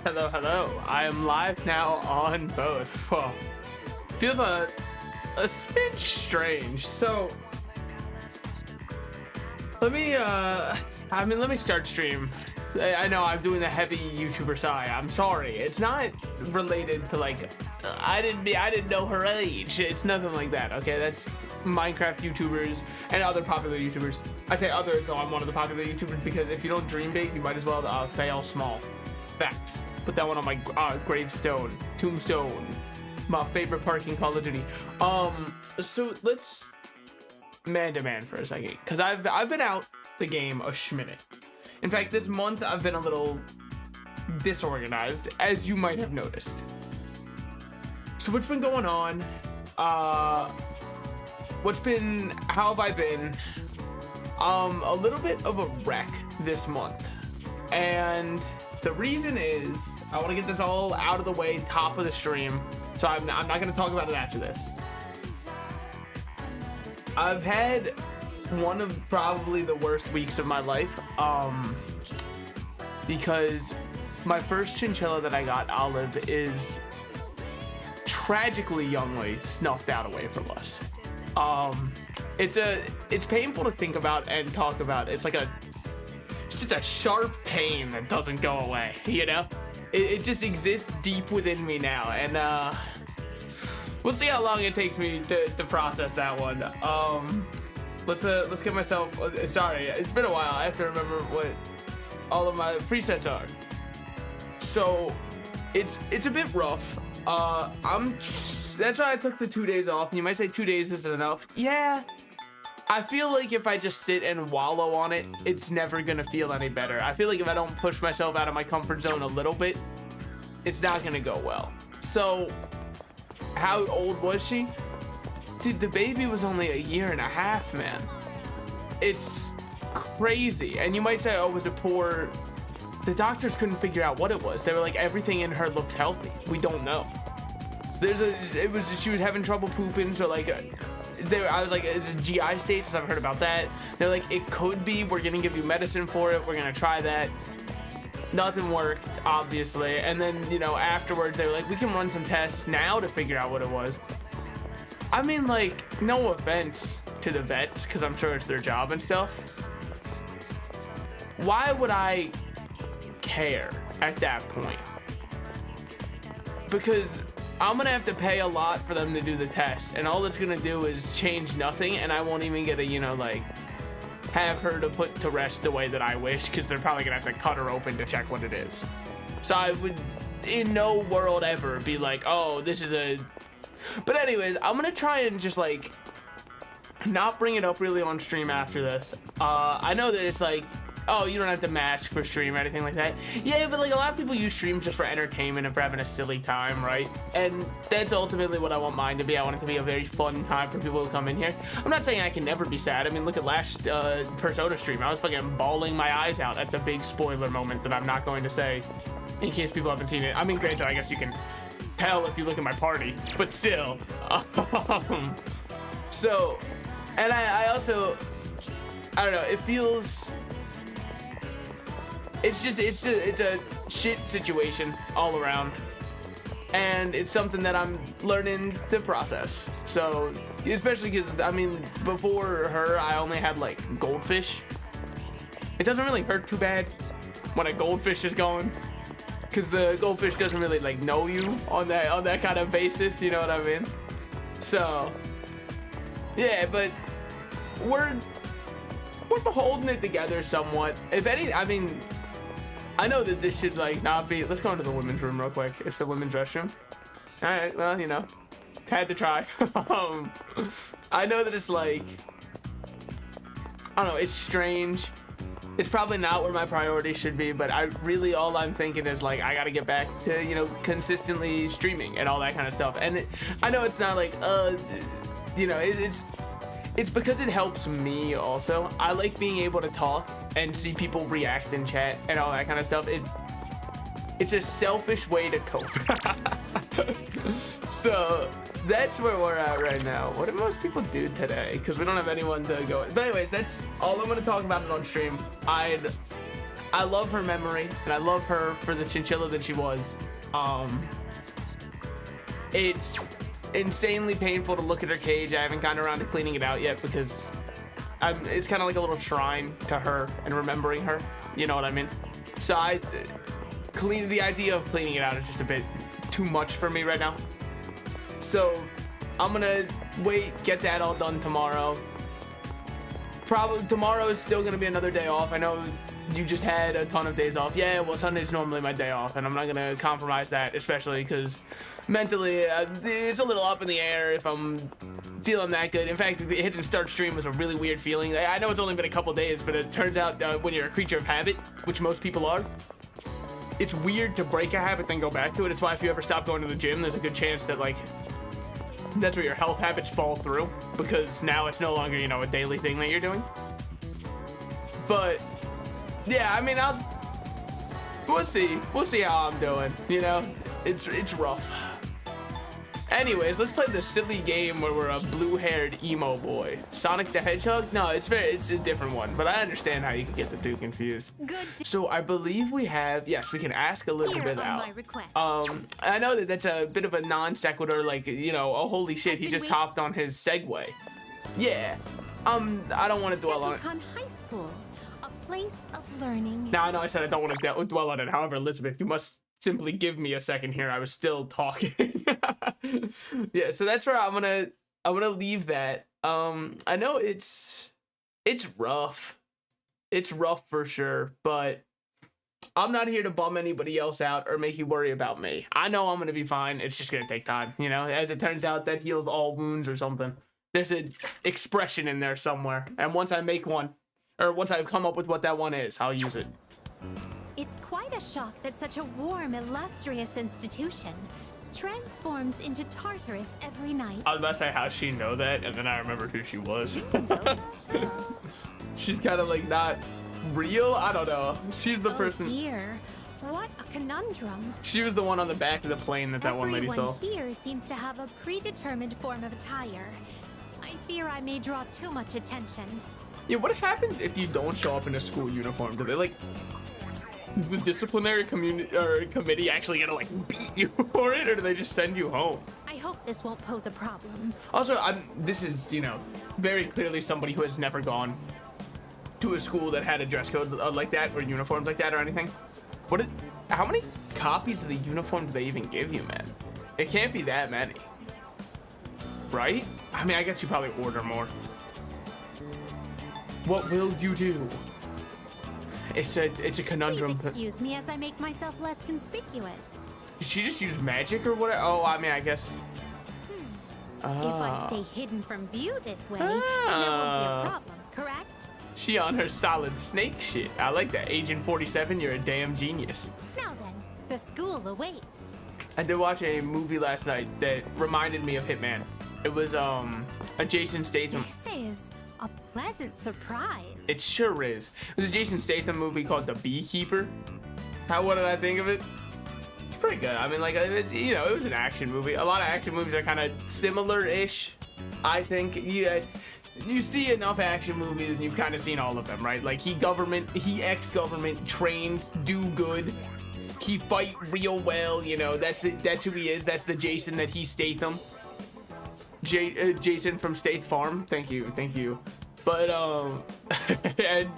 Hello, hello. I am live now on both. Well, feels a smidge strange. So let me start stream. I know I'm doing the heavy YouTuber side. I'm sorry. It's not related to like I didn't know her age. It's nothing like that. Okay, that's Minecraft YouTubers and other popular YouTubers. I say others though. I'm one of the popular YouTubers because if you don't dream big, you might as well fail small. Facts. Put that one on my gravestone, tombstone. My favorite park in Call of Duty. So let's man to man for a second, because I've been out the game a schminute. In fact, this month I've been a little disorganized, as you might have noticed. So what's been going on? How have I been? A little bit of a wreck this month, and the reason is I want to get this all out of the way, top of the stream. So I'm not going to talk about it after this. I've had one of probably the worst weeks of my life, because my first chinchilla that I got, Olive, is tragically youngly snuffed out away from us. It's painful to think about and talk about. It's just a sharp pain that doesn't go away, you know? It just exists deep within me now, and we'll see how long it takes me to process that one. Let's get myself, sorry, it's been a while. I have to remember what all of my presets are. So it's a bit rough. That's why I took the 2 days off. And you might say 2 days isn't enough. Yeah, I feel like if I just sit and wallow on it, it's never gonna feel any better. I feel like if I don't push myself out of my comfort zone a little bit, it's not gonna go well. So how old was she? Dude, the baby was only 1.5 years, man. It's crazy. And you might say, oh, was it poor? The doctors couldn't figure out what it was. They were like, everything in her looks healthy. We don't know. She was having trouble pooping, so like I was like, is it GI stasis? I've heard about that. They're like, it could be. We're gonna give you medicine for it. We're gonna try that. Nothing worked, obviously. And then, you know, afterwards they were like, we can run some tests now to figure out what it was. I mean, like, no offense to the vets, because I'm sure it's their job and stuff. Why would I care at that point? Because I'm gonna have to pay a lot for them to do the test, and all it's gonna do is change nothing, and I won't even get to, you know, like, have her to put to rest the way that I wish, because they're probably gonna have to cut her open to check what it is. So I would in no world ever be like, oh, this is a... But anyways, I'm gonna try and just like not bring it up really on stream after this. I know that it's like, oh, you don't have to mask for stream or anything like that. Yeah, but like a lot of people use streams just for entertainment and for having a silly time, right? And that's ultimately what I want mine to be. I want it to be a very fun time for people who come in here. I'm not saying I can never be sad. I mean, look at last Persona stream. I was fucking bawling my eyes out at the big spoiler moment that I'm not going to say in case people haven't seen it. I mean, granted, I guess you can tell if you look at my party, but still. So, and I also, I don't know, it feels... It's a shit situation all around, and it's something that I'm learning to process. So, especially because, I mean, before her, I only had like goldfish. It doesn't really hurt too bad when a goldfish is gone, because the goldfish doesn't really like know you on that kind of basis. You know what I mean? So, yeah, but we're holding it together somewhat. If any, I mean, I know that this should like not be. Let's go into the women's room real quick. It's the women's restroom. All right, well, you know, had to try. I know that it's like, I don't know, it's strange. It's probably not where my priorities should be, but I really, all I'm thinking is like, I gotta get back to, you know, consistently streaming and all that kind of stuff. And I know it's not like, you know, it's because it helps me also. I like being able to talk and see people react in chat and all that kind of stuff. It's a selfish way to cope. So that's where we're at right now. What do most people do today? Because we don't have anyone to go. But anyways, that's all I'm going to talk about it on stream. I love her memory, and I love her for the chinchilla that she was. It's insanely painful to look at her cage. I haven't gotten around to cleaning it out yet because it's kind of like a little shrine to her and remembering her. You know what I mean? So the idea of cleaning it out is just a bit too much for me right now. So I'm gonna get that all done tomorrow. Probably tomorrow is still gonna be another day off. I know you just had a ton of days off. Yeah, well, Sunday's normally my day off, and I'm not gonna compromise that, especially because mentally it's a little up in the air if I'm feeling that good. In fact, the hit and start stream was a really weird feeling. I know it's only been a couple days, but it turns out when you're a creature of habit, which most people are, it's weird to break a habit then go back to it. It's why if you ever stop going to the gym, there's a good chance that like that's where your health habits fall through, because now it's no longer, you know, a daily thing that you're doing. But yeah, I mean, we'll see how I'm doing, you know. It's rough. Anyways, let's play the silly game where we're a blue-haired emo boy. Sonic the Hedgehog? No, it's a different one, but I understand how you can get the two confused. So I believe we have, yes, we can ask Elizabeth out. I know that that's a bit of a non sequitur, like, you know, oh holy shit, he just hopped on his Segway. Yeah. I don't want to dwell on it. High School, a place of learning. Now I know I said I don't want to dwell on it. However, Elizabeth, you must simply give me a second here. I was still talking. Yeah, so that's where I'm gonna leave that. I know it's rough. It's rough for sure, but I'm not here to bum anybody else out or make you worry about me. I know I'm gonna be fine. It's just gonna take time, you know. As it turns out, that heals all wounds or something. There's an expression in there somewhere, and once I make one, or once I've come up with what that one is, I'll use it. It's quite a shock that such a warm, illustrious institution transforms into Tartarus every night. I was about to say, how'd she know that? And then I remembered who she was. She's kind of like not real? I don't know. She's the person. Oh dear, what a conundrum. She was the one on the back of the plane that one lady saw. Everyone here seems to have a predetermined form of attire. I fear I may draw too much attention. Yeah, what happens if you don't show up in a school uniform? Do they like... Is the disciplinary committee actually gonna like beat you for it, or do they just send you home? I hope this won't pose a problem. Also, this is, you know, very clearly somebody who has never gone to a school that had a dress code like that, or uniforms like that, or anything. How many copies of the uniform do they even give you, man? It can't be that many, right? I mean, I guess you probably order more. What will you do? It's a conundrum. Please excuse me as I make myself less conspicuous. Did she just use magic or what? Oh, I mean, I guess. If I stay hidden from view this way, then there won't be a problem, correct? She on her solid snake shit. I like that. Agent 47, you're a damn genius. Now then, the school awaits. I did watch a movie last night that reminded me of Hitman. It was a Jason Statham. This is a pleasant surprise. It sure is. It was a Jason Statham movie called The Beekeeper. What did I think of it? It's pretty good. I mean, like, it's, you know, it was an action movie. A lot of action movies are kind of similar-ish, I think. Yeah, you see enough action movies and you've kind of seen all of them, right? Like, he ex-government, trained, do good. He fight real well, you know. That's who he is. That's the Jason that he Statham. Jason from State Farm. Thank you. But and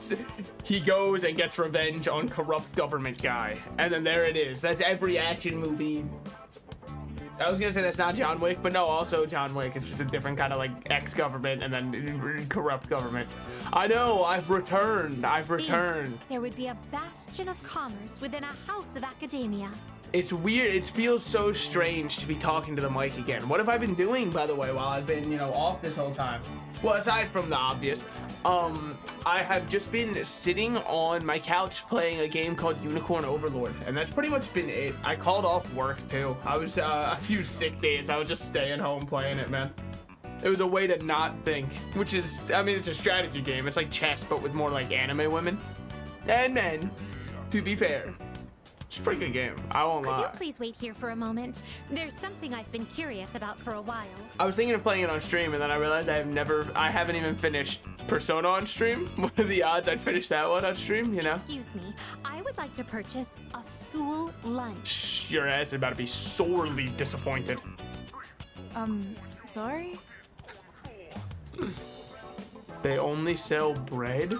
he goes and gets revenge on corrupt government guy, and then there it is. That's every action movie. I was gonna say that's not John Wick, but no, also John Wick. It's just a different kind of like ex-government and then corrupt government. I know. I've returned. There would be a bastion of commerce within a house of academia. It's weird. It feels so strange to be talking to the mic again. What have I been doing, by the way, while I've been, you know, off this whole time? Well, aside from the obvious, I have just been sitting on my couch playing a game called Unicorn Overlord, and that's pretty much been it. I called off work too. I was a few sick days. I was just staying home playing it, man. It was a way to not think, which is, I mean, it's a strategy game. It's like chess, but with more like anime women and men, to be fair. It's a pretty good game. I won't Could you lie. please wait here for a moment? There's something I've been curious about for a while. I was thinking of playing it on stream, and then I realized I haven't even finished Persona on stream. What are the odds I'd finish that one on stream, you know? Excuse me, I would like to purchase a school lunch. Shh, your ass is about to be sorely disappointed. Sorry? They only sell bread?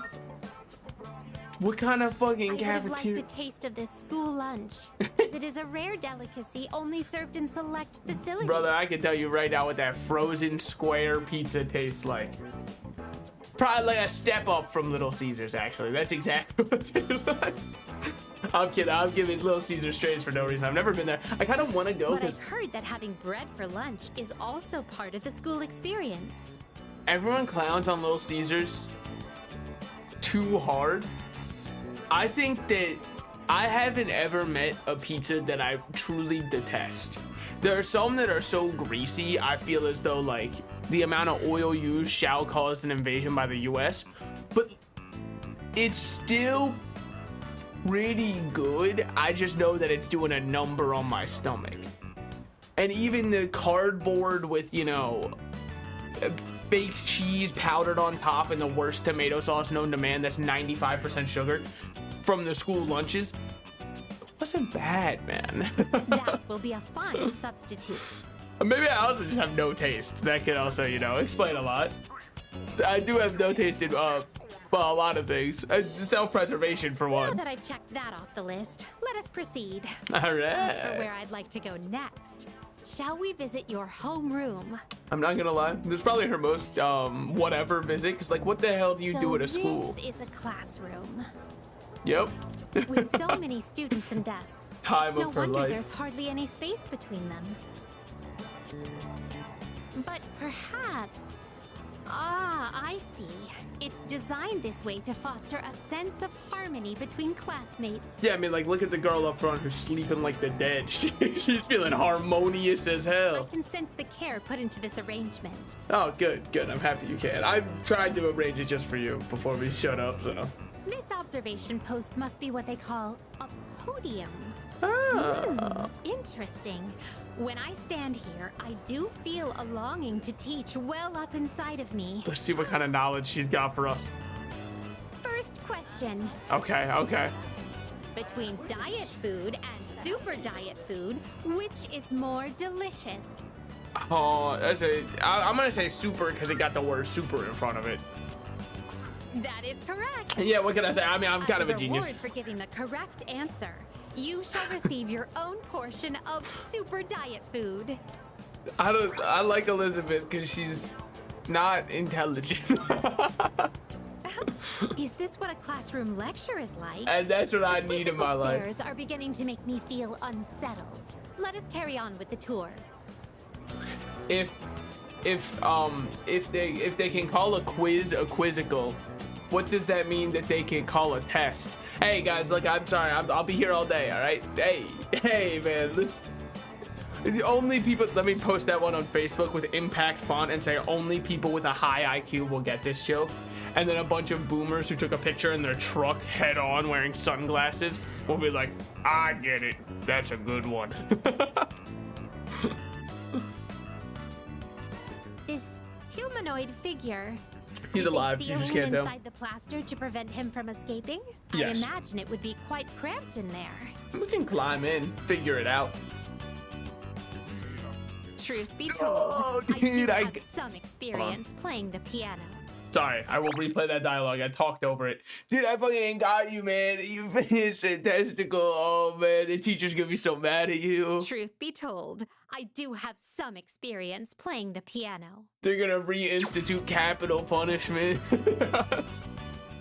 What kind of fucking I would have cafeteria? liked a taste of this school lunch, as it is a rare delicacy only served in select facilities. Brother, I can tell you right now what that frozen square pizza tastes like. Probably like a step up from Little Caesars, actually. That's exactly what it tastes like. I'm kidding. I'm giving Little Caesars strays for no reason. I've never been there. I kind of want to go But because I've heard that having bread for lunch is also part of the school experience. everyone clowns on Little Caesars too hard. I think that I haven't ever met a pizza that I truly detest. There are some that are so greasy, I feel as though like the amount of oil used shall cause an invasion by the US, but it's still pretty good. I just know that it's doing a number on my stomach. And even the cardboard with, you know, baked cheese powdered on top and the worst tomato sauce known to man that's 95% sugar from the school lunches wasn't bad, man. That will be a fine substitute. Maybe I also just have no taste. That could also, you know, explain a lot. I do have no taste in well, a lot of things. Self-preservation for Now one. that I've checked that off the list, let us proceed. All As for right. where I'd like to go next, shall we visit your homeroom? I'm not gonna lie. This is probably her most whatever visit. Cause like, what the hell do you do at a school? This is a classroom. Yep. With so many students and desks, Time it's no of her wonder life. there's hardly any space between them. But perhaps... Ah, I see. It's designed this way to foster a sense of harmony between classmates. Yeah, I mean, like, look at the girl up front who's sleeping like the dead. She's feeling harmonious as I hell. can sense the care put into this arrangement. Oh, good, good. I'm happy you can. I've tried to arrange it just for you before we showed up, so. This observation post must be what they call a podium. Ah. Interesting. When I stand here, I do feel a longing to teach well up inside of me. Let's see what kind of knowledge she's got for us. First question. Okay, okay. Between diet food and super diet food, which is more delicious? Oh, I'm gonna say super because it got the word super in front of it. That is correct. Yeah, what can I say? I mean, I'm kind of a As genius. reward for giving the correct answer, you shall receive your own portion of super diet food. I like Elizabeth because she's not intelligent. Is this what a classroom lecture is like? And that's what I The need in my quizzical life. stares are beginning to make me feel unsettled. Let us carry on with the tour. If they can call a quiz a quizzical, what does that mean that they can call a test? Hey guys, look, I'm sorry, I'll be here all day, all right? Hey man, this the only people. Let me post that one on Facebook with impact font and say only people with a high IQ will get this show. And then a bunch of boomers who took a picture in their truck head on wearing sunglasses will be like, I get it. That's a good one. This humanoid figure. He's Did they alive, you seal just him can't tell. inside the plaster to prevent him from escaping? Yes. I imagine it would be quite cramped in there. We can climb in, figure it out. Truth be told, Oh, I do dude, have some experience playing the piano. Sorry, I will replay that dialogue. I talked over it. Dude, I fucking got you, man. You finished fantastical. Oh, man. The teacher's gonna be so mad at you. Truth be told, I do have some experience playing the piano. They're gonna reinstitute capital punishment.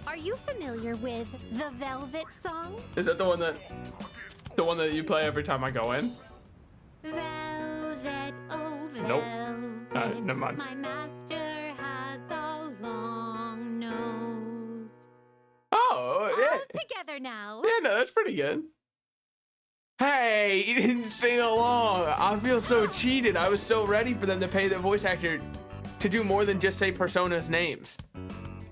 Are you familiar with the Velvet Song? Is that the one that you play every time I go in? Velvet, oh velvet. Nope. Never mind. My master has a long nose. Oh, yeah. All together now. Yeah, no, that's pretty good. Hey, you didn't sing along. I feel so cheated. I was so ready for them to pay the voice actor to do more than just say Persona's names.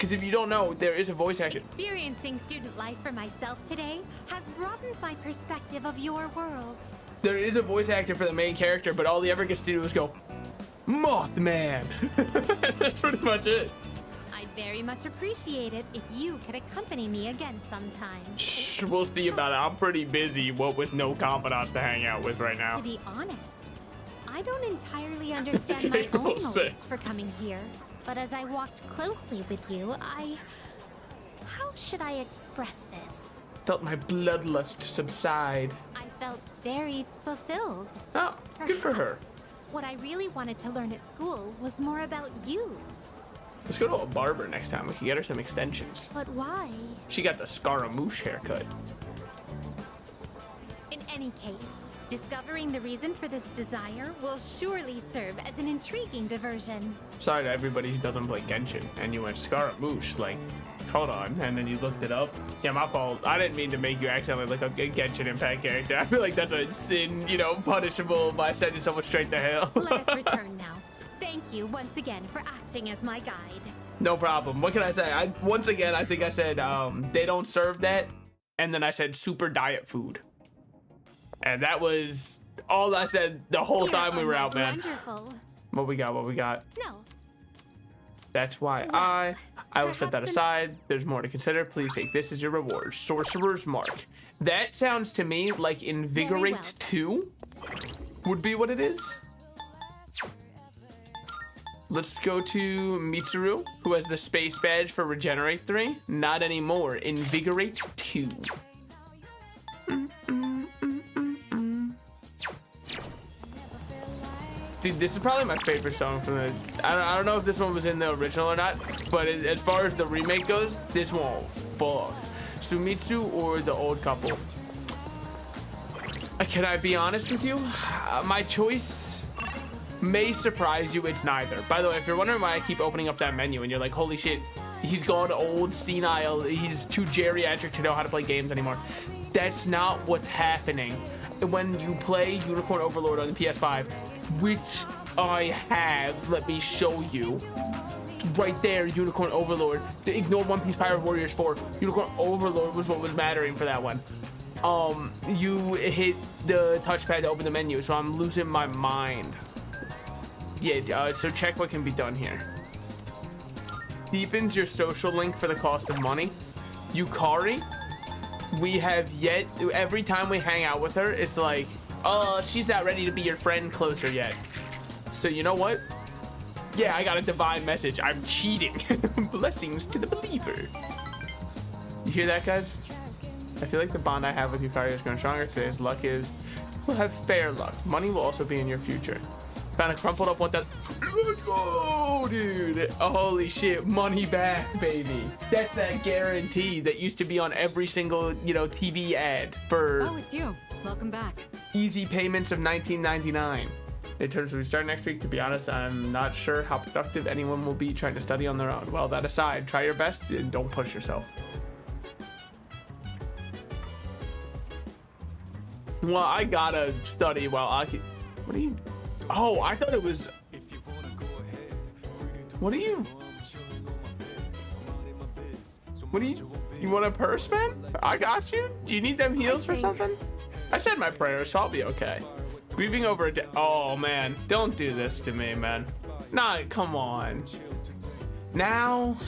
Because if you don't know, there is a voice actor. Experiencing student life for myself today has broadened my perspective of your world. There is a voice actor for the main character, but all he ever gets to do is go, Mothman. That's pretty much it. I'd very much appreciate it if you could accompany me again sometime. Shh, we'll see about it. I'm pretty busy, what with no confidants to hang out with right now. To be honest, I don't entirely understand Okay, my own we'll see. motives for coming here. But as I walked closely with you, how should I express this? Felt my bloodlust subside. I felt very fulfilled. Oh, good for her. Perhaps what I really wanted to learn at school was more about you. Let's go to a barber next time. We can get her some extensions. But why? She got the Scaramouche haircut. In any case, discovering the reason for this desire will surely serve as an intriguing diversion. Sorry to everybody who doesn't play Genshin. And you went Scaramouche, like, hold on. And then you looked it up. Yeah, my fault. I didn't mean to make you accidentally look up a Genshin Impact character. I feel like that's a sin, you know, punishable by sending someone straight to hell. Let us return now. Thank you once again for acting as my guide. No problem. What can I say? Once again, I think I said they don't serve that. And then I said super diet food. And that was all I said the whole time we were out, man. Wonderful. What we got? What we got? No. That's why I will set that aside. There's more to consider. Please take this as your reward. Sorcerer's Mark. That sounds to me like Invigorate 2 would be what it is. Let's go to Mitsuru, who has the space badge for Regenerate 3. Not anymore. Invigorate 2. Dude, this is probably my favorite song from the... I don't know if this one was in the original or not, but as far as the remake goes, this one, fuck. Sumitsu or the old couple? Can I be honest with you? My choice may surprise you. It's neither. By the way, if you're wondering why I keep opening up that menu and you're like, holy shit, he's gone old, senile, he's too geriatric to know how to play games anymore. That's not what's happening. When you play Unicorn Overlord on the PS5, which I have, let me show you. Right there, Unicorn Overlord. Ignore One Piece Pirate Warriors 4. Unicorn Overlord was what was mattering for that one. You hit the touchpad to open the menu, so I'm losing my mind. Yeah, so check what can be done here. Deepens your social link for the cost of money. Yukari, we have yet, every time we hang out with her, it's like, oh, she's not ready to be your friend closer yet. So you know what? Yeah, I got a divine message. I'm cheating. Blessings to the believer. You hear that, guys? I feel like the bond I have with Yukari is growing stronger. Today's luck is, we'll have fair luck. Money will also be in your future. Found a crumpled up one that. Let's go, dude. Oh, holy shit, money back, baby. That's that guarantee that used to be on every single, you know, TV ad for. Oh, it's you. Welcome back. Easy payments of $19.99. In terms of we start next week, to be honest, I'm not sure how productive anyone will be trying to study on their own. Well, that aside, try your best and don't push yourself. Well, I gotta study while I can. What are you? Oh, I thought it was. What are you? What do you want a purse, man? I got you. Do you need them heels for something? I said my prayers, so I'll be okay. Grieving over a oh man, don't do this to me, man. Nah, come on. Now,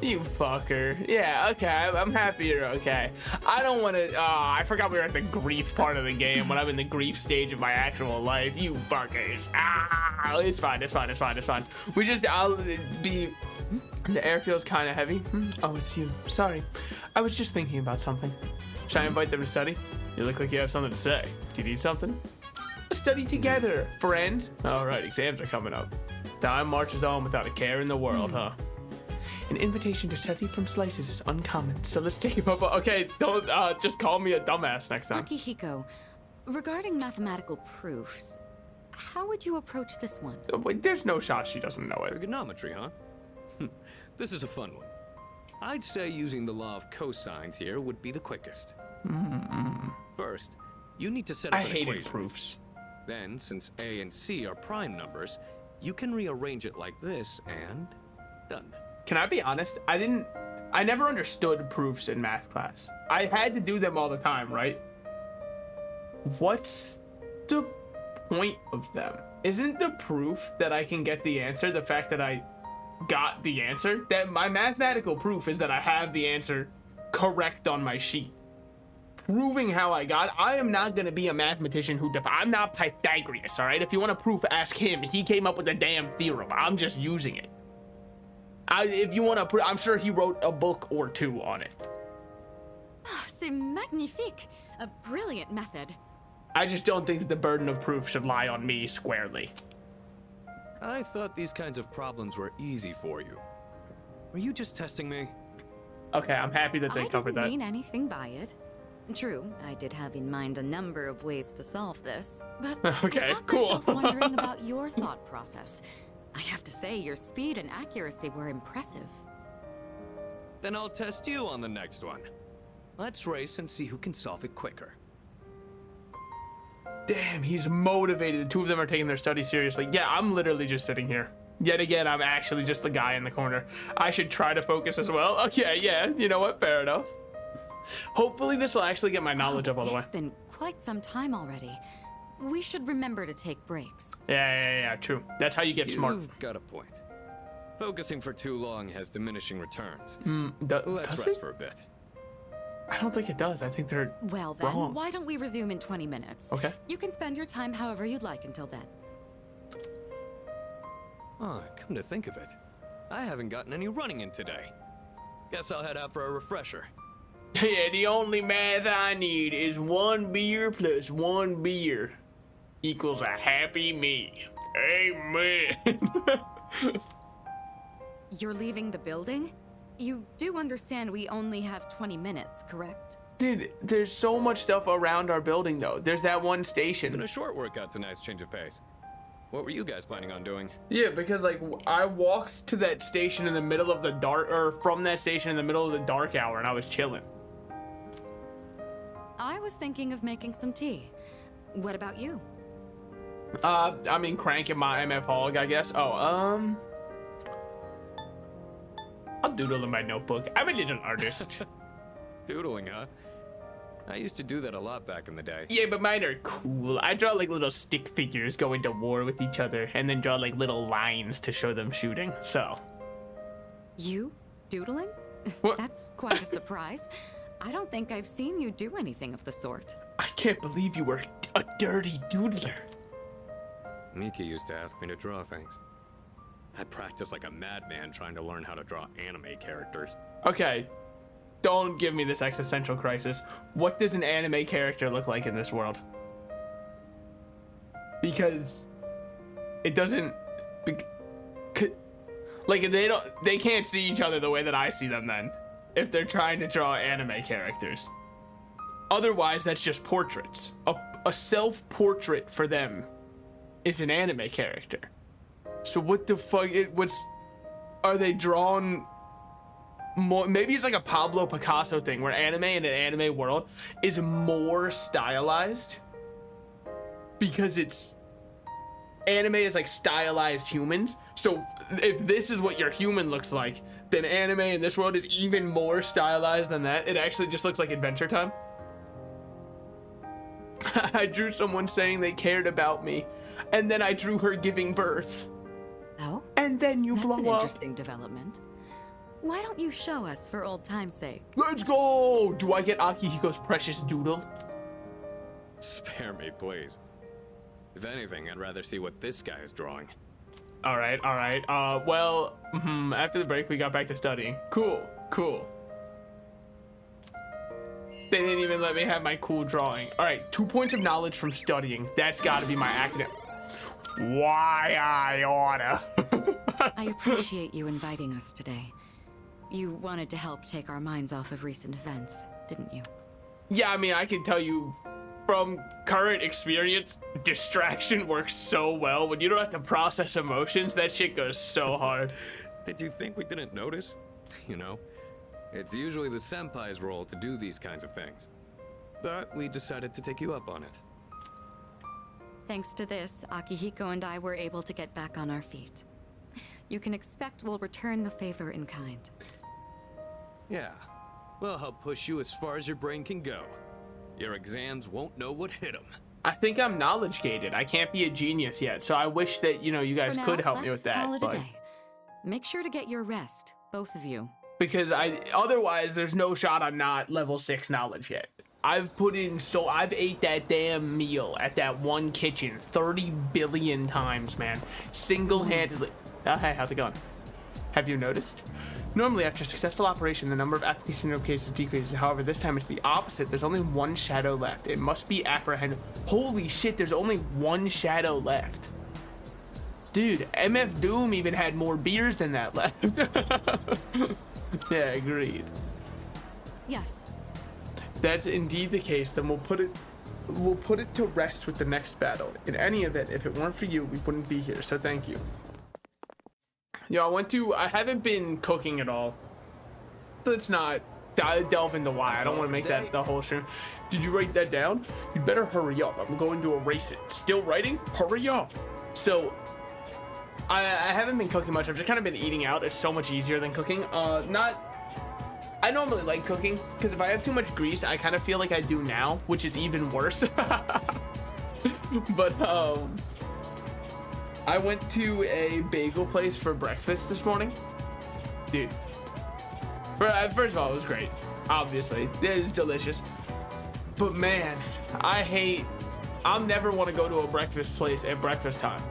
you fucker. Yeah, okay, I'm happy you're okay. I don't want to. I forgot we were at the grief part of the game when I'm in the grief stage of my actual life. You fuckers. Ah, it's fine. It's fine. It's fine. It's fine. I'll be. The air feels kind of heavy. Oh, it's you. Sorry. I was just thinking about something. Should I invite them to study? You look like you have something to say. Do you need something? Let's study together, friends. All right, exams are coming up. Time marches on without a care in the world, huh? An invitation to study from slices is uncommon, so let's take him up. Okay, don't just call me a dumbass next time. Akihiko, regarding mathematical proofs, how would you approach this one? Wait, there's no shot she doesn't know it. Trigonometry, huh? This is a fun one. I'd say using the law of cosines here would be the quickest. First, you need to set up I an hated equation. proofs. Then, since A and C are prime numbers, you can rearrange it like this and done. Can I be honest? I never understood proofs in math class. I had to do them all the time, right? What's the point of them? Isn't the proof that I can get the answer the fact that I got the answer? That my mathematical proof is that I have the answer correct on my sheet. Proving how I got, I am not going to be a mathematician I'm not Pythagoras, all right? If you want a proof, ask him. He came up with a damn theorem. I'm just using it. If you want to prove, I'm sure he wrote a book or two on it. Ah, c'est magnifique. A brilliant method. I just don't think that the burden of proof should lie on me squarely. I thought these kinds of problems were easy for you. Were you just testing me? Okay, I'm happy that they covered that. I didn't mean anything by it. True, I did have in mind a number of ways to solve this, but okay, I found cool. myself wondering about your thought process. I have to say, your speed and accuracy were impressive. Then I'll test you on the next one. Let's race and see who can solve it quicker. Damn, he's motivated. The two of them are taking their study seriously. Yeah, I'm literally just sitting here. Yet again, I'm actually just the guy in the corner. I should try to focus as well. Okay, yeah, you know what? Fair enough. Hopefully this will actually get my knowledge up all the way. It's been quite some time already. We should remember to take breaks. Yeah, true. That's how you get smart. You've got a point. Focusing for too long has diminishing returns. Let's Let's rest for a bit. I don't think it does. I think they're Well then, wrong. why don't we resume in 20 minutes? Okay. You can spend your time however you'd like until then. Oh, come to think of it, I haven't gotten any running in today. Guess I'll head out for a refresher. Yeah, the only math I need is 1 beer plus 1 beer equals a happy me. Amen. You're leaving the building? You do understand we only have 20 minutes, correct? Dude, there's so much stuff around our building though. There's that one Even station. a short workout's a nice change of pace. What were you guys planning on doing? Yeah, because like I walked to that station in the middle of the dark, or from that station in the middle of the dark hour, and I was chilling. I was thinking of making some tea. What about you? I mean, cranking my MF hog, I guess. Oh, I'll doodle in my notebook. I'm a little artist. Doodling, huh? I used to do that a lot back in the day. Yeah, but mine are cool. I draw like little stick figures going to war with each other, and then draw like little lines to show them shooting. So. You? Doodling? What? That's quite a surprise. I don't think I've seen you do anything of the sort. I can't believe you were a dirty doodler. Miki used to ask me to draw things. I practiced like a madman trying to learn how to draw anime characters. Okay, don't give me this existential crisis. What does an anime character look like in this world? Because it doesn't, like they can't see each other the way that I see them then, if they're trying to draw anime characters. Otherwise, that's just portraits. A self-portrait for them is an anime character. So what the fuck? Are they drawn more? Maybe it's like a Pablo Picasso thing where anime in an anime world is more stylized because anime is like stylized humans. So if this is what your human looks like, then anime in this world is even more stylized than that. It actually just looks like Adventure Time. I drew someone saying they cared about me, and then I drew her giving birth. Oh? And then you That's blow an up. interesting development. Why don't you show us for old time's sake? Let's go! Do I get Akihiko's precious doodle? Spare me, please. If anything, I'd rather see what this guy is drawing. All right. Well, after the break, we got back to studying. Cool. They didn't even let me have my cool drawing. All right, 2 points of knowledge from studying. That's got to be my academic. Why I oughta. I appreciate you inviting us today. You wanted to help take our minds off of recent events, didn't you? Yeah, I mean, I can tell you from current experience, distraction works so well. When you don't have to process emotions, that shit goes so hard. Did you think we didn't notice? You know, it's usually the senpai's role to do these kinds of things. But we decided to take you up on it. Thanks to this, Akihiko and I were able to get back on our feet. you can expect we'll return the favor in kind. Yeah. Well, I'll push you as far as your brain can go. Your exams won't know what hit them. I think I'm knowledge gated. I can't be a genius yet, so I wish that, you know, you guys For now, could help me with let's that. call it but a day. Make sure to get your rest, both of you. because otherwise there's no shot I'm not level 6 knowledge yet. I've ate that damn meal at that one kitchen 30 billion times, man. Single-handedly. Oh, hey, how's it going? Have you noticed? Normally, after a successful operation, the number of apathy syndrome cases decreases. However, this time it's the opposite. There's only one shadow left. It must be apprehended. Holy shit, there's only one shadow left. Dude, MF Doom even had more beers than that left. Yeah, agreed. Yes. That's indeed the case. Then we'll put it to rest with the next battle. In any event, if it weren't for you, we wouldn't be here. So thank you. Yo, I haven't been cooking at all. Let's not delve into why. I don't want to make that the whole stream. Did you write that down? You better hurry up. I'm going to erase it. Still writing? Hurry up. So I haven't been cooking much. I've just kind of been eating out. It's so much easier than cooking. I normally like cooking because if I have too much grease, I kind of feel like I do now, which is even worse. But I went to a bagel place for breakfast this morning. Dude, first of all, it was great. Obviously, it is delicious. But man, I'll never want to go to a breakfast place at breakfast time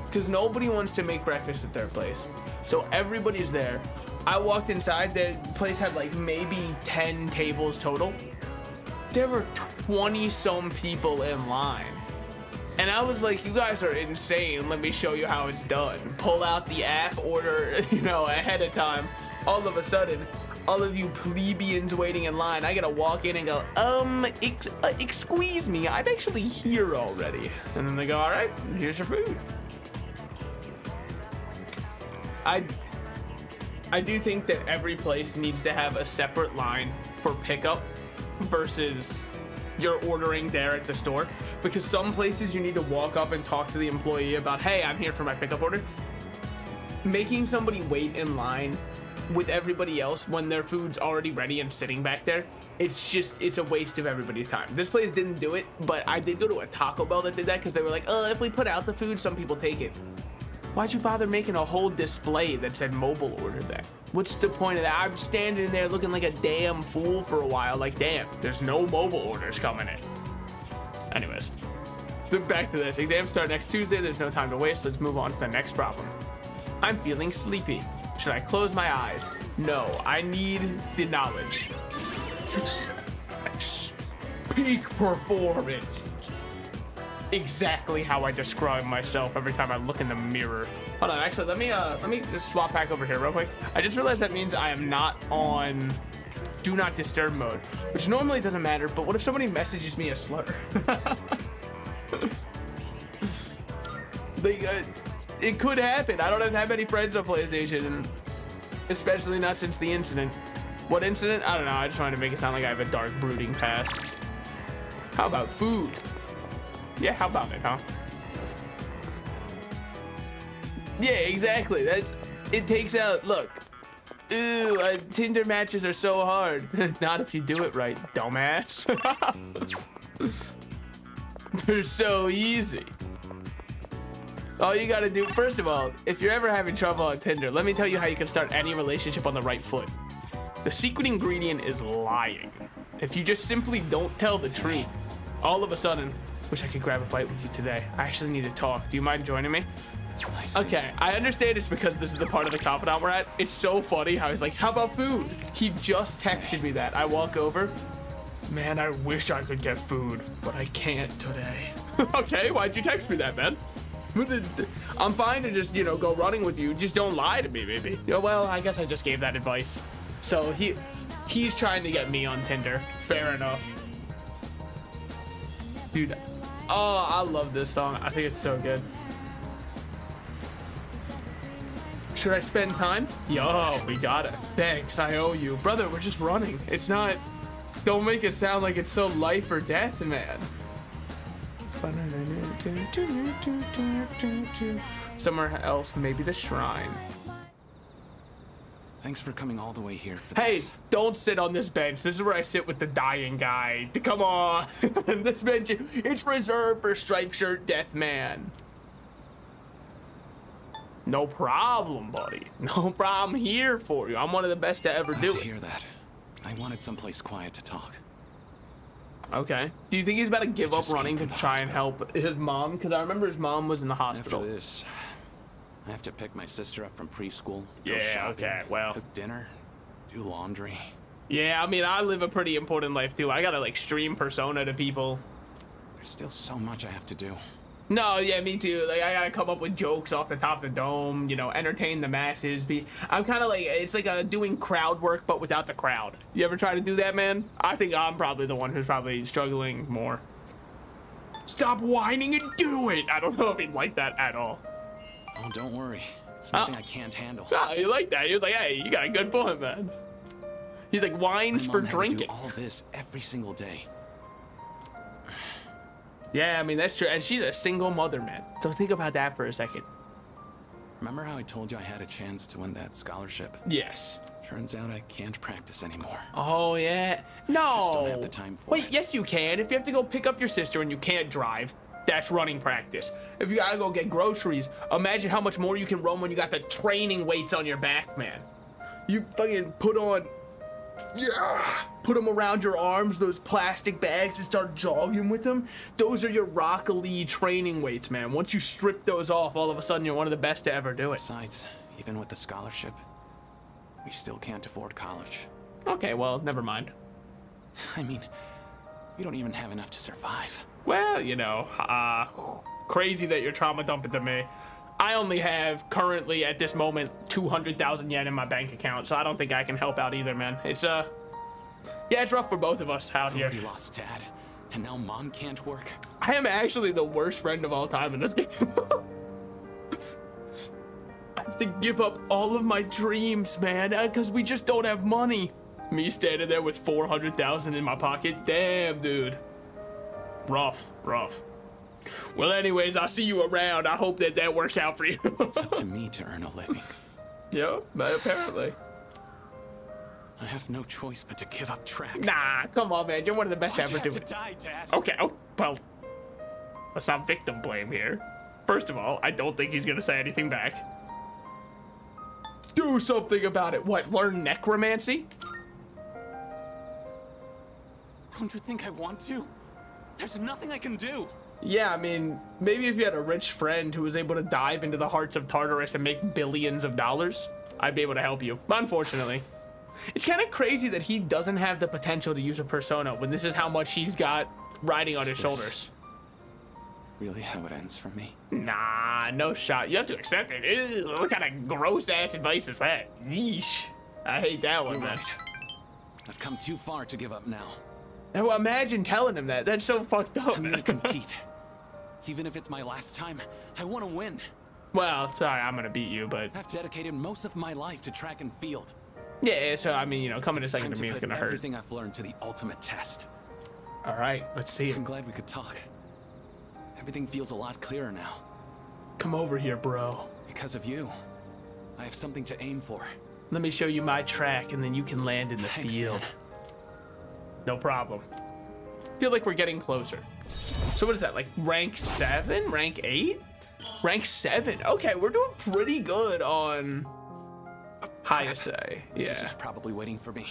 because nobody wants to make breakfast at their place. So everybody's there. I walked inside, the place had like maybe 10 tables total. There were 20 some people in line. And I was like, you guys are insane. Let me show you how it's done. Pull out the app, order, ahead of time. All of a sudden, all of you plebeians waiting in line, I gotta walk in and go, excuse me, I'm actually here already. And then they go, all right, here's your food. I do think that every place needs to have a separate line for pickup versus you're ordering there at the store, because some places you need to walk up and talk to the employee about, hey, I'm here for my pickup order. Making somebody wait in line with everybody else when their food's already ready and sitting back there, it's a waste of everybody's time. This place didn't do it, but I did go to a Taco Bell that did that because they were like, if we put out the food, some people take it. Why'd you bother making a whole display that said mobile order then? What's the point of that? I'm standing there looking like a damn fool for a while, like, damn, there's no mobile orders coming in. Anyways, back to this. Exams start next Tuesday. There's no time to waste. Let's move on to the next problem. I'm feeling sleepy. Should I close my eyes? No, I need the knowledge. Peak performance. Exactly how I describe myself every time I look in the mirror. Hold on, actually, let me just swap back over here real quick. I just realized that means I am not on do not disturb mode, which normally doesn't matter, but what if somebody messages me a slur? It could happen. I don't have that many friends on PlayStation, especially not since the incident. What incident? I don't know. I just wanted to make it sound like I have a dark, brooding past. How about food? Yeah, how about it, huh? Yeah, exactly. It takes out, look. Ooh, Tinder matches are so hard. Not if you do it right, dumbass. They're so easy. All you gotta do, first of all, if you're ever having trouble on Tinder, let me tell you how you can start any relationship on the right foot. The secret ingredient is lying. If you just simply don't tell the truth, all of a sudden, wish I could grab a bite with you today. I actually need to talk. Do you mind joining me? Okay, I understand it's because this is the part of the confidant we're at. It's so funny how he's like, how about food? He just texted me that. I walk over. Man, I wish I could get food, but I can't today. Okay, why'd you text me that, man? I'm fine to just, go running with you. Just don't lie to me, baby. Well, I guess I just gave that advice. So he's trying to get me on Tinder. Fair enough. Dude, oh, I love this song. I think it's so good. Should I spend time? Yo, we got it. Thanks, I owe you. Brother, we're just running. It's not, don't make it sound like it's so life or death, man. Somewhere else, maybe the shrine. Thanks for coming all the way here for Hey, this. don't sit on this bench. This is where I sit with the dying guy. Come on. This bench, it's reserved for striped shirt death man. No problem, buddy. No problem here for you. I'm one of the best to ever Glad do to it. hear that. I wanted someplace quiet to talk. Okay. Do you think he's about to give up just came running to from the try and hospital. help his mom? Because I remember his mom was in the hospital. After this, I have to pick my sister up from preschool. Go Yeah, shopping, okay, well. cook dinner, do laundry. Yeah, I mean, I live a pretty important life too. I gotta like stream Persona to people. There's still so much I have to do. No, yeah, me too. Like, I gotta come up with jokes off the top of the dome, you know, entertain the masses. I'm kind of like, it's like doing crowd work, but without the crowd. You ever try to do that, man? I think I'm probably the one who's probably struggling more. Stop whining and do it! I don't know if he'd like that at all. Oh, don't worry. It's nothing I can't handle. Ah, you like that? He was like, hey, you got a good point, man. He's like, whines My for mom had to drinking. do all this every single day. Yeah, I mean, that's true. And she's a single mother, man. So think about that for a second. Remember how I told you I had a chance to win that scholarship? Yes. Turns out I can't practice anymore. Oh, yeah. No. Just don't have the time for Wait, it. yes, you can. If you have to go pick up your sister and you can't drive, that's running practice. If you gotta go get groceries, imagine how much more you can run when you got the training weights on your back, man. You fucking put them around your arms, those plastic bags, and start jogging with them. Those are your Rock Lee training weights, man. Once you strip those off, all of a sudden you're one of the best to ever do it. Besides, even with the scholarship, we still can't afford college. Okay, well, never mind. I mean, we don't even have enough to survive. Well, you know, crazy that you're trauma dumping to me. I only have currently at this moment 200,000 yen in my bank account, so I don't think I can help out either, man. It's yeah, it's rough for both of us out here. We lost Dad, and now Mom can't work. I am actually the worst friend of all time in this game. I have to give up all of my dreams, man, because we just don't have money. Me standing there with 400,000 in my pocket. Damn, dude. Rough. Well, anyways, I'll see you around. I hope that works out for you. It's up to me to earn a living. Yeah, but apparently. I have no choice but to give up track. Nah, come on, man. You're one of the best to Why'd ever you do have it. to die, Dad? Okay, well, let's not victim blame here. First of all, I don't think he's gonna say anything back. Do something about it. What, learn necromancy? Don't you think I want to? There's nothing I can do. Yeah, I mean, maybe if you had a rich friend who was able to dive into the hearts of Tartarus and make billions of dollars, I'd be able to help you. But unfortunately, it's kind of crazy that he doesn't have the potential to use a persona when this is how much he's got riding on his Is this shoulders. Really how it ends for me? Nah, no shot. You have to accept it. Ew, what kind of gross ass advice is that? Yeesh. I hate that one, You're man. right. I've come too far to give up now. Now imagine telling him that. That's so fucked up, I'm man. gonna compete. Even if it's my last time, I want to win. Well, sorry, I'm gonna beat you, but I've dedicated most of my life to track and field. yeah. So I mean, you know, coming a It's second time to me is put gonna hurt. everything I've learned to the ultimate test. All right, let's see it. I'm glad we could talk. Everything feels a lot clearer now. Come over here, bro. Because of you, I have something to aim for. Let me show you my track, and then you can land in the Thanks, field. man. No problem. Feel like we're getting closer. So what is that, like rank 7? Rank 8? Rank 7. Okay, we're doing pretty good on Hayase. This Yeah. is probably waiting for me.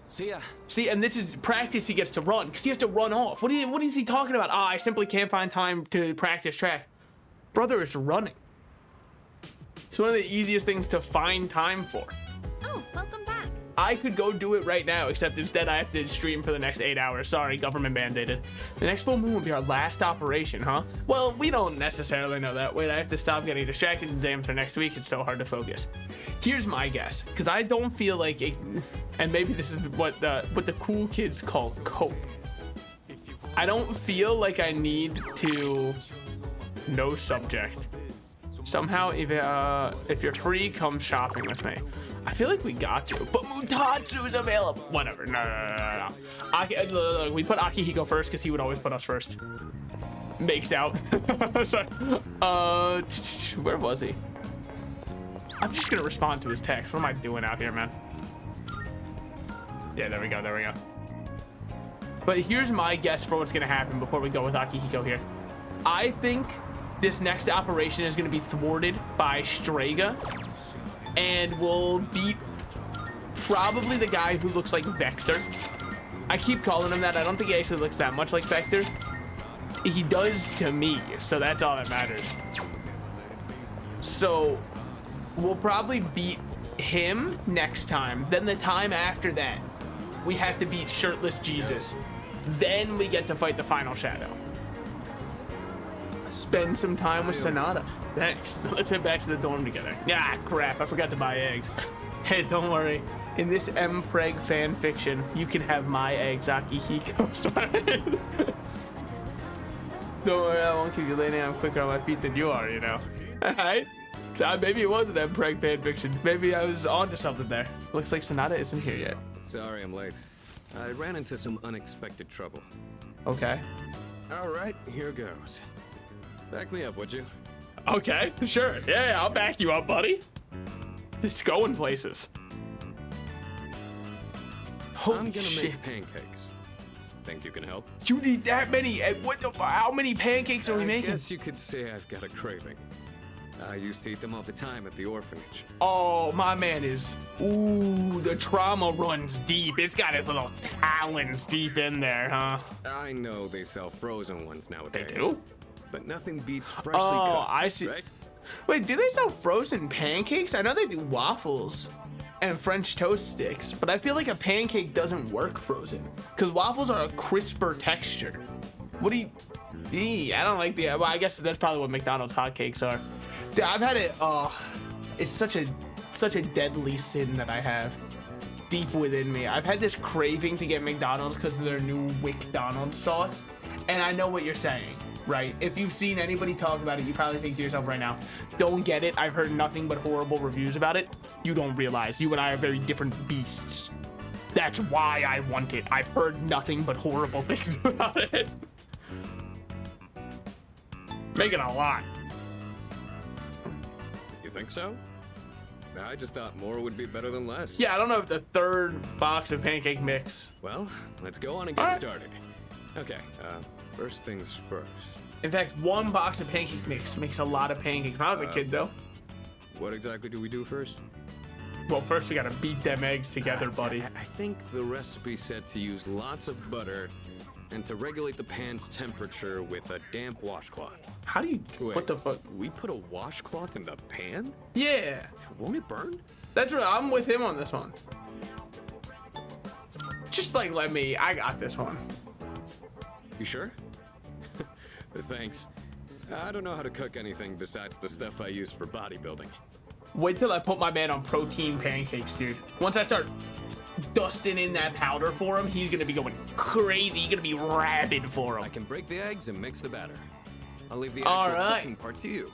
See ya. See, and this is practice he gets to run, because he has to run off. What is he talking about? I simply can't find time to practice track. Brother is running. It's one of the easiest things to find time for. Oh, welcome back. I could go do it right now, except instead I have to stream for the next 8 hours. Sorry, government mandated. The next full moon will be our last operation, huh? Well, we don't necessarily know that. Wait, I have to stop getting distracted. Exams for next week. It's so hard to focus. Here's my guess, because I don't feel like it, and maybe this is what the cool kids call cope. I don't feel like I need to know subject. Somehow, if you're free, come shopping with me. I feel like we got to, but Mutatsu is available. Whatever. No. Look, we put Akihiko first because he would always put us first. makes out. Sorry. Where was he? I'm just gonna respond to his text. What am I doing out here, man? Yeah, there we go, there we go. But here's my guess for what's gonna happen before we go with Akihiko here. I think this next operation is gonna be thwarted by Strega, and we'll beat probably the guy who looks like Vector. I keep calling him that. I don't think he actually looks that much like Vector. He does to me, so that's all that matters. So we'll probably beat him next time. Then the time after that, we have to beat Shirtless Jesus. Then we get to fight the final shadow. Spend some time with Sonata. Thanks. Let's head back to the dorm together. Ah, crap. I forgot to buy eggs. Hey, don't worry. In this M-Preg fan fiction, you can have my eggs, Akihiko. Sorry. Don't worry, I won't keep you laying down quicker on my feet than you are, you know. Alright. Maybe it was an M-Preg fan fiction. Maybe I was onto something there. Looks like Sonata isn't here yet. Sorry I'm late. I ran into some unexpected trouble. Okay. All right, here goes. Back me up, would you? Okay, sure. Yeah, I'll back you up, buddy. It's going places. Holy I'm gonna shit. make pancakes. Think you can help? You need that many? What the? How many pancakes are we I making? guess you could say I've got a craving. I used to eat them all the time at the orphanage. Oh, my man is. Ooh, the trauma runs deep. It's got its little talons deep in there, huh? I know they sell frozen ones They nowadays. do? But nothing beats freshly Oh, cooked, I see. right? Wait, do they sell frozen pancakes? I know they do waffles and French toast sticks, but I feel like a pancake doesn't work frozen because waffles are a crisper texture. What do you? I don't like the. Well, I guess that's probably what McDonald's hotcakes are. Dude, I've had it. Oh, it's such a deadly sin that I have deep within me. I've had this craving to get McDonald's because of their new McDonald's sauce, and I know what you're saying, right? If you've seen anybody talk about it, you probably think to yourself right now, "Don't get it. I've heard nothing but horrible reviews about it." You don't realize you and I are very different beasts. That's why I want it. I've heard nothing but horrible things about it. Making a lot. You think so? I just thought more would be better than less. Yeah, I don't know if the third box of pancake mix. Well, let's go on and get All right. started. Okay, first things first. In fact, one box of pancake mix makes a lot of pancakes. When I was a kid, though. What exactly do we do first? Well, first we gotta beat them eggs together, buddy. I think the recipe said to use lots of butter and to regulate the pan's temperature with a damp washcloth. How do you? Wait, What the fuck? We put a washcloth in the pan? Yeah, Won't it burn? that's what I'm with him on this one. Just like let me. I got this one. You sure? Thanks. I don't know how to cook anything besides the stuff I use for bodybuilding. Wait till I put my man on protein pancakes, dude. Once I start dusting in that powder for him, he's gonna be going crazy. He's gonna be rabid for I him. can break the eggs and mix the batter. I'll leave the All actual right. cooking part to you.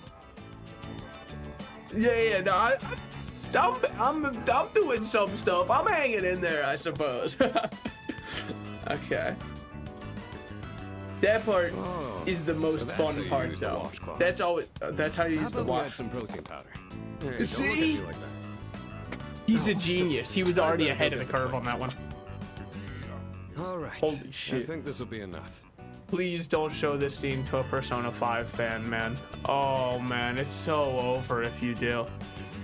Yeah, no, I'm doing some stuff. I'm hanging in there, I suppose. Okay. That part is the most that's how fun you part, use the though. washcloth. That's always. That's how you How use the about we add wash. some protein powder? Hey, You don't look at see? me like that. He's a genius. He was already ahead of the curve on that one. All right. Holy I shit. think this will be enough. Please don't show this scene to a Persona 5 fan, man. Oh man, it's so over if you do.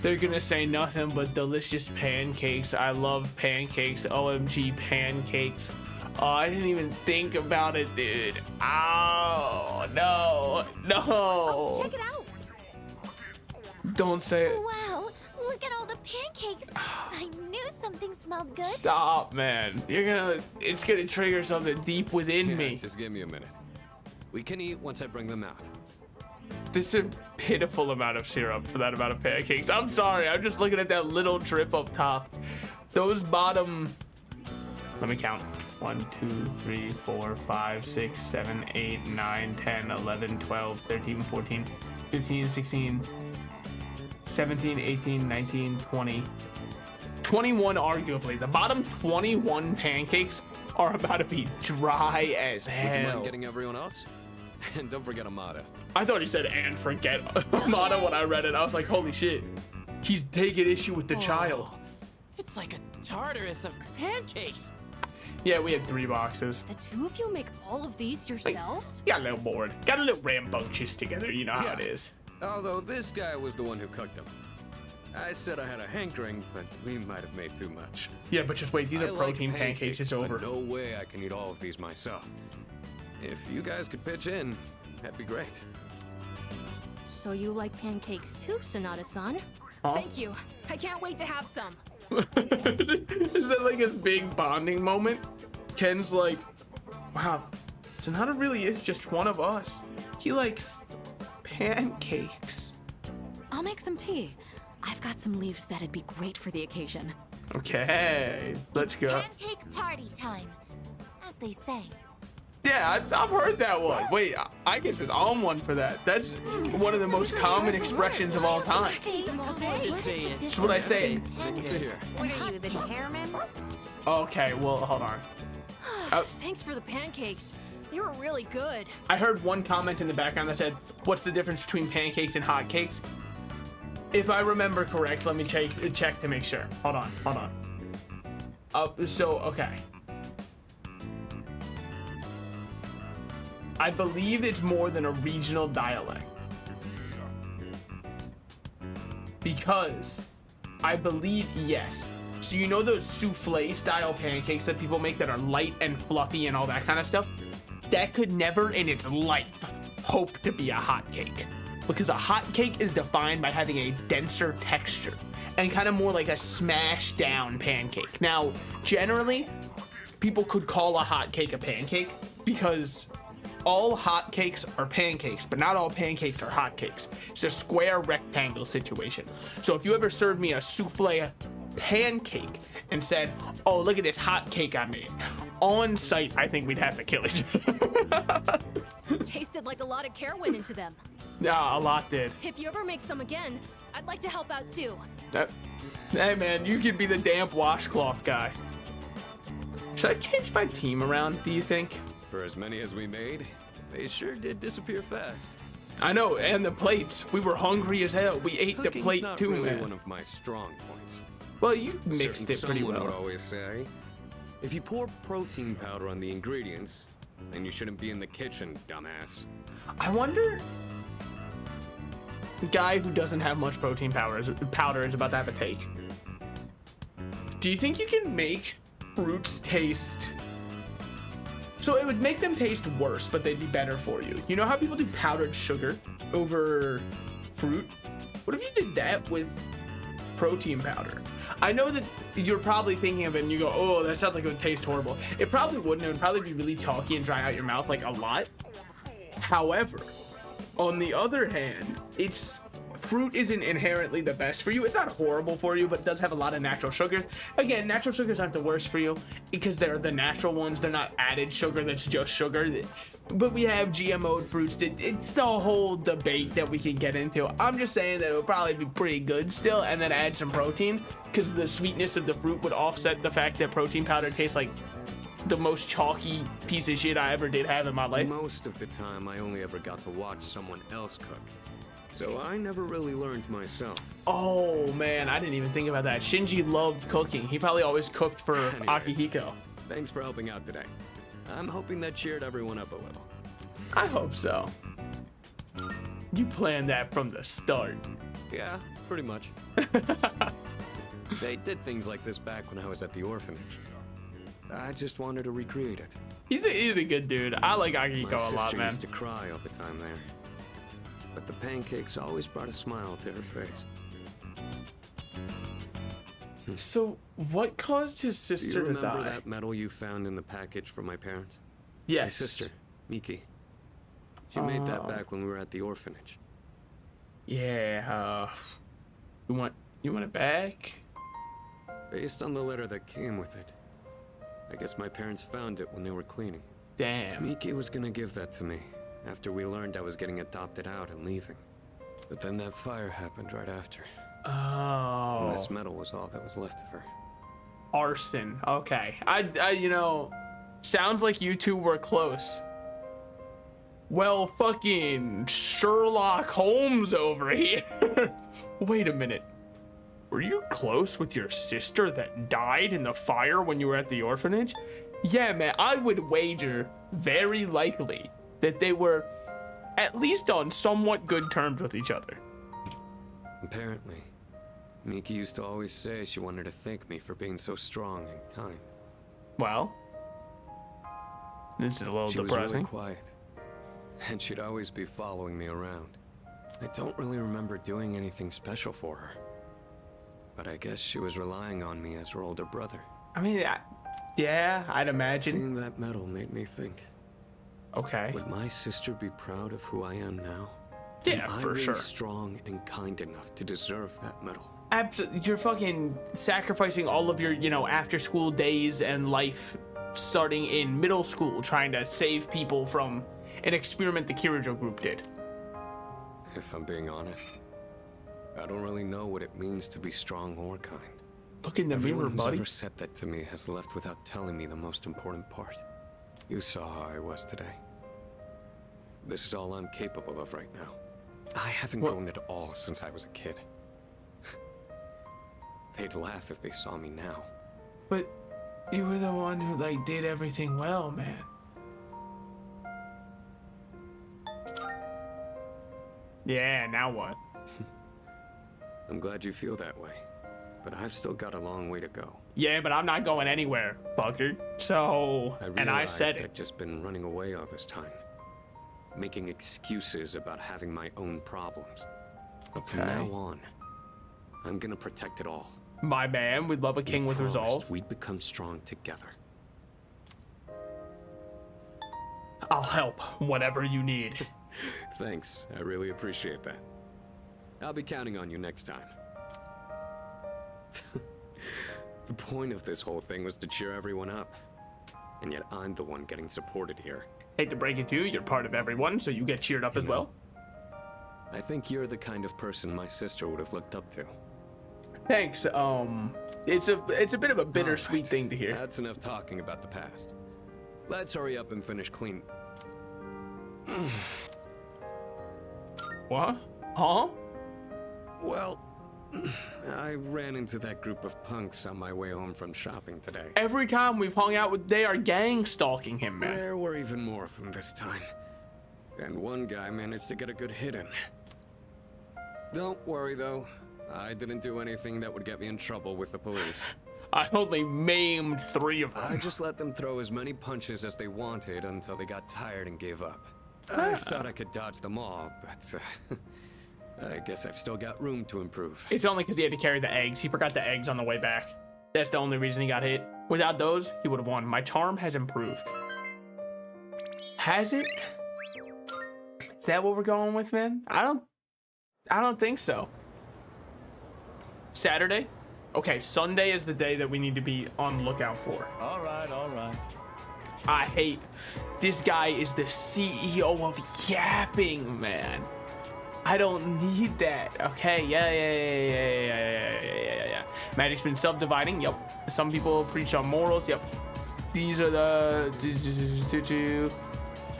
They're gonna say nothing but delicious pancakes. I love pancakes. OMG pancakes. Oh, I didn't even think about it, dude. Oh, no. No. Check it out. Don't say it. Wow, look at all the pancakes. I knew something smelled good. Stop, man. It's gonna trigger something deep within Yeah, me. just give me a minute. We can eat once I bring them out. This is a pitiful amount of syrup for that amount of pancakes. I'm sorry, I'm just looking at that little drip up top. Those bottom, let me count. 1, 2, 3, 4, 5, 6, 7, 8, 9, 10, 11, 12, 13, 14, 15, 16, 17, 18, 19, 20, 21 arguably. The bottom 21 pancakes are about to be dry as Would you mind hell. getting everyone else? And don't forget Amada. I thought he said and forget Amada when I read it. I was like, holy shit. He's taking issue with the child. It's like a Tartarus of pancakes. Yeah, we had 3 boxes. The two of you make all of these yourselves? Got a little bored. Got a little rambunctious together. You know how it is. Although this guy was the one who cooked them. I said I had a hankering, but we might have made too much. Yeah, but just wait. These I are like protein pancakes. It's over. but no way I can eat all of these myself. If you guys could pitch in, that'd be great. So you like pancakes too, Sonata-san? Huh? Thank you. I can't wait to have some. Is that like his big bonding moment? Ken's like, wow, Sonata really is just one of us. He likes pancakes. I'll make some tea. I've got some leaves that'd be great for the occasion. Okay, let's go. Pancake party time, as they say. Yeah, I've heard that one. Wait, I guess there's on one for that. That's one of the most common expressions of all time. Just say it. That's what I say. Here. What are you, the chairman? Okay, well, hold on. Thanks for the pancakes. They were really good. I heard one comment in the background that said, what's the difference between pancakes and hot cakes? If I remember correct, let me check to make sure. Hold on. Okay. I believe it's more than a regional dialect. Because I believe, yes. So you know those souffle style pancakes that people make that are light and fluffy and all that kind of stuff? That could never in its life hope to be a hot cake. Because a hot cake is defined by having a denser texture and kind of more like a smashed down pancake. Now, generally, people could call a hot cake a pancake because all hot cakes are pancakes, but not all pancakes are hot cakes. It's a square rectangle situation. So if you ever served me a souffle pancake and said, oh, look at this hot cake I made, on sight, I think we'd have to kill it. Tasted like a lot of care went into them. Yeah, a lot did. If you ever make some again, I'd like to help out too. Hey man, you could be the damp washcloth guy. Should I change my team around, do you think? For as many as we made, they sure did disappear fast. I know, and the plates. We were hungry as hell. We ate the Cooking's plate not too, really man. one of my strong points. Well, you mixed it pretty Someone well. would always say, if you pour protein powder on the ingredients, then you shouldn't be in the kitchen, dumbass. I wonder. The guy who doesn't have much protein powder is about to have a take. Do you think you can make fruits taste? So it would make them taste worse, but they'd be better for you. You know how people do powdered sugar over fruit? What if you did that with protein powder? I know that you're probably thinking of it and you go, oh, that sounds like it would taste horrible. It probably wouldn't. It would probably be really chalky and dry out your mouth like a lot. However, on the other hand, fruit isn't inherently the best for you. It's not horrible for you, but it does have a lot of natural sugars. Again, natural sugars aren't the worst for you because they're the natural ones. They're not added sugar that's just sugar. But we have GMO'd fruits. It's a whole debate that we can get into. I'm just saying that it would probably be pretty good still, and then add some protein because the sweetness of the fruit would offset the fact that protein powder tastes like the most chalky piece of shit I ever did have in my life. Most of the time, I only ever got to watch someone else cook. So I never really learned myself. Oh man, I didn't even think about that. Shinji loved cooking. He probably always cooked for Anyway. Akihiko. Thanks for helping out today. I'm hoping that cheered everyone up a little. I hope so. You planned that from the start. Yeah, pretty much. They did things like this back when I was at the orphanage. I just wanted to recreate it. He's a good dude. I like My Akihiko a sister lot, man. used to cry all the time there. But the pancakes always brought a smile to her face. So, what caused his Do you sister to remember die? that medal you found in the package from my parents? Yes. My sister, Miki. She made that Oh. back when we were at the orphanage. Yeah. You want it back? Based on the letter that came with it. I guess my parents found it when they were cleaning. Damn. Miki was gonna give that to me after we learned I was getting adopted out and leaving. But then that fire happened right after. Oh. And this medal was all that was left of her. Arson. Okay. I sounds like you two were close. Well, fucking Sherlock Holmes over here. Wait a minute. Were you close with your sister that died in the fire when you were at the orphanage? Yeah, man, I would wager very likely that they were at least on somewhat good terms with each other. Apparently. Miki used to always say she wanted to thank me for being so strong and kind. Well, this is a little She was depressing. really quiet, and she'd always be following me around. I don't really remember doing anything special for her, but I guess she was relying on me as her older brother. I mean, yeah, I'd imagine. Seeing that medal made me think, Okay. would my sister be proud of who I am now? Yeah, Am I for really sure. strong and kind enough to deserve that medal? Absolutely. You're fucking sacrificing all of your, after school days and life starting in middle school trying to save people from an experiment the Kirijo group did. If I'm being honest, I don't really know what it means to be strong or kind. Look in the Everyone mirror, who's buddy. ever said that to me has left without telling me the most important part. You saw how I was today. This is all I'm capable of right now. I haven't grown at all since I was a kid. They'd laugh if they saw me now. But you were the one who, did everything well, man. Yeah, now what? I'm glad you feel that way, but I've still got a long way to go. Yeah, but I'm not going anywhere, fucker. So, and I said I've it. just been running away all this time, making excuses about having my own problems. But from now on, I'm gonna protect it all. My man, we'd love a king with Promised resolve. We'd become strong together. I'll help, whatever you need. Thanks, I really appreciate that. I'll be counting on you next time. The point of this whole thing was to cheer everyone up. And yet I'm the one getting supported here. Hate to break it to you, you're part of everyone, so you get cheered up as well. I think you're the kind of person my sister would have looked up to. Thanks. It's a bit of a bittersweet Alright, thing to hear. That's enough talking about the past. Let's hurry up and finish clean. What? Huh? Well, I ran into that group of punks on my way home from shopping today. Every time we've hung out with, they are gang stalking him, man. There were even more of them this time. And one guy managed to get a good hit in. Don't worry though, I didn't do anything that would get me in trouble with the police. I only maimed 3 of them. I just let them throw as many punches as they wanted until they got tired and gave up. I thought I could dodge them all, but I guess I've still got room to improve. It's only because he had to carry the eggs. He forgot the eggs on the way back. That's the only reason he got hit. Without those, he would have won. My charm has improved. Has it? Is that what we're going with, man? I don't think so. Saturday? Okay, Sunday is the day that we need to be on lookout for. All right, all right. I hate this guy is the CEO of yapping, man. I don't need that. Okay, yeah. Magic's been subdividing. Yep. Some people preach on morals. Yep. These are the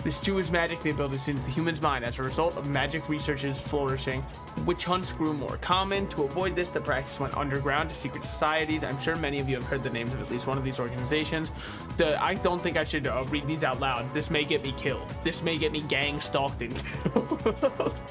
this too is magic. The ability to see into the human's mind. As a result of magic research's flourishing, witch hunts grew more common. To avoid this, the practice went underground to secret societies. I'm sure many of you have heard the names of at least one of these organizations. I don't think I should read these out loud. This may get me killed. This may get me gang stalked and killed.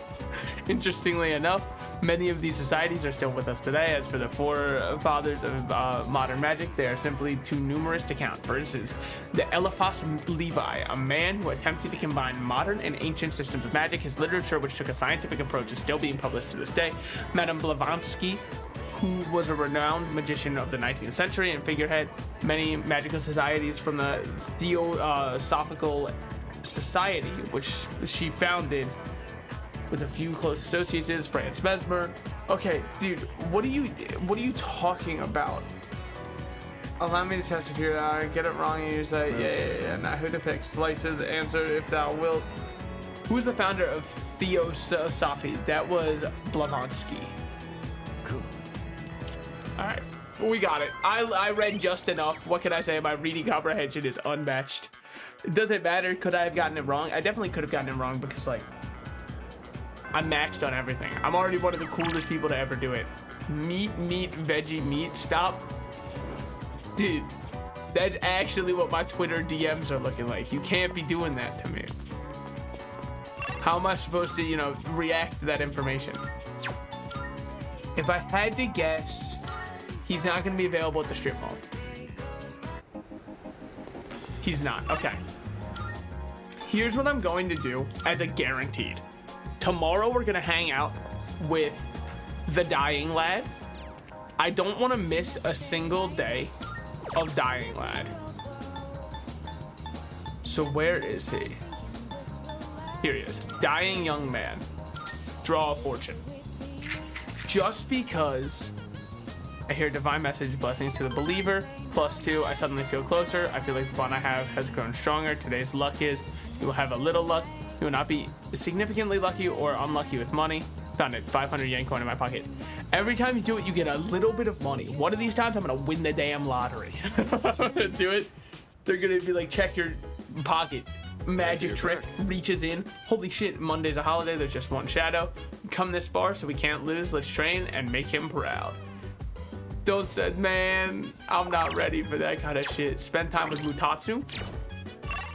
Interestingly enough, many of these societies are still with us today. As for the forefathers of modern magic, they are simply too numerous to count. For instance, the Eliphas Levi, a man who attempted to combine modern and ancient systems of magic. His literature, which took a scientific approach, is still being published to this day. Madame Blavatsky, who was a renowned magician of the 19th century and figurehead many magical societies from the Theosophical Society, which she founded with a few close associates, Franz Mesmer. Okay, dude, what are you talking about? Allow me to test if you're get it wrong and you say, yeah. Now who to pick? Slices, answer if thou wilt. Who's the founder of Theosophy? That was Blavatsky. Cool. All right, we got it. I read just enough. What can I say? My reading comprehension is unmatched. Does it matter? Could I have gotten it wrong? I definitely could have gotten it wrong because, like, I'm maxed on everything. I'm already one of the coolest people to ever do it. Meat, veggie, meat. Stop. Dude, that's actually what my Twitter DMs are looking like. You can't be doing that to me. How am I supposed to, you know, react to that information? If I had to guess, he's not going to be available at the strip mall. He's not. Okay. Here's what I'm going to do as a guaranteed. Tomorrow we're going to hang out with the dying lad. I don't want to miss a single day of dying lad. So where is he? Here he is. Dying young man. Draw a fortune. Just because I hear divine message, blessings to the believer, +2, I suddenly feel closer. I feel like the bond I have has grown stronger. Today's luck is you will have a little luck. You will not be significantly lucky or unlucky with money. Found it, 500 yen coin in my pocket. Every time you do it, you get a little bit of money. One of these times, I'm gonna win the damn lottery. I'm gonna do it. They're gonna be like, check your pocket. Magic trick reaches in. Holy shit, Monday's a holiday. There's just one shadow. Come this far, so we can't lose. Let's train and make him proud. Don't say, man, I'm not ready for that kind of shit. Spend time with Mutatsu.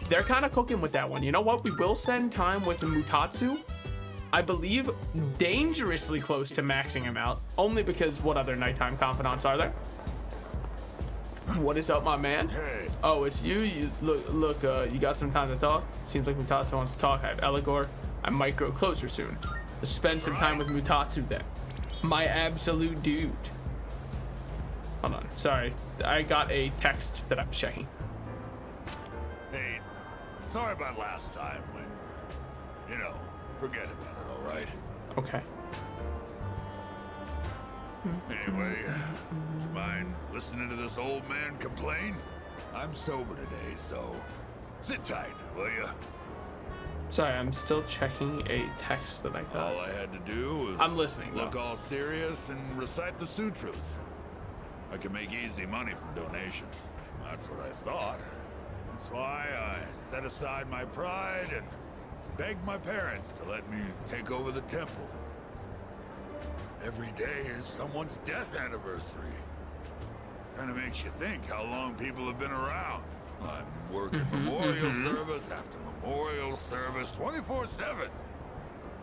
They're kind of cooking with that one. You know what? We will spend time with Mutatsu. I believe dangerously close to maxing him out. Only because what other nighttime confidants are there? What is up, my man? Hey. Oh, it's you. You look. You got some time to talk? Seems like Mutatsu wants to talk. I have Eligor. I might grow closer soon. Let's spend some time with Mutatsu then. My absolute dude. Hold on. Sorry. I got a text that I'm checking. Hey, sorry about last time when, you know, forget about it, all right? Okay. Anyway, would you mind listening to this old man complain? I'm sober today, so sit tight, will ya? Sorry, I'm still checking a text that I got. All I had to do was I'm listening, look though. all serious and recite the sutras. I can make easy money from donations. That's what I thought. That's why I set aside my pride and begged my parents to let me take over the temple. Every day is someone's death anniversary. Kind of makes you think how long people have been around. I'm working memorial service after memorial service 24/7.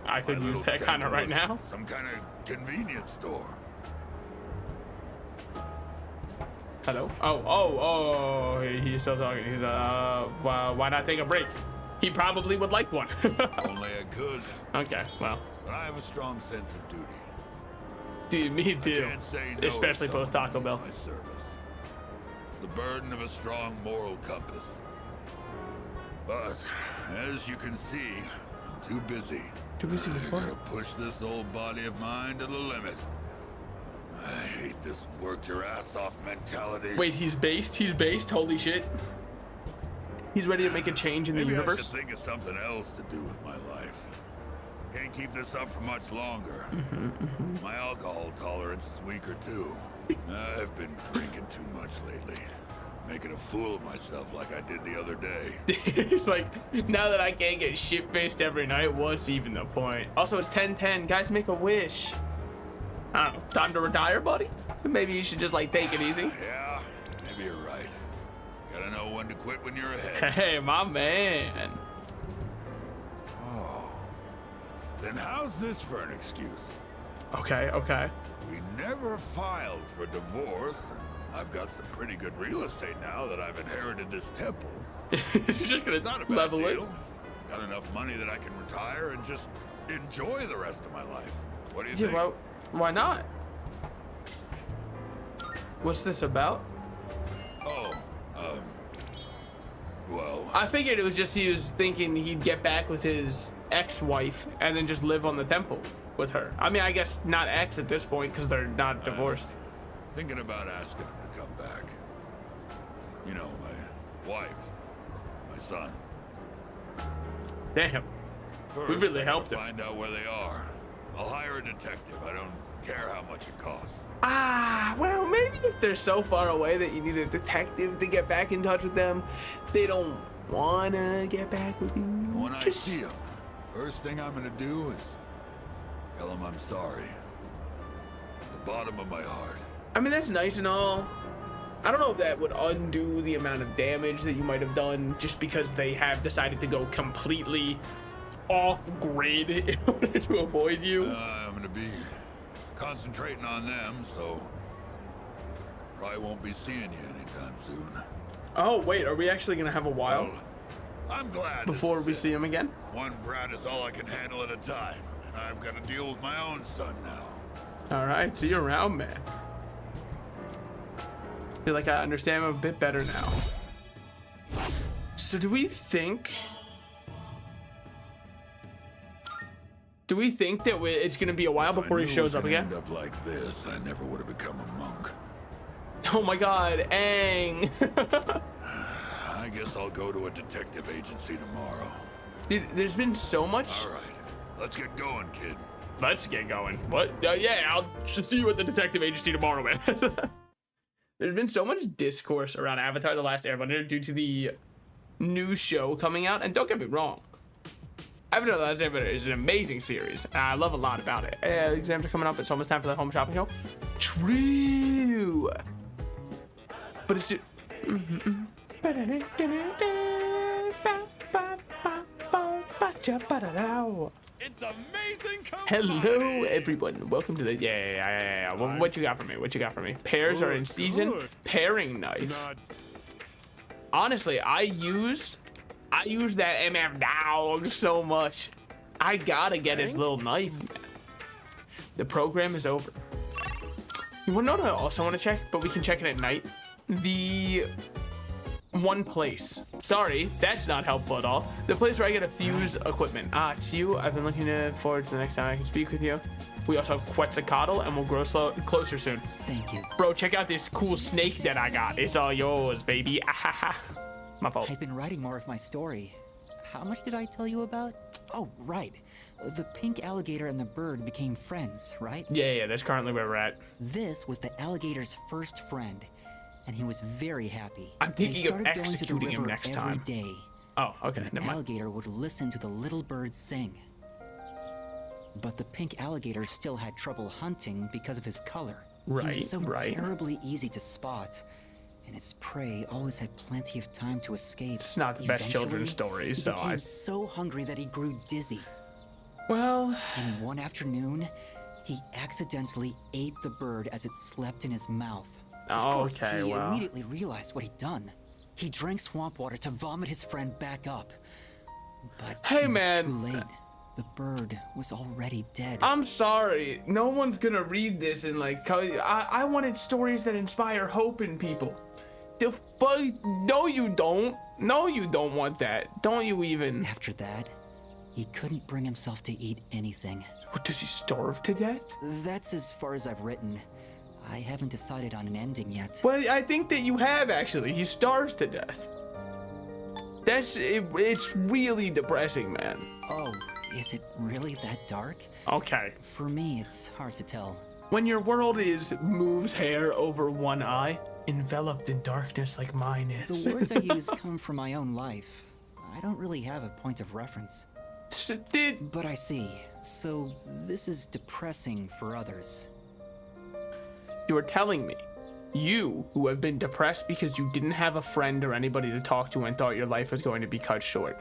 I could My use little that kind of temple right is now. Some kind of convenience store. Hello? Oh, he's still talking. He's well, why not take a break? He probably would like one. Only I could. Okay, well. But I have a strong sense of duty. Dude, me too. Can't say no Especially to post someone Taco who Bell. needs my service. It's the burden of a strong moral compass. But as you can see, I'm too busy. Too busy with I what? gotta push this old body of mine to the limit. I hate this work your ass off mentality. Wait, he's based? He's based? Holy shit. He's ready to make a change in the Maybe I universe? should think of something else to do with my life. Can't keep this up for much longer. My alcohol tolerance is weaker too. I've been drinking too much lately. Making a fool of myself like I did the other day. It's like, now that I can't get shit-faced every night, what's even the point? Also, it's 10:10. Guys, make a wish. I don't know. Time to retire, buddy? Maybe you should just, like, take it easy. Yeah, maybe you're right. Gotta know when to quit when you're ahead. Hey, my man. Oh. Then how's this for an excuse? Okay. We never filed for divorce, and I've got some pretty good real estate now that I've inherited this temple. He's just gonna It's not a bad level it. deal. Got enough money that I can retire and just enjoy the rest of my life. What do you Yeah, think? well, why not? What's this about? Oh, well, I figured it was just he was thinking he'd get back with his ex-wife and then just live on the temple with her. I mean, I guess not ex at this point because they're not divorced. thinking about asking him to come back. You know, my wife, my son. Damn. First, We really I gotta helped him. find out where they are. I'll hire a detective. I don't care how much it costs. Well, maybe if they're so far away that you need a detective to get back in touch with them, they don't wanna get back with you. When I see him, first thing I'm gonna do is tell him I'm sorry. The bottom of my heart. I mean, that's nice and all. I don't know if that would undo the amount of damage that you might have done just because they have decided to go completely off grid in order to avoid you. I'm gonna be concentrating on them, so probably won't be seeing you anytime soon. Oh, wait, are we actually gonna have a while Well, I'm glad before this we is see him again? One brat is all I can handle at a time, and I've got to deal with my own son now. All right, see you around, man. Feel like I understand him a bit better now. So do we think that it's gonna be a while before he shows up again? End up like this, I never would have become a monk. Oh my God, Aang! I guess I'll go to a detective agency tomorrow. Dude, there's been so much. All right, let's get going, kid. Let's get going. What? Yeah, I'll just see you at the detective agency tomorrow, man. There's been so much discourse around Avatar: The Last Airbender due to the new show coming out, and don't get me wrong, Avatar: The Last Airbender is an amazing series, and I love a lot about it. Exams are coming up. It's almost time for the home shopping show. True. But it's just... It's amazing comedy. Hello, everyone. Welcome to the... Yeah. What you got for me? What you got for me? Pears are in season. good. Paring knife. Honestly, I use that MF dog so much. I gotta get his little knife, man. The program is over. You wanna know what I also wanna check, but we can check it at night? The one place. Sorry, that's not helpful at all. The place where I get a fuse equipment. Ah, it's you. I've been looking forward to the next time I can speak with you. We also have Quetzalcoatl, and we'll grow closer soon. Thank you. Bro, check out this cool snake that I got. It's all yours, baby. My fault. I've been writing more of my story. How much did I tell you about? Oh, right. The pink alligator and the bird became friends, right? Yeah, that's currently where we're at. This was the alligator's first friend, and he was very happy. I'm thinking they of started going to the executing him river next every time. day. Oh, okay, The never mind. alligator would listen to the little bird sing. But the pink alligator still had trouble hunting because of his color. He Right, was so right. terribly easy to spot, and his prey always had plenty of time to escape. It's not the best children's Eventually, story, so he became so hungry that he grew dizzy. Well, And one afternoon, he accidentally ate the bird as it slept in his mouth. Of course, okay, he well. immediately realized what he'd done. He drank swamp water to vomit his friend back up. But Hey, it was man. too late. The bird was already dead. I'm sorry. No one's gonna read this and like, I wanted stories that inspire hope in people. The fuck? No, you don't. No, you don't want that. Don't you even? After that, he couldn't bring himself to eat anything. What, does he starve to death? That's as far as I've written. I haven't decided on an ending yet. Well, I think that you have actually. He starves to death. That's it. It's really depressing, man. Oh, is it really that dark? Okay. For me, it's hard to tell. When your world is moves hair over one eye, enveloped in darkness like mine is. The words I use come from my own life. I don't really have a point of reference. Did But I see. So this is depressing for others. you're telling me, you who have been depressed because you didn't have a friend or anybody to talk to and thought your life was going to be cut short,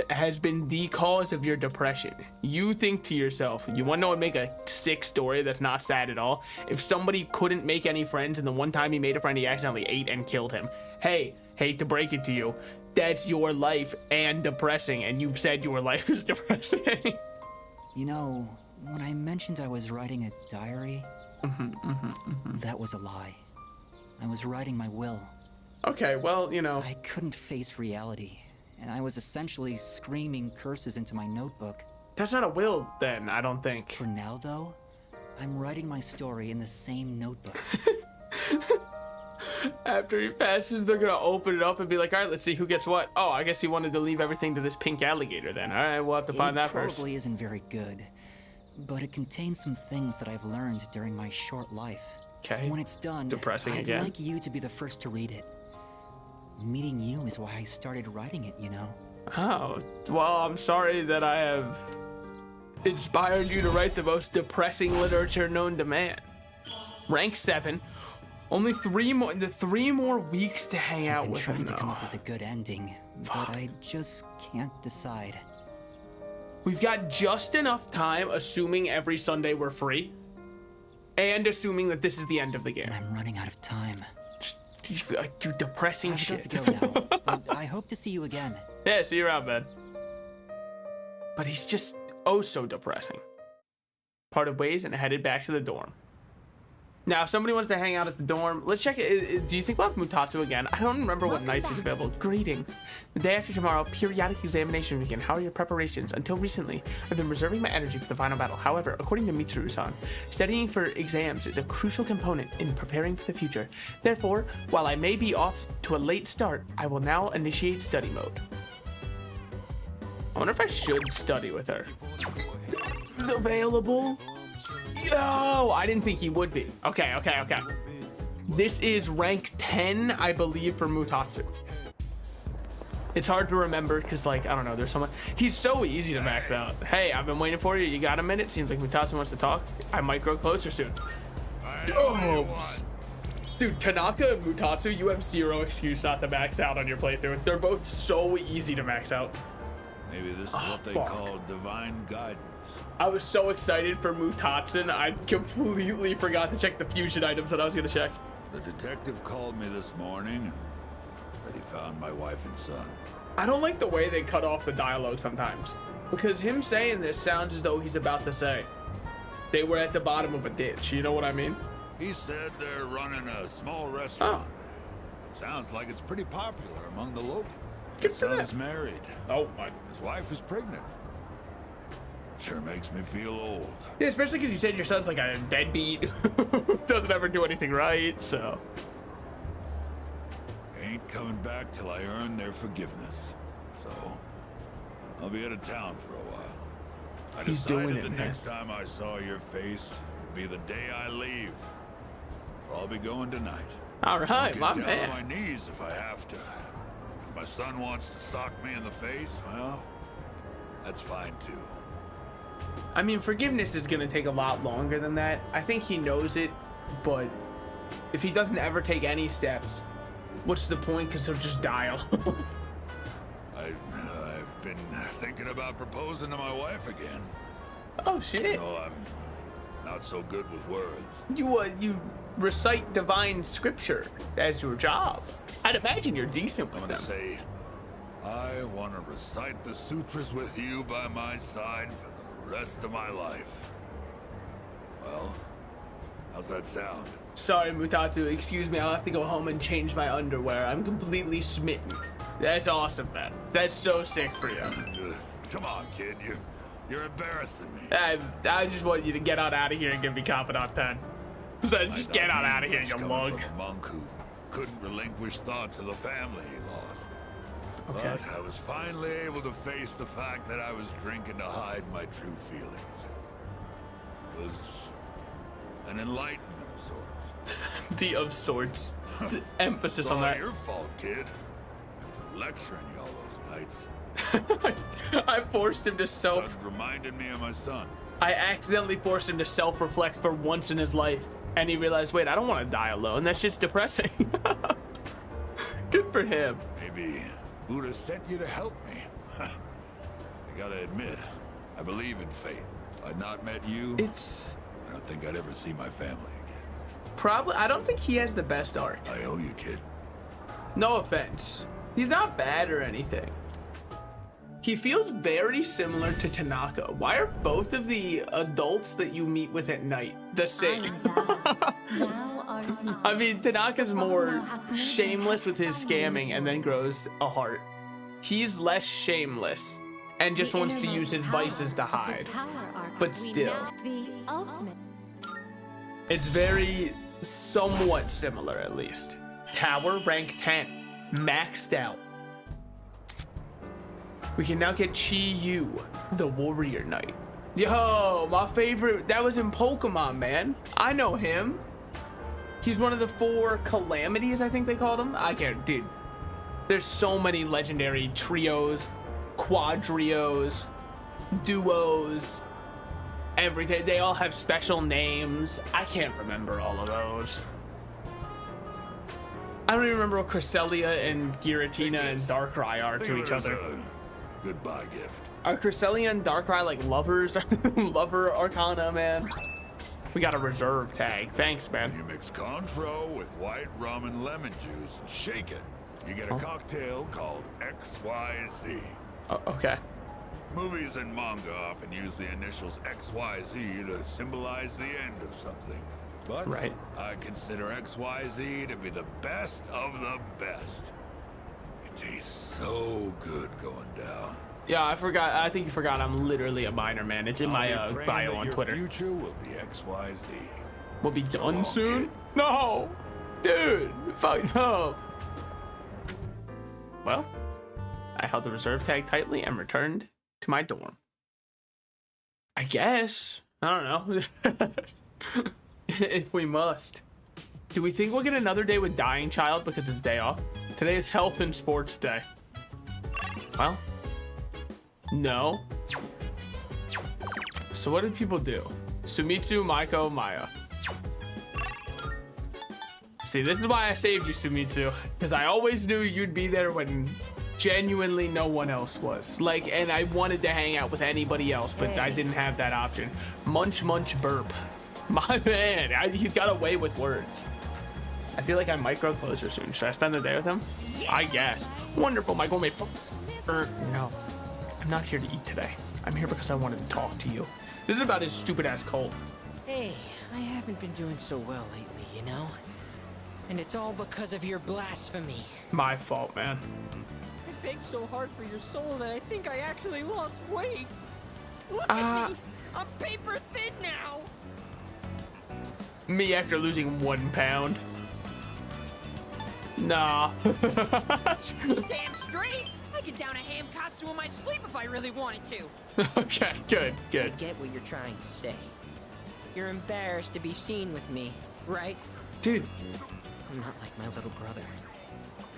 has been the cause of your depression. You think to yourself, you want to know what would make a sick story that's not sad at all? If somebody couldn't make any friends and the one time he made a friend he accidentally ate and killed him. Hey, hate to break it to you, that's your life and depressing, and you've said your life is depressing. You know, when I mentioned I was writing a diary, that was a lie. I was writing my will. Okay, well, you know. I couldn't face reality, and I was essentially screaming curses into my notebook. That's not a will, then, I don't think. For now, though, I'm writing my story in the same notebook. After he passes, they're gonna open it up and be like, all right, let's see who gets what. Oh, I guess he wanted to leave everything to this pink alligator then. All right, we'll have to find that first. It probably isn't very good, but it contains some things that I've learned during my short life. Okay. When it's done, Depressing I'd again. like you to be the first to read it. Meeting you is why I started writing it, you know? Oh, well, I'm sorry that I have inspired you to write the most depressing literature known to man. Rank 7. Only 3 more weeks to hang out I've been with trying him, to come though. up with a good ending, but I just can't decide. We've got just enough time, assuming every Sunday we're free, and assuming that this is the end of the game. And I'm running out of time. Do depressing I've shit. got to go now, but I hope to see you again. Yeah, see you around, man. But he's just oh so depressing. Parted ways and headed back to the dorm. Now, if somebody wants to hang out at the dorm, let's check it. Do you think we'll have Mutatsu again? I don't remember what nights he's available. Greetings. The day after tomorrow, periodic examination begin. How are your preparations? Until recently, I've been reserving my energy for the final battle. However, according to Mitsuru-san, studying for exams is a crucial component in preparing for the future. Therefore, while I may be off to a late start, I will now initiate study mode. I wonder if I should study with her. Is available? Yo, I didn't think he would be. Okay. This is rank 10, I believe, for Mutatsu. It's hard to remember because, like, I don't know, there's someone. He's so easy to max out. Hey, I've been waiting for you. You got a minute? Seems like Mutatsu wants to talk. I might grow closer soon. Oh, dude, Tanaka and Mutatsu, you have zero excuse not to max out on your playthrough. They're both so easy to max out. Maybe this is what they call divine guidance. I was so excited for Mutatsu, I completely forgot to check the fusion items that I was gonna check. The detective called me this morning and said he found my wife and son. I don't like the way they cut off the dialogue sometimes, because him saying this sounds as though he's about to say, they were at the bottom of a ditch, you know what I mean? He said they're running a small restaurant. Sounds like it's pretty popular among the locals. Good His for son's them. married. Oh my. His wife is pregnant. Sure makes me feel old. Yeah, especially because you said your son's like a deadbeat, doesn't ever do anything right, so. Ain't coming back till I earn their forgiveness. So, I'll be out of town for a while. I He's doing decided it, the man. next time I saw your face would be the day I leave. So I'll be going tonight. All right, I'll my get down man. on my knees if I have to. If my son wants to sock me in the face, well, that's fine too. I mean, forgiveness is gonna take a lot longer than that. I think he knows it, but if he doesn't ever take any steps, what's the point? Because he'll just dial. I've been thinking about proposing to my wife again. Oh shit! No, I'm not so good with words. You recite divine scripture as your job. I'd imagine you're decent I'm with gonna them. say, I want to recite the sutras with you by my side for the rest of my life. Well, how's that sound? Sorry, Mutatsu. Excuse me. I'll have to go home and change my underwear. I'm completely smitten. That's awesome, man. That's so sick for you. Come on, kid. You're embarrassing me. I just want you to get on out of here and give me confidant 10. So just get on out of here, you Coming mug. from a monk who couldn't relinquish thoughts of the family he lost. Okay. But I was finally able to face the fact that I was drinking to hide my true feelings. It was an enlightenment of sorts. The of sorts. The emphasis It's on all that. your fault, kid. After lecturing you all those nights, I forced him to self. that reminded me of my son. I accidentally forced him to self-reflect for once in his life, and he realized, wait, I don't want to die alone. That shit's depressing. Good for him. Maybe Buddha sent you to help me. I gotta admit, I believe in fate. If I'd not met you, It's I don't think I'd ever see my family again. probably. I don't think he has the best arc. I owe you, kid. No offense. He's not bad or anything. He feels very similar to Tanaka. Why are both of the adults that you meet with at night the same? I mean, Tanaka's more shameless with his scamming and then grows a heart. He's less shameless and just wants to use his vices to hide. But still, it's very somewhat similar at least. Tower rank 10, maxed out. We can now get Chi-Yu, the warrior knight. Yo, my favorite, that was in Pokemon, man. I know him. He's one of the 4 calamities, I think they called him. I can't, dude. There's so many legendary trios, quadrios, duos, everything. They all have special names. I can't remember all of those. I don't even remember what Cresselia and Giratina and Darkrai are to each other. Goodbye gift. Are Cresselia and Darkrai like lovers? Lover Arcana, man. We got a reserve tag. Thanks, man. You mix Contro with white rum and lemon juice and shake it. You get a cocktail called XYZ. Oh, okay. Movies and manga often use the initials XYZ to symbolize the end of something. But right. I consider XYZ to be the best of the best. It tastes so good going down. Yeah, I forgot. I think you forgot I'm literally a minor, man. It's in my bio on Twitter. Your future will be XYZ. We'll be So done long, soon? kid. No! Dude, fuck no. Well, I held the reserve tag tightly and returned to my dorm. I guess. I don't know. If we must. Do we think we'll get another day with Dying Child because it's day off? Today is Health and Sports Day. Well, no. So what did people do? Sumitsu, Maiko, Maya. See, this is why I saved you, Sumitsu, because I always knew you'd be there when genuinely no one else was. Like, and I wanted to hang out with anybody else, but I didn't have that option. Munch, munch, burp. My man, he's got away with words. I feel like I might grow closer soon. Should I spend the day with him? Yes. I guess. Wonderful, Michael. No, I'm not here to eat today. I'm here because I wanted to talk to you. This is about his stupid ass cold. Hey, I haven't been doing so well lately, you know? And it's all because of your blasphemy. My fault, man. I begged so hard for your soul that I think I actually lost weight. Look at me! I'm paper thin now! Me after losing 1 pound. Nah. Damn straight! I could down a ham katsu in my sleep if I really wanted to. Okay, good, good. I get what you're trying to say. You're embarrassed to be seen with me, right? Dude. I'm not like my little brother.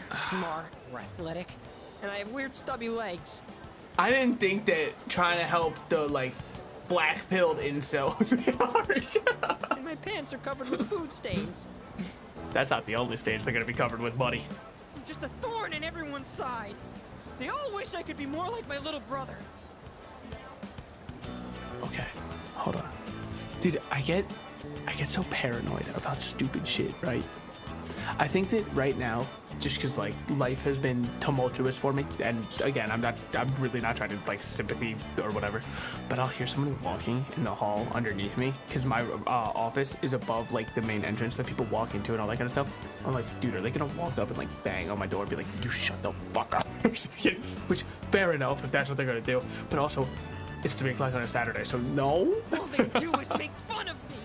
Not smart or athletic, and I have weird stubby legs. I didn't think that trying to help the, like, black-pilled incel would be hard. And my pants are covered with food stains. That's not the only stage they're gonna be covered with, buddy. I'm just a thorn in everyone's side. They all wish I could be more like my little brother. Okay, hold on. Dude, I get so paranoid about stupid shit, right? I think that right now, just because like life has been tumultuous for me, and again, I'm really not trying to like sympathy or whatever, but I'll hear someone walking in the hall underneath me because my office is above like the main entrance that people walk into and all that kind of stuff. I'm like, dude, are they gonna walk up and like bang on my door and be like, you shut the fuck up? Which, fair enough if that's what they're gonna do, but also, it's 3 o'clock on a Saturday, so no. All they do is make fun of me.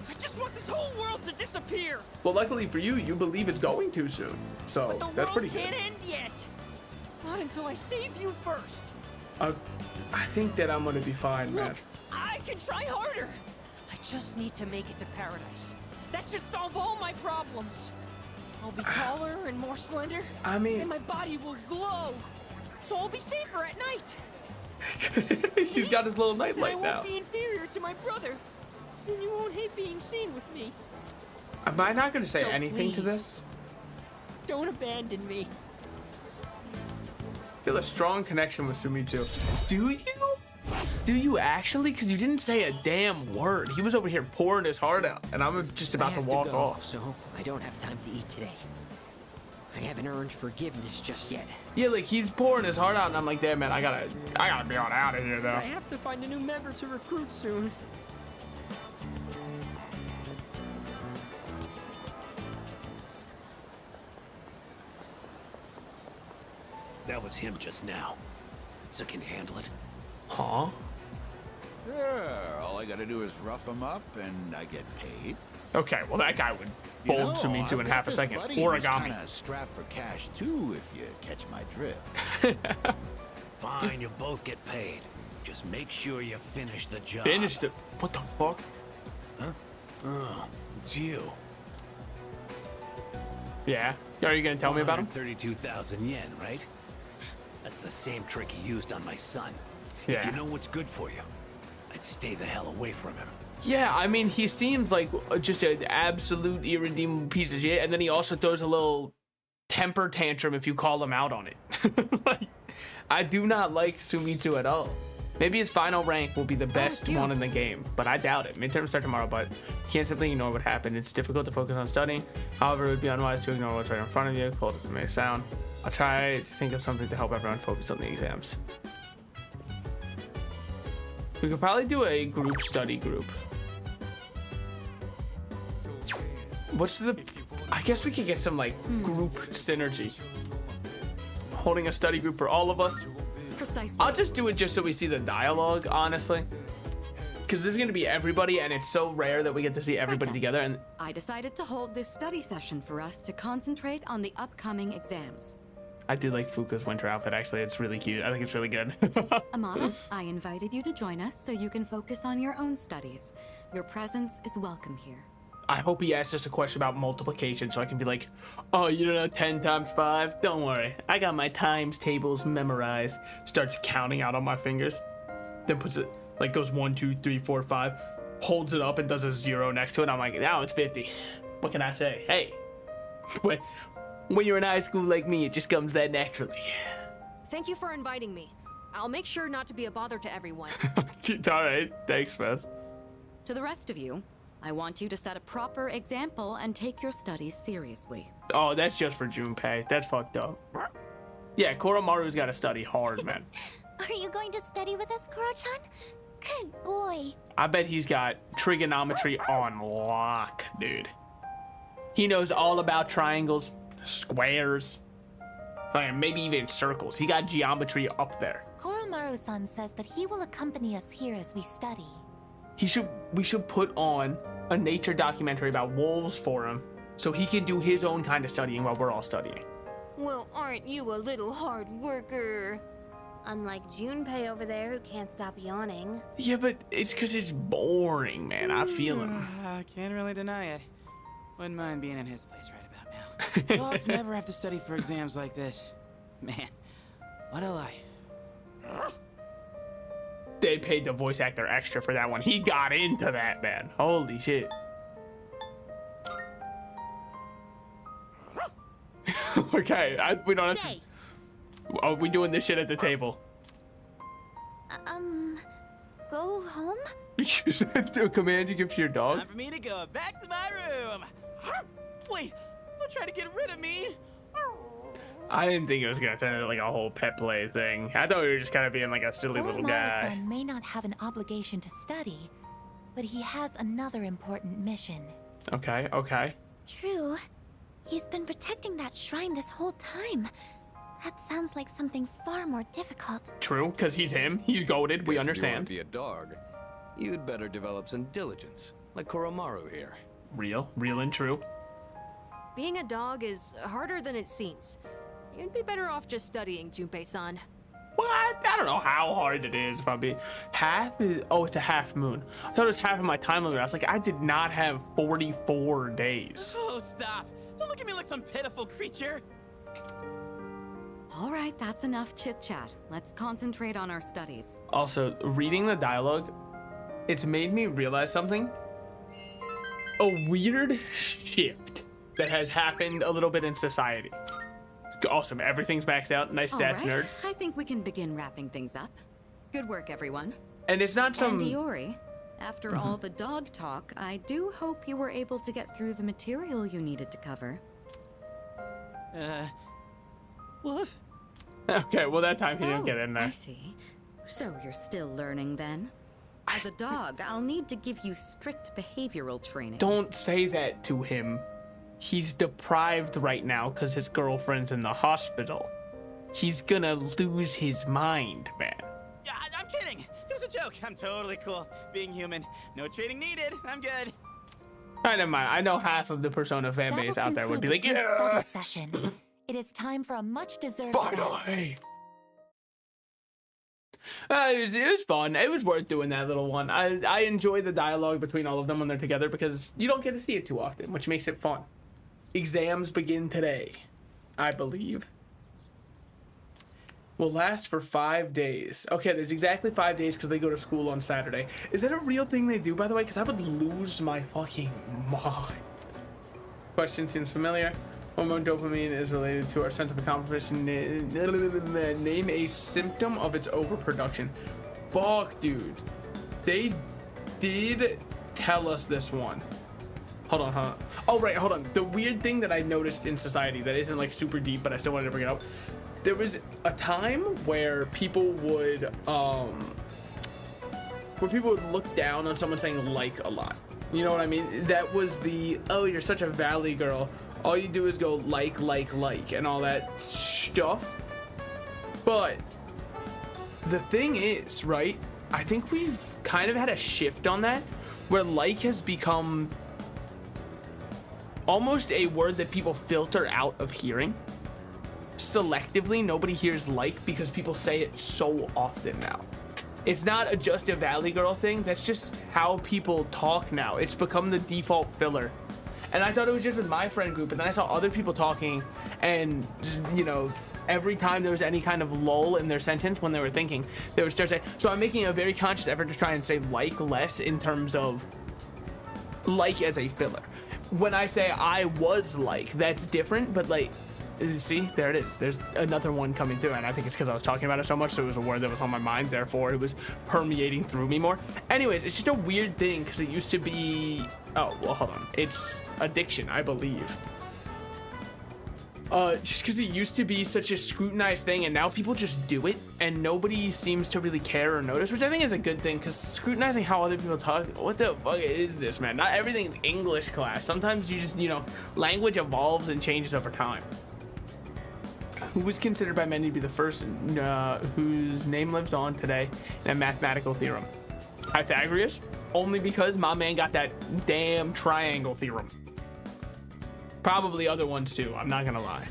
I just want this whole world to disappear. Well, luckily for you, you believe it's going to soon, so But the that's world pretty good. can't end yet. Not until I save you first. I think that I'm gonna be fine, man. Look, I can try harder. I just need to make it to paradise. That should solve all my problems. I'll be taller and more slender. I mean, and my body will glow. So I'll be safer at night. he's got his little And I nightlight won't now. be inferior to my brother. And you won't hate being seen with me. Am I not gonna say So anything to please, this? Don't abandon me. Feel a strong connection with Sumitsu. Do you? Do you actually? Because you didn't say a damn word. He was over here pouring his heart out, and I'm just about to walk off. So I don't have time to eat today. I haven't earned forgiveness just yet. Yeah, like he's pouring his heart out, and I'm like, damn man, I gotta be on out of here though. I have to find a new member to recruit soon. That was him just now. So can you handle it? Huh? Sure, all I gotta do is rough him up and I get paid. Okay, well that guy would You fold know, Sumitsu in I've half got a this second. buddy who's Origami. kinda strapped for cash too, if you catch my drift. Fine, you'll both get paid. Just make sure you finish the job. Finished it. What the fuck? Huh? Oh, it's you. Yeah. Are you gonna tell me about him? 32,000 yen, right? That's the same trick he used on my son. If Yeah. you know what's good for you, I'd stay the hell away from him. Yeah, I mean, he seems like just an absolute irredeemable piece of shit, and then he also throws a little temper tantrum if you call him out on it. Like, I do not like Sumitsu at all. Maybe his final rank will be the best one in the game, but I doubt it. Midterms start tomorrow, but you can't simply ignore what happened. It's difficult to focus on studying. However, it would be unwise to ignore what's right in front of you, cold as it may sound. I'll try to think of something to help everyone focus on the exams. We could probably do a group study group. What's the... I guess we could get some, like, group synergy. Holding a study group for all of us. Precisely. I'll just do it just so we see the dialogue, honestly. Because this is going to be everybody, and it's so rare that we get to see everybody together. And I decided to hold this study session for us to concentrate on the upcoming exams. I do like Fuka's winter outfit, actually. It's really cute. I think it's really good. Amada, I invited you to join us so you can focus on your own studies. Your presence is welcome here. I hope he asks us a question about multiplication so I can be like, oh, you don't know 10 times 5? Don't worry. I got my times tables memorized. Starts counting out on my fingers. Then puts it, like, goes 1, 2, 3, 4, 5. Holds it up and does a 0 next to it. I'm like, now it's 50. What can I say? Hey. When you're in high school like me, it just comes that naturally. Thank you for inviting me. I'll make sure not to be a bother to everyone. It's alright. Thanks, man. To the rest of you, I want you to set a proper example and take your studies seriously. Oh, that's just for Junpei. That's fucked up. Yeah, Koromaru's gotta study hard, man. Are you going to study with us, Koro-chan? Good boy. I bet he's got trigonometry on lock, dude. He knows all about triangles, squares, maybe even circles. He got geometry up there. Koromaru-san says that he will accompany us here as we study. We should put on a nature documentary about wolves for him so he can do his own kind of studying while we're all studying. Well, aren't you a little hard worker? Unlike Junpei over there, who can't stop yawning. Yeah, but it's because it's boring, man. I feel him. I can't really deny it. Wouldn't mind being in his place right about now. Dogs never have to study for exams like this. Man, what a life. They paid the voice actor extra for that one. He got into that, man. Holy shit. Okay, we don't have to... Are we doing this shit at the table? Go home? Is that a command you give to your dog? Time for me to go back to my room. Wait, don't try to get rid of me. I didn't think it was gonna turn into like a whole pet play thing. I thought we were just kind of being like a silly little guy. Koromaru-san may not have an obligation to study, but he has another important mission. Okay, okay. True. He's been protecting that shrine this whole time. That sounds like something far more difficult. True, because he's him. He's goated. We Guess understand. If you want to be a dog, you'd better develop some diligence, like Koromaru here. Real and true. Being a dog is harder than it seems. You'd be better off just studying, Junpei-san. What? I don't know how hard it is if I'm being... Half is... Oh, it's a half moon. I thought it was half of my time limit. I was like, I did not have 44 days. Oh, stop. Don't look at me like some pitiful creature. All right, that's enough chit-chat. Let's concentrate on our studies. Also, reading the dialogue, it's made me realize something. A weird shift that has happened a little bit in society. Awesome, everything's maxed out. Nice stats, All right, nerds. I think we can begin wrapping things up. Good work, everyone. And it's not some... And Iori, after all the dog talk, I do hope you were able to get through the material you needed to cover. Woof. Okay, well that time he didn't get in there. I see. So you're still learning then? As a dog, I'll need to give you strict behavioral training. Don't say that to him. He's deprived right now because his girlfriend's in the hospital. He's gonna lose his mind, man. Yeah, I'm kidding. It was a joke. I'm totally cool. Being human. No training needed. I'm good. Never mind. I know half of the Persona fan base out there would be like, study yeah. session. It is time for a much-deserved rest. Finally. It was fun. It was worth doing that little one. I enjoy the dialogue between all of them when they're together because you don't get to see it too often, which makes it fun. Exams begin today, I believe. Will last for 5 days. Okay, there's exactly 5 days because they go to school on Saturday. Is that a real thing they do, by the way? Because I would lose my fucking mind. Question seems familiar. Hormone dopamine is related to our sense of accomplishment. Name a symptom of its overproduction. Fuck, dude. They did tell us this one. Hold on. Oh, right, hold on. The weird thing that I noticed in society that isn't like super deep, but I still wanted to bring it up. There was a time where people would look down on someone saying like a lot. You know what I mean? That was the, oh, you're such a valley girl. All you do is go like, and all that stuff. But the thing is, right? I think we've kind of had a shift on that where like has become almost a word that people filter out of hearing. Selectively, nobody hears like because people say it so often now. It's not just a Valley Girl thing. That's just how people talk now. It's become the default filler. And I thought it was just with my friend group, but then I saw other people talking and just, you know, every time there was any kind of lull in their sentence when they were thinking, they would start saying, so I'm making a very conscious effort to try and say like less in terms of like as a filler. When I say I was like, that's different, but like, see, there it is. There's another one coming through, and I think it's because I was talking about it so much, so it was a word that was on my mind, therefore it was permeating through me more. Anyways, it's just a weird thing, because it used to be... Oh, well, hold on. It's addiction, I believe. Just because it used to be such a scrutinized thing, and now people just do it, and nobody seems to really care or notice, which I think is a good thing, because scrutinizing how other people talk, what the fuck is this, man? Not everything's English class. Sometimes you just, you know, language evolves and changes over time. Who was considered by many to be the first whose name lives on today in a mathematical theorem? Pythagoras, only because my man got that damn triangle theorem. Probably other ones too, I'm not gonna lie.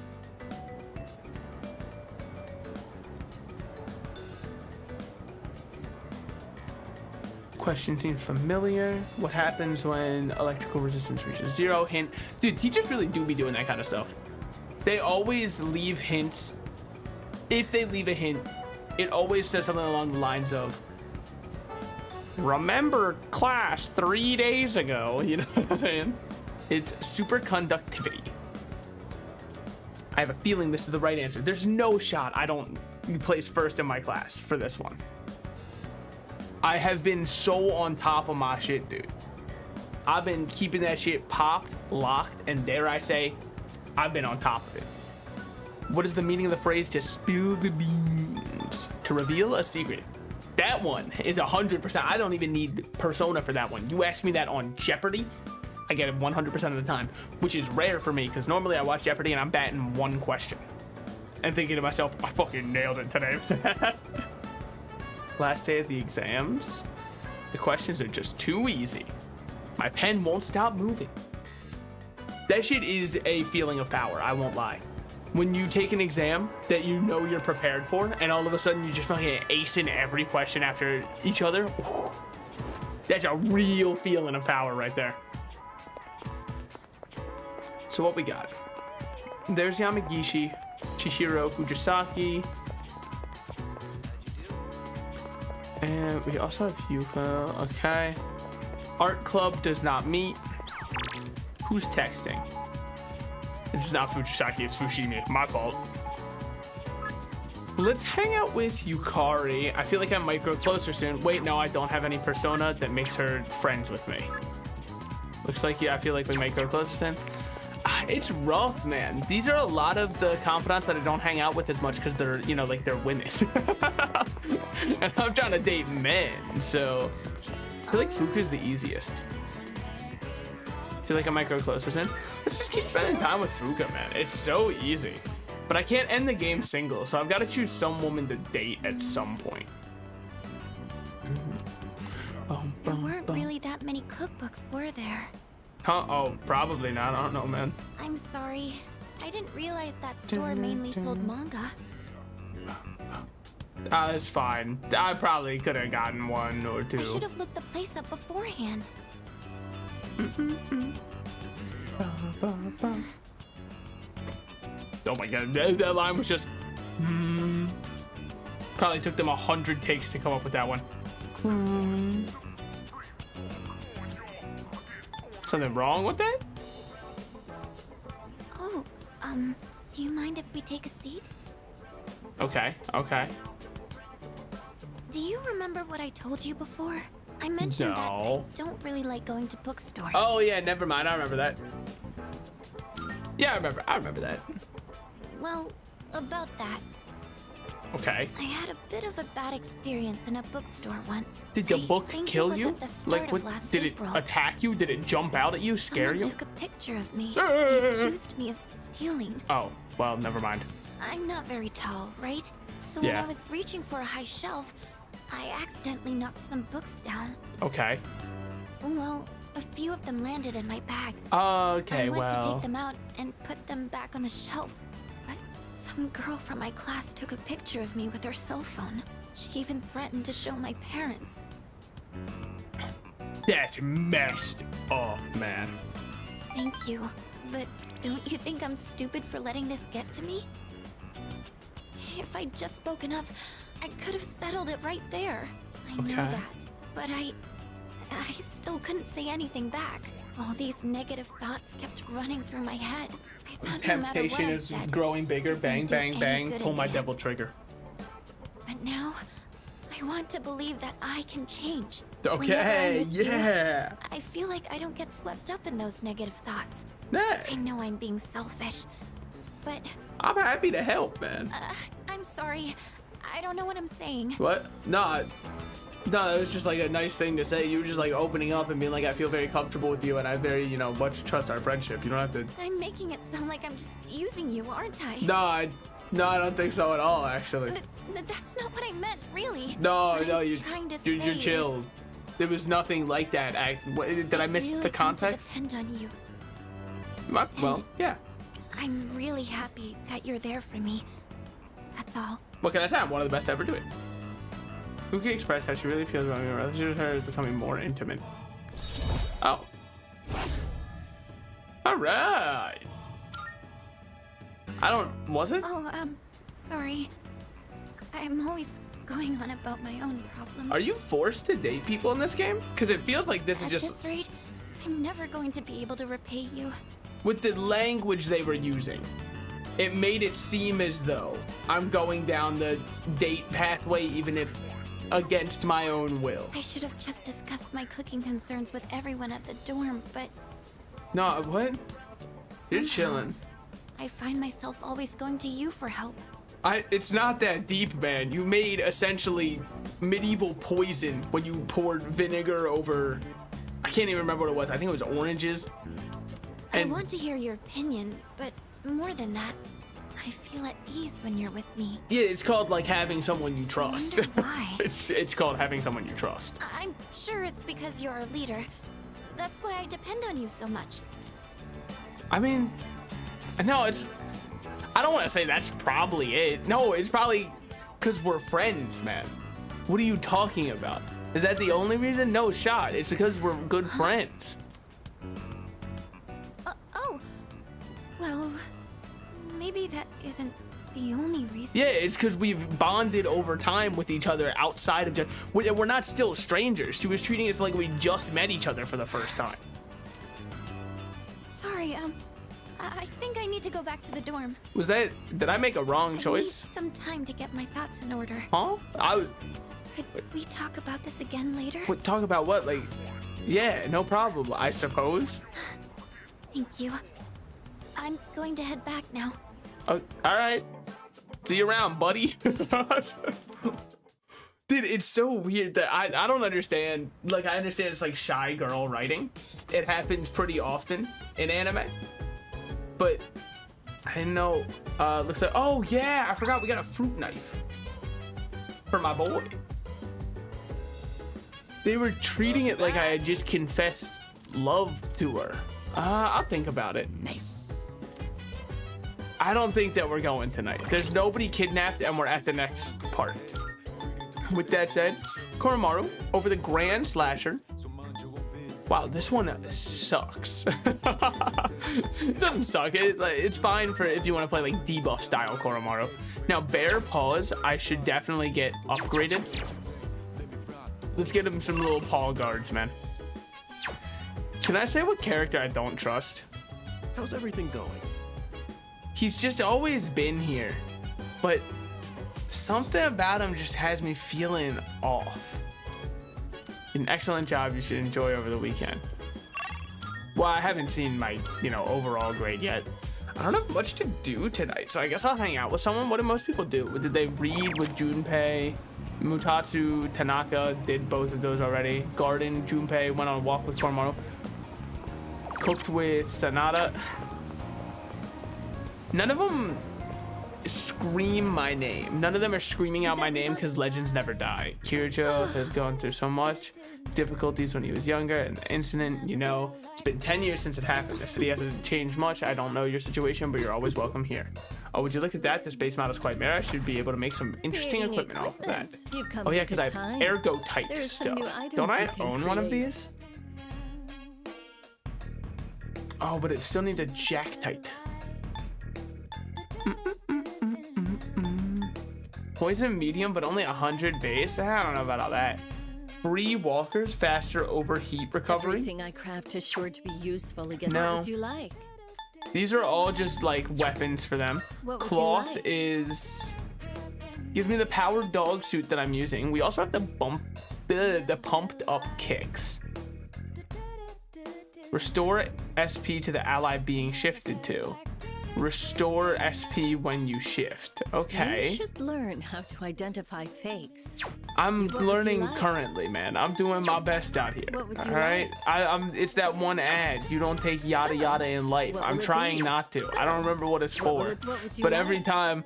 Question seems familiar. What happens when electrical resistance reaches 0? Hint. Dude, teachers really do be doing that kind of stuff. They always leave hints. If they leave a hint, it always says something along the lines of, remember class 3 days ago, you know what I mean? It's superconductivity. I have a feeling this is the right answer. There's no shot I don't place first in my class for this one. I have been so on top of my shit, dude. I've been keeping that shit popped, locked, and dare I say, I've been on top of it. What is the meaning of the phrase to spill the beans? To reveal a secret. That one is 100%. I don't even need Persona for that one. You ask me that on Jeopardy, I get it 100% of the time, which is rare for me because normally I watch Jeopardy and I'm batting one question and thinking to myself, I fucking nailed it today. Last day of the exams. The questions are just too easy. My pen won't stop moving. That shit is a feeling of power, I won't lie. When you take an exam that you know you're prepared for, and all of a sudden you just fucking acing every question after each other, that's a real feeling of power right there. So what we got? There's Yamagishi, Chihiro Fujisaki, and we also have Yuka, okay. Art club does not meet. Who's texting? It's not Fujisaki, it's Fushimi. My fault. Let's hang out with Yukari. I feel like I might grow closer soon. Wait, no, I don't have any persona that makes her friends with me. Looks like, yeah, I feel like we might grow closer soon. It's rough, man. These are a lot of the confidants that I don't hang out with as much because they're, you know, like they're women. And I'm trying to date men, so I feel like Fuka's the easiest. I feel like I might grow closer soon. Let's just keep spending time with Fuka, man. It's so easy. But I can't end the game single, so I've got to choose some woman to date at some point. There weren't really that many cookbooks, were there? Huh? Oh, probably not. I don't know, man. I'm sorry. I didn't realize that store mainly sold manga. It's fine. I probably could have gotten one or two. I should have looked the place up beforehand. Oh my god, that line was just... Probably took them 100 takes to come up with that one. Something wrong with that? Oh, do you mind if we take a seat? Okay, okay. Do you remember what I told you before? I mentioned that I No. don't really like going to bookstores. Oh yeah, never mind. I remember that. Yeah, I remember that. Well, about that. Okay. I had a bit of a bad experience in a bookstore once. Did the I book think it kill was you? at the start Like, of what? last Did April. it attack you? Did it jump out at you, scare Someone you? took a picture of me. He accused me of stealing. Oh, well, never mind. I'm not very tall, right? So when Yeah. I was reaching for a high shelf, I accidentally knocked some books down. Okay. Well, a few of them landed in my bag. Okay, I went to well. take them out and put them back on the shelf. But some girl from my class took a picture of me with her cell phone. She even threatened to show my parents. That's messed up, man. Thank you. But don't you think I'm stupid for letting this get to me? If I'd just spoken up, I could have settled it right there. I know Okay. that. But I still couldn't say anything back. All these negative thoughts kept running through my head. I thought no matter what Temptation I is said, growing bigger. it Bang, wouldn't do bang, any bang. good Pull in my the devil end. trigger. But now, I want to believe that I can change. Whenever I'm Okay, with you, yeah. I feel like I don't get swept up in those negative thoughts. Nah, I know I'm being selfish, but I'm happy to help, man. I'm sorry. I don't know what I'm saying. What? No, it was just like a nice thing to say. You were just like opening up and being like, I feel very comfortable with you and I very, much trust our friendship. You don't have to. I'm making it sound like I'm just using you, aren't I? No, I don't think so at all, actually. That's not what I meant, really. No, What no, I'm you, trying to you're say chill. is There was nothing like that. Did I miss really the come to context? depend on you. Well, yeah. I'm really happy that you're there for me. That's all. What can I say? I'm one of the best to ever do it. Who can express how she really feels about me? Her relationship with her is becoming more intimate. Oh. All right. Was it? Oh, sorry. I'm always going on about my own problems. Are you forced to date people in this game? Because it feels like this is At just this rate, I'm never going to be able to repay you. with the language they were using. It made it seem as though I'm going down the date pathway, even if against my own will. I should have just discussed my cooking concerns with everyone at the dorm, but No, what? You're somehow chilling. I find myself always going to you for help. It's not that deep, man. You made essentially medieval poison when you poured vinegar over. I can't even remember what it was. I think it was oranges. I want to hear your opinion, but more than that, I feel at ease when you're with me. Yeah, it's called like having someone you trust. I wonder why. it's called having someone you trust. I'm sure it's because you're a leader. That's why I depend on you so much. I mean, no, I don't want to say that's probably it. No, it's probably because we're friends, man. What are you talking about? Is that the only reason? No shot. It's because we're good friends. Oh. Well, maybe that isn't the only reason. Yeah, it's because we've bonded over time with each other outside of just. We're not still strangers. She was treating us like we just met each other for the first time. Sorry, I think I need to go back to the dorm. Did I make a wrong choice? I need some time to get my thoughts in order. Huh? Could we talk about this again later? Talk about what? Like, yeah, no problem, I suppose. Thank you. I'm going to head back now. Oh, all right. See you around, buddy. Dude, it's so weird that I don't understand. Like, I understand it's like shy girl writing. It happens pretty often in anime. But I didn't know. Looks like, oh yeah, I forgot we got a fruit knife for my boy. They were treating it like I had just confessed love to her. I'll think about it. Nice. I don't think that we're going tonight. There's nobody kidnapped and we're at the next part. With that said, Koromaru over the Grand Slasher. Wow, this one sucks. It doesn't suck. It's fine for if you want to play like debuff style Koromaru. Now Bear Paws, I should definitely get upgraded. Let's get him some little paw guards, man. Can I say what character I don't trust? How's everything going? He's just always been here, but something about him just has me feeling off. An excellent job you should enjoy over the weekend. Well, I haven't seen my, overall grade yet. I don't have much to do tonight, so I guess I'll hang out with someone. What do most people do? Did they read with Junpei? Mutatsu, Tanaka did both of those already. Garden, Junpei went on a walk with Koromaru. Cooked with Sanada. None of them scream my name. None of them are screaming out my name because legends never die. Kirito has gone through so much difficulties when he was younger, and the incident, it's been 10 years since it happened. The city hasn't changed much. I don't know your situation, but you're always welcome here. Oh, would you look at that? This base model is quite rare. I should be able to make some interesting equipment off of that. Oh yeah, because I have ergo type stuff. Don't I own one of these? Oh, but it still needs a Jactite. Poison medium, but only 100 base? I don't know about all that. 3 walkers, faster overheat recovery. Everything I craft is sure to be useful again. No. What would you like? These are all just like weapons for them. What would Cloth you like? gives me the powered dog suit that I'm using. We also have the pumped up kicks. Restore SP to the ally being shifted to. Restore SP when you shift. Okay. You should learn how to identify fakes. I'm What would learning you like? currently, man. I'm doing my best out here. What would you all right? It's that one ad. You don't take yada yada in life. what I'm will it trying be? not to. I don't remember what it's What for. would you But every like? time,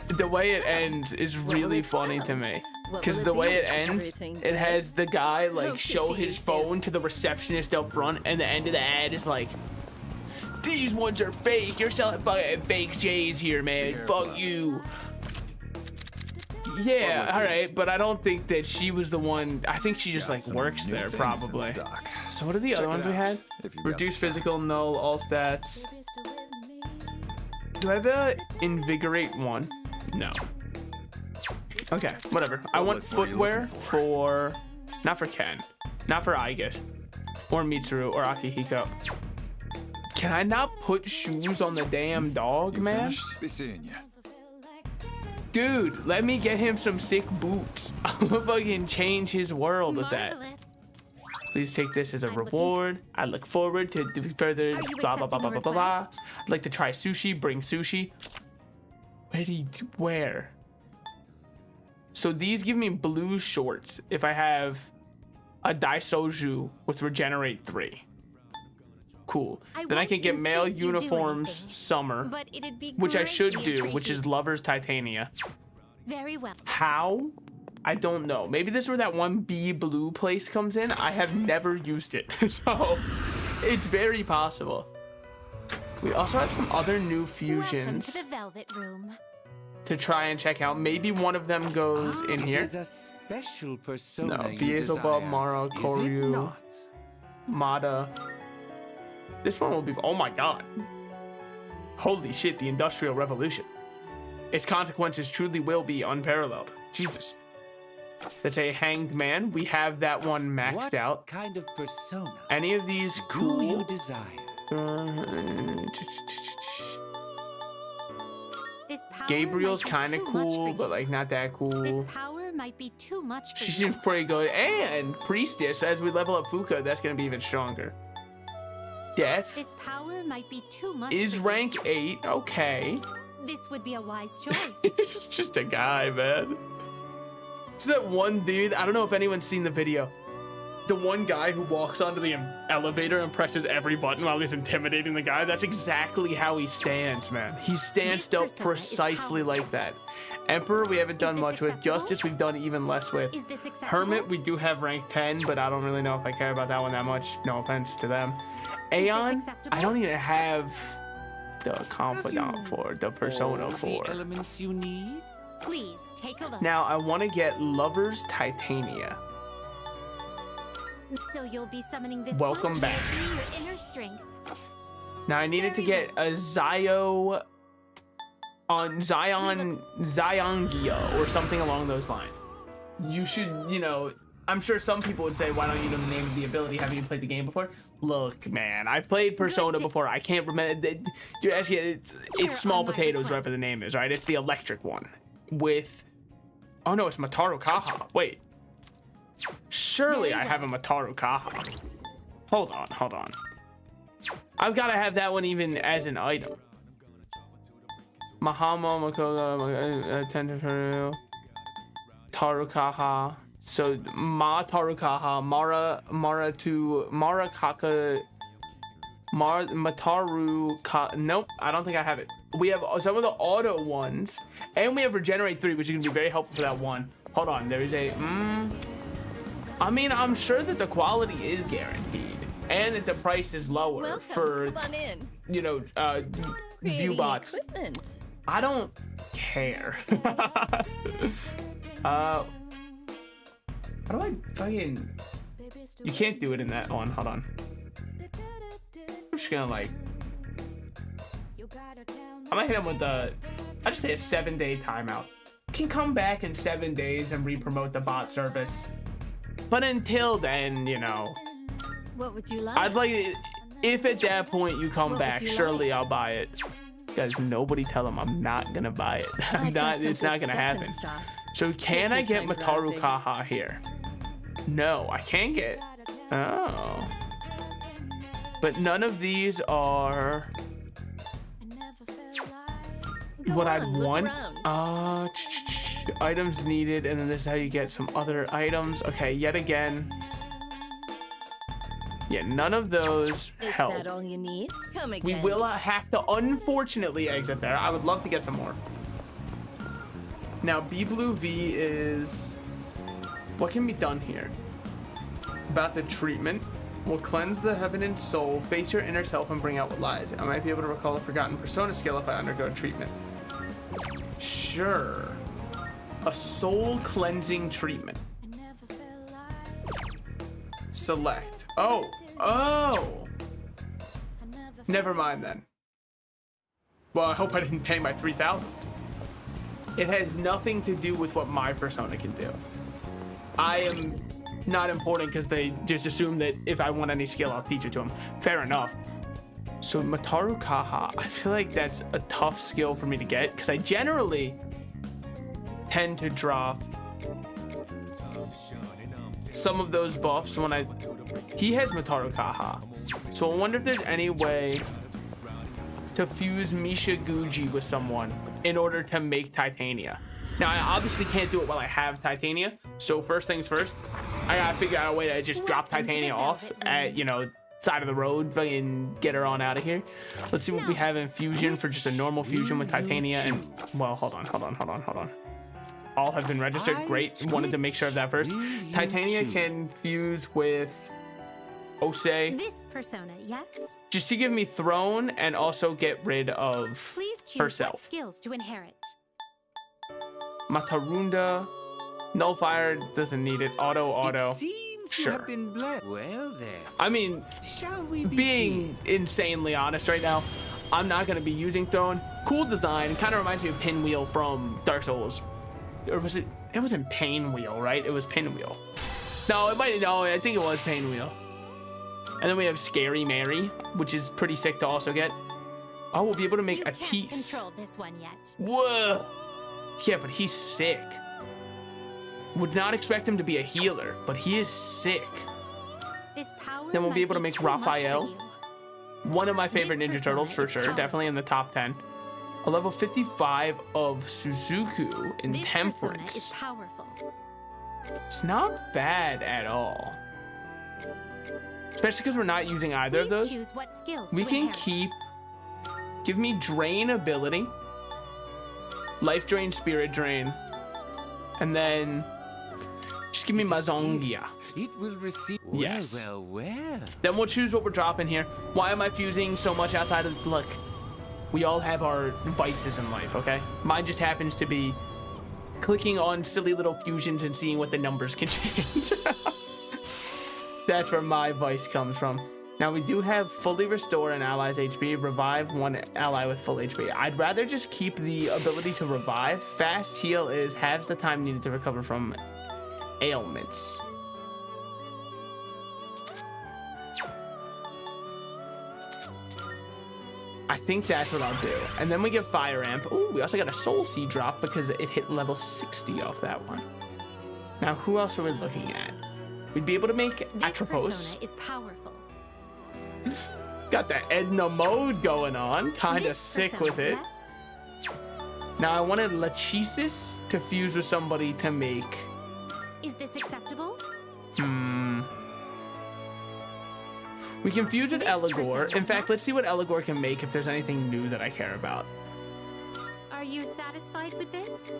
the way it ends is will really it funny sound? to me. What Because will the it way be? it ends, Everything it good. has the guy like Hope to show see you his soon. phone to the receptionist up front, and the end of the ad is like, "These ones are fake. You're selling fucking fake J's here, man. Fuck you." Yeah, all right, but I don't think that she was the one. I think she just like works there probably. So what are the other ones we had? Reduce physical, null, all stats. Do I have a invigorate 1? No. Okay, whatever. I want footwear for, not for Ken, not for Aigis, or Mitsuru, or Akihiko. Can I not put shoes on the damn dog, man? Be seeing you. Dude, let me get him some sick boots. I'm gonna fucking change his world with that. Marvelous. Please take this as a I'm looking- reward. I look forward to further Are you blah blah blah accepting blah a blah blah blah. request? I'd like to try sushi. Bring sushi. Where? So these give me blue shorts if I have a Daisoju with regenerate 3. Cool. Then I won't can get male insist you do uniforms anything, summer, But it'd be which I should greatly do, which is appreciated. Lovers Titania. Very well. How? I don't know. Maybe this is where that one B blue place comes in. I have never used it, so it's very possible. We also have some other new Welcome fusions to the Velvet Room. to try and check out. Maybe one of them goes in here. It is a special persona No, you Beelzebub, desire, Mara, is it Koryu, not? Mada. This one will be. Oh my god. Holy shit, the Industrial Revolution. Its consequences truly will be unparalleled. Jesus. That's a hanged man. We have that one maxed What out. kind of persona Any of these do you cool? desire? This power Gabriel's might be kind of too much for cool, you. but like not that This cool. power might be too much for She you. seems pretty good. And Priestess, as we level up Fuka, that's gonna be even stronger. Death This power might be too much is for you. rank 8. Okay. This would be a wise choice. It's just a guy, man. It's that one dude. I don't know if anyone's seen the video. The one guy who walks onto the elevator and presses every button while he's intimidating the guy. That's exactly how he stands, man. He stands This up persona is precisely powerful. like that. Emperor, we haven't done this much with. acceptable? Justice, we've done even less with. Is this acceptable? Hermit, we do have rank 10, but I don't really know if I care about that one that much. No offense to them. Aeon, acceptable? I don't even have the confidant for, the persona All for. the elements you need? Please take a look. Now, I want to get Lovers Titania. So you'll be summoning this Welcome one? back. Be your inner strength. Now I needed to get a Ziongia or something along those lines. You should, you know, I'm sure some people would say, why don't you know the name of the ability? Haven't you played the game before? Look, man, I've played Persona before. I can't remember. You're asking, it's Small Potatoes, whatever the name is, right? It's the electric one with, oh no, it's Mataru Kaha. Wait, surely I have a Mataru Kaha. Hold on. I've got to have that one even as an item. Mahama Makoga Tentaru Tarukaha. So Ma Tarukaha, Mataru Ka. Nope, I don't think I have it. We have some of the auto ones, and we have Regenerate 3, which is gonna be very helpful for that one. Hold on, there is a I mean, I'm sure that the quality is guaranteed, and that the price is lower for, you know, view bots. I don't care. How do I fucking... You can't do it in that one. Hold on. I'm just gonna like... I might hit him with the... I just say a 7-day timeout. Can come back in 7 days and re-promote the bot service. But until then, you know... What would you like? I'd like... If at that point you come back, surely I'll buy it. Guys, nobody tell them I'm not gonna buy it. It's not gonna happen. So can I get Mataru Kaha here? No, I can get. Oh. But none of these are what I want. Items needed, and then this is how you get some other items. Okay, yet again. Yeah, none of those help. Is that all you need? Come again. We will have to unfortunately exit there. I would love to get some more. Now, B Blue V is... What can be done here? About the treatment. Will cleanse the heaven and soul, face your inner self, and bring out what lies. I might be able to recall a forgotten persona skill if I undergo treatment. Sure. A soul cleansing treatment. Select. Oh. Never mind then. Well, I hope I didn't pay my 3,000. It has nothing to do with what my persona can do. I am not important because they just assume that if I want any skill, I'll teach it to them. Fair enough. So Mataru Kaha, I feel like that's a tough skill for me to get because I generally tend to drop some of those buffs when he has Mataru Kaha. So I wonder if there's any way to fuse Misha Guji with someone in order to make Titania. Now, I obviously can't do it while I have Titania. So first things first, I gotta figure out a way to just drop Titania off at, you know, side of the road and get her on out of here. Let's see what we have in fusion for just a normal fusion with Titania. And, well, hold on. All have been registered. Great. Wanted to make sure of that first. Titania can fuse with Ose. This persona, yes? Just to give me throne and also get rid of Please choose herself. what skills to inherit. Matarunda. Nullfire doesn't need it. Auto. Sure. Well then. I mean, being insanely honest right now, I'm not gonna be using throne. Cool design. Kind of reminds me of Pinwheel from Dark Souls. Or was it? It wasn't Painwheel, right? It was Pinwheel. No, I think it was Painwheel. And then we have Scary Mary, which is pretty sick to also get. Oh, we'll be able to make a Tease. Control this one yet. Whoa. Yeah, but he's sick. Would not expect him to be a healer, but he is sick. This power Then we'll be able to might make too much for Raphael. you. One of my favorite This Ninja Turtles for persona sure. is Definitely in the top 10. A level 55 of Suzuku in This persona Temperance. is powerful. It's not bad at all. Especially because we're not using either of Please those. choose what skills We to can inherit. give me Drain ability, Life Drain, Spirit Drain, and then just give me Mazongia. It will receive. Yes. Well. Then we'll choose what we're dropping here. Why am I fusing so much outside of... Look, we all have our vices in life, okay? Mine just happens to be clicking on silly little fusions and seeing what the numbers can change. That's where my vice comes from. Now we do have fully restore an ally's HP, revive one ally with full HP. I'd rather just keep the ability to revive. Fast heal is halves the time needed to recover from ailments. I think that's what I'll do. And then we get Fire Amp. Ooh, we also got a Soul Seed drop because it hit level 60 off that one. Now, who else are we looking at? We'd be able to make Atropos. Persona is powerful. Got that Edna mode going on. Kinda sick with it. Now, I wanted Lachesis to fuse with somebody to make... Is this acceptable? We can fuse with Eligor. In fact, let's see what Eligor can make if there's anything new that I care about. Are you satisfied with this?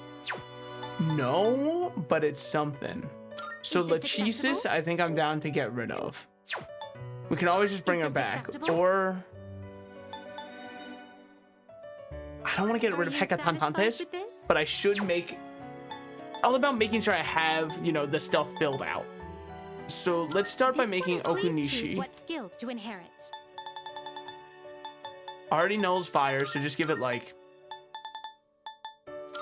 No, but it's something. So Is this Lachesis, acceptable? I think I'm down to get rid of. We can always just bring her this back. acceptable? Or... I don't want to get rid of Are you satisfied Hecatontantes, with this? but I should make... All about making sure I have, you know, the stuff filled out. So let's start by making Okunishi. What skills to inherit? Already knows fire, so just give it like...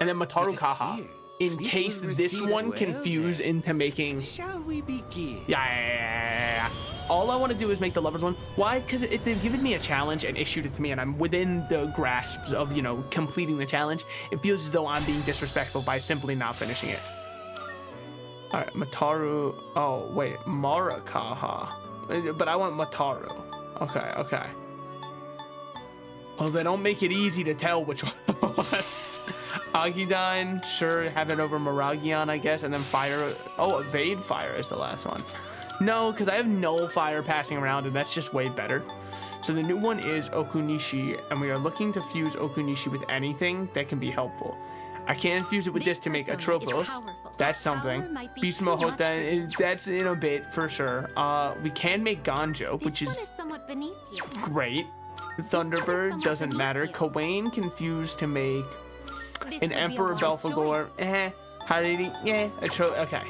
And then Mataru Kaha. In case this one can fuse into making... Shall we begin? Yeah. All I want to do is make the lovers one. Why? Because if they've given me a challenge and issued it to me and I'm within the grasps of, you know, completing the challenge, it feels as though I'm being disrespectful by simply not finishing it. All right, Mataru. Oh, wait, Marakaha. But I want Mataru. Okay. Well, they don't make it easy to tell which one I want. Agidine, sure, have it over Maragion, I guess, and then fire. Oh, evade fire is the last one. No, because I have null fire passing around, and that's just way better. So the new one is Okunishi, and we are looking to fuse Okunishi with anything that can be helpful. I can fuse it with this to make Atropos. That's something. Bismo Hoten, that's in a bit for sure. We can make Ganjo, which This one is somewhat beneath you. great. Thunderbird somewhat doesn't beneath matter. you. Kawain can fuse to make This would an be a Emperor wise Belphegor. choice. Haridi, okay.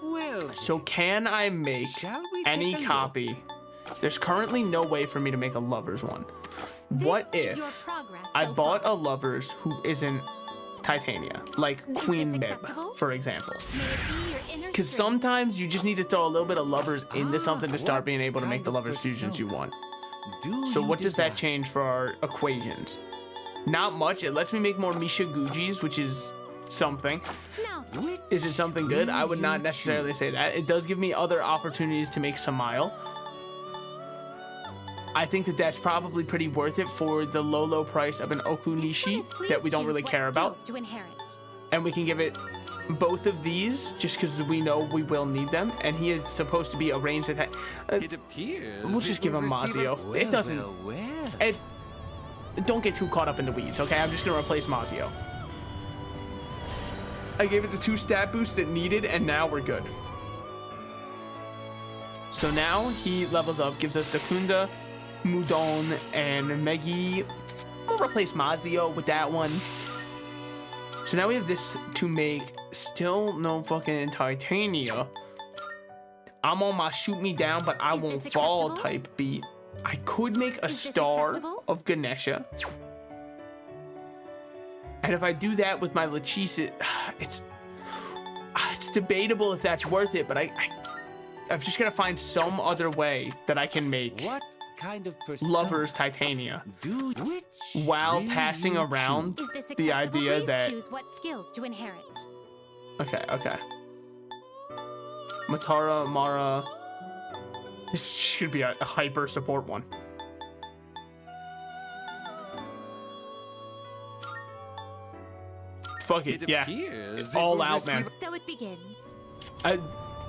Well, So can I make shall we any take a copy? There's currently no way for me to make a lovers one. What This is your if progress I so bought far. a lovers who isn't Titania, like Is Queen this Mib, acceptable? for example? May it be your inner Because strength. sometimes you just need to throw a little bit of lovers into something to start being able to make the lovers fusions you want. So what does that change for our equations? Not much. It lets me make more Misha Gujis, which is something. Now, Is it something good? I would not necessarily say that. It does give me other opportunities to make Samael. I think that that's probably pretty worth it for the low price of an this one Okunishi is please that we don't choose really what care about. skills to inherit. And we can give it both of these just because we know we will need them. And he is supposed to be a ranged attack. It appears We'll just give him Mazio. It doesn't... It's, don't get too caught up in the weeds, okay? I'm just going to replace Mazio. I gave it the 2 stat boosts it needed, and now we're good. So now he levels up, gives us Dakunda, Mudon, and Megi. We'll replace Mazio with that one. So now we have this to make. Still no fucking Titania. I'm on my shoot me down, but I Is won't this fall acceptable? type beat. I could make a Is this star acceptable? of Ganesha. And if I do that with my Lachesis, it's debatable if that's worth it, but I'm just gonna find some other way that I can make What kind of persona lovers Titania do which while will passing you around Is this the acceptable? idea Please that choose what skills to inherit. okay. Matara, Mara. This should be a hyper support one. Fuck it, It yeah. appears It's it all will out, man. receive So it begins.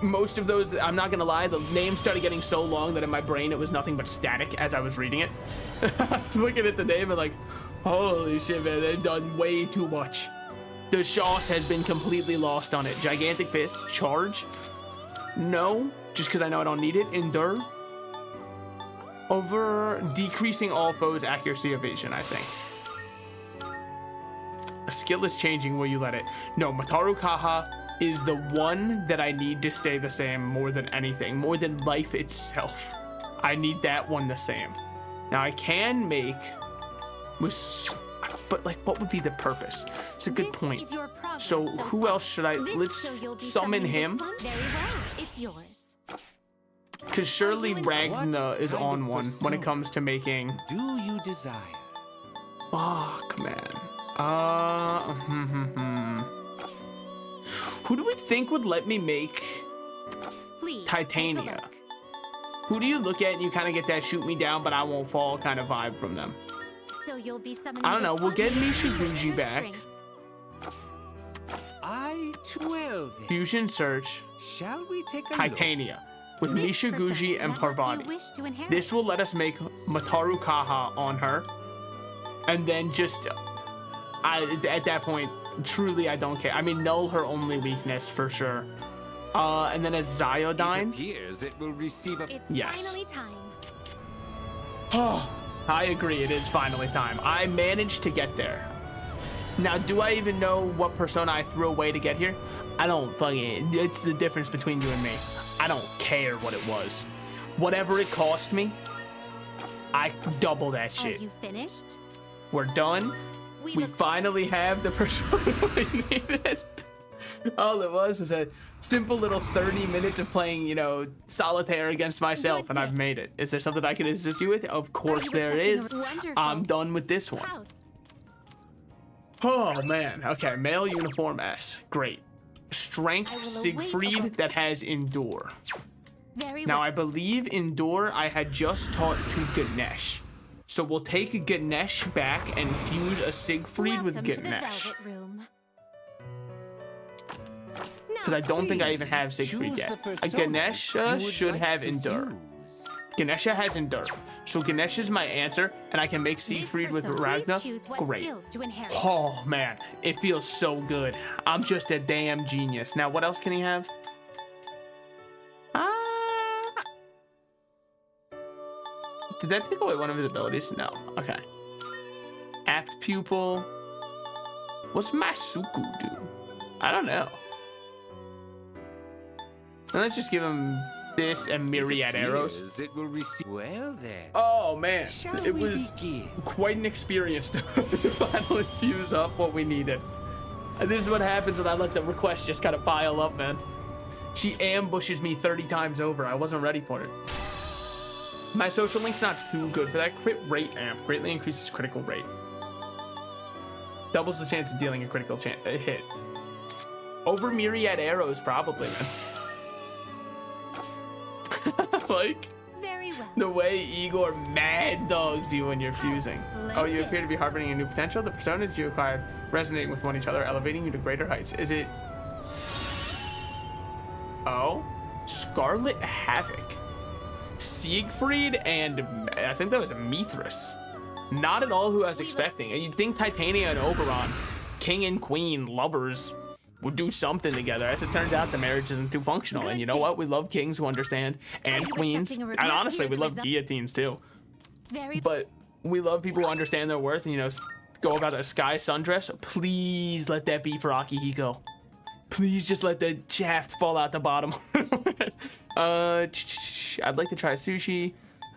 Most of those, I'm not gonna lie, the names started getting so long that in my brain it was nothing but static as I was reading it. I was looking at the name and like, holy shit, man, they've done way too much. The sauce has been completely lost on it. Gigantic Fist, Charge? No, just because I know I don't need it. Endure? Over decreasing all foes' accuracy evasion, I think. A skill is changing, will you let it? No, Mataru Kaha is the one that I need to stay the same more than anything, more than life itself. I need that one the same. Now I can make with, but like, what would be the purpose? It's a good point. So who else should I? Let's summon him. Very well, it's yours. Because surely Ragna is on one when it comes to making. Do you desire? Fuck, man. Who do we think would let me make Please, Titania? Who do you look at and you kind of get that shoot me down, but I won't fall kind of vibe from them? So you'll be summoning. I don't know. this We'll one? get Mishuguji back. I 12. Fusion Search. Shall we take a Titania with This Mishuguji person, and what do you Parvati. wish to inherit? This will let us make Mataru Kaha on her, and then just at that point, truly I don't care. I mean, null her only weakness for sure. And then as Ziodyne. It appears it will receive a. It's Yes. finally time. Oh, I agree. It is finally time. I managed to get there. Now, do I even know what persona I threw away to get here? I don't fucking. It's the difference between you and me. I don't care what it was. Whatever it cost me, I double that Are shit. you finished? We're done. We We look- finally have the persona we needed. All it was a simple little 30 minutes of playing, you know, solitaire against myself, and I've made it. Is there something I can assist you with? Of course there is. Wonderful. I'm done with this one. Proud. Oh man. Okay, male uniform S. Great. Strength I will await Siegfried above- that has Endure. Very Now well. I believe Endure I had just taught to Ganesh. So we'll take Ganesh back and fuse a Siegfried with Welcome to the Ganesh. Velvet Room. Because I don't think I even have Siegfried Choose yet. the A persona Ganesha you would should like have to Endure. fuse. Ganesha has Endure. So Ganesh is my answer, and I can make Siegfried with Please Ragna. choose what Great. skills to inherit. Oh man, it feels so good. I'm just a damn genius. Now, what else can he have? Did that take away one of his abilities? No. Okay. Apt Pupil. What's Masuku do? I don't know. Now let's just give him this and Myriad Arrows. Appears it will receive. Well then. Oh man, Shall it we was begin? quite an experience to finally fuse up what we needed. And this is what happens when I let the requests just kind of pile up, man. She ambushes me 30 times over. I wasn't ready for it. My social link's not too good for that. Crit rate amp greatly increases critical rate. Doubles the chance of dealing a critical hit. Over Myriad Arrows, probably, man. Like, Very well. the way Igor mad dogs you when you're fusing. Oh, you appear to be harboring a new potential. The personas you acquired resonating with one each other, elevating you to greater heights. Is it... Oh? Scarlet Havoc. Siegfried and I think that was a Mithras. Not at all who I was expecting. You'd think Titania and Oberon, king and queen, lovers, would do something together. As it turns out, the marriage isn't too functional. And you know what? We love kings who understand, and queens. And honestly, we love guillotines too. But we love people who understand their worth and, you know, go about their sky sundress. Please let that be for Akihiko. Please just let the shafts fall out the bottom. I'd like to try sushi.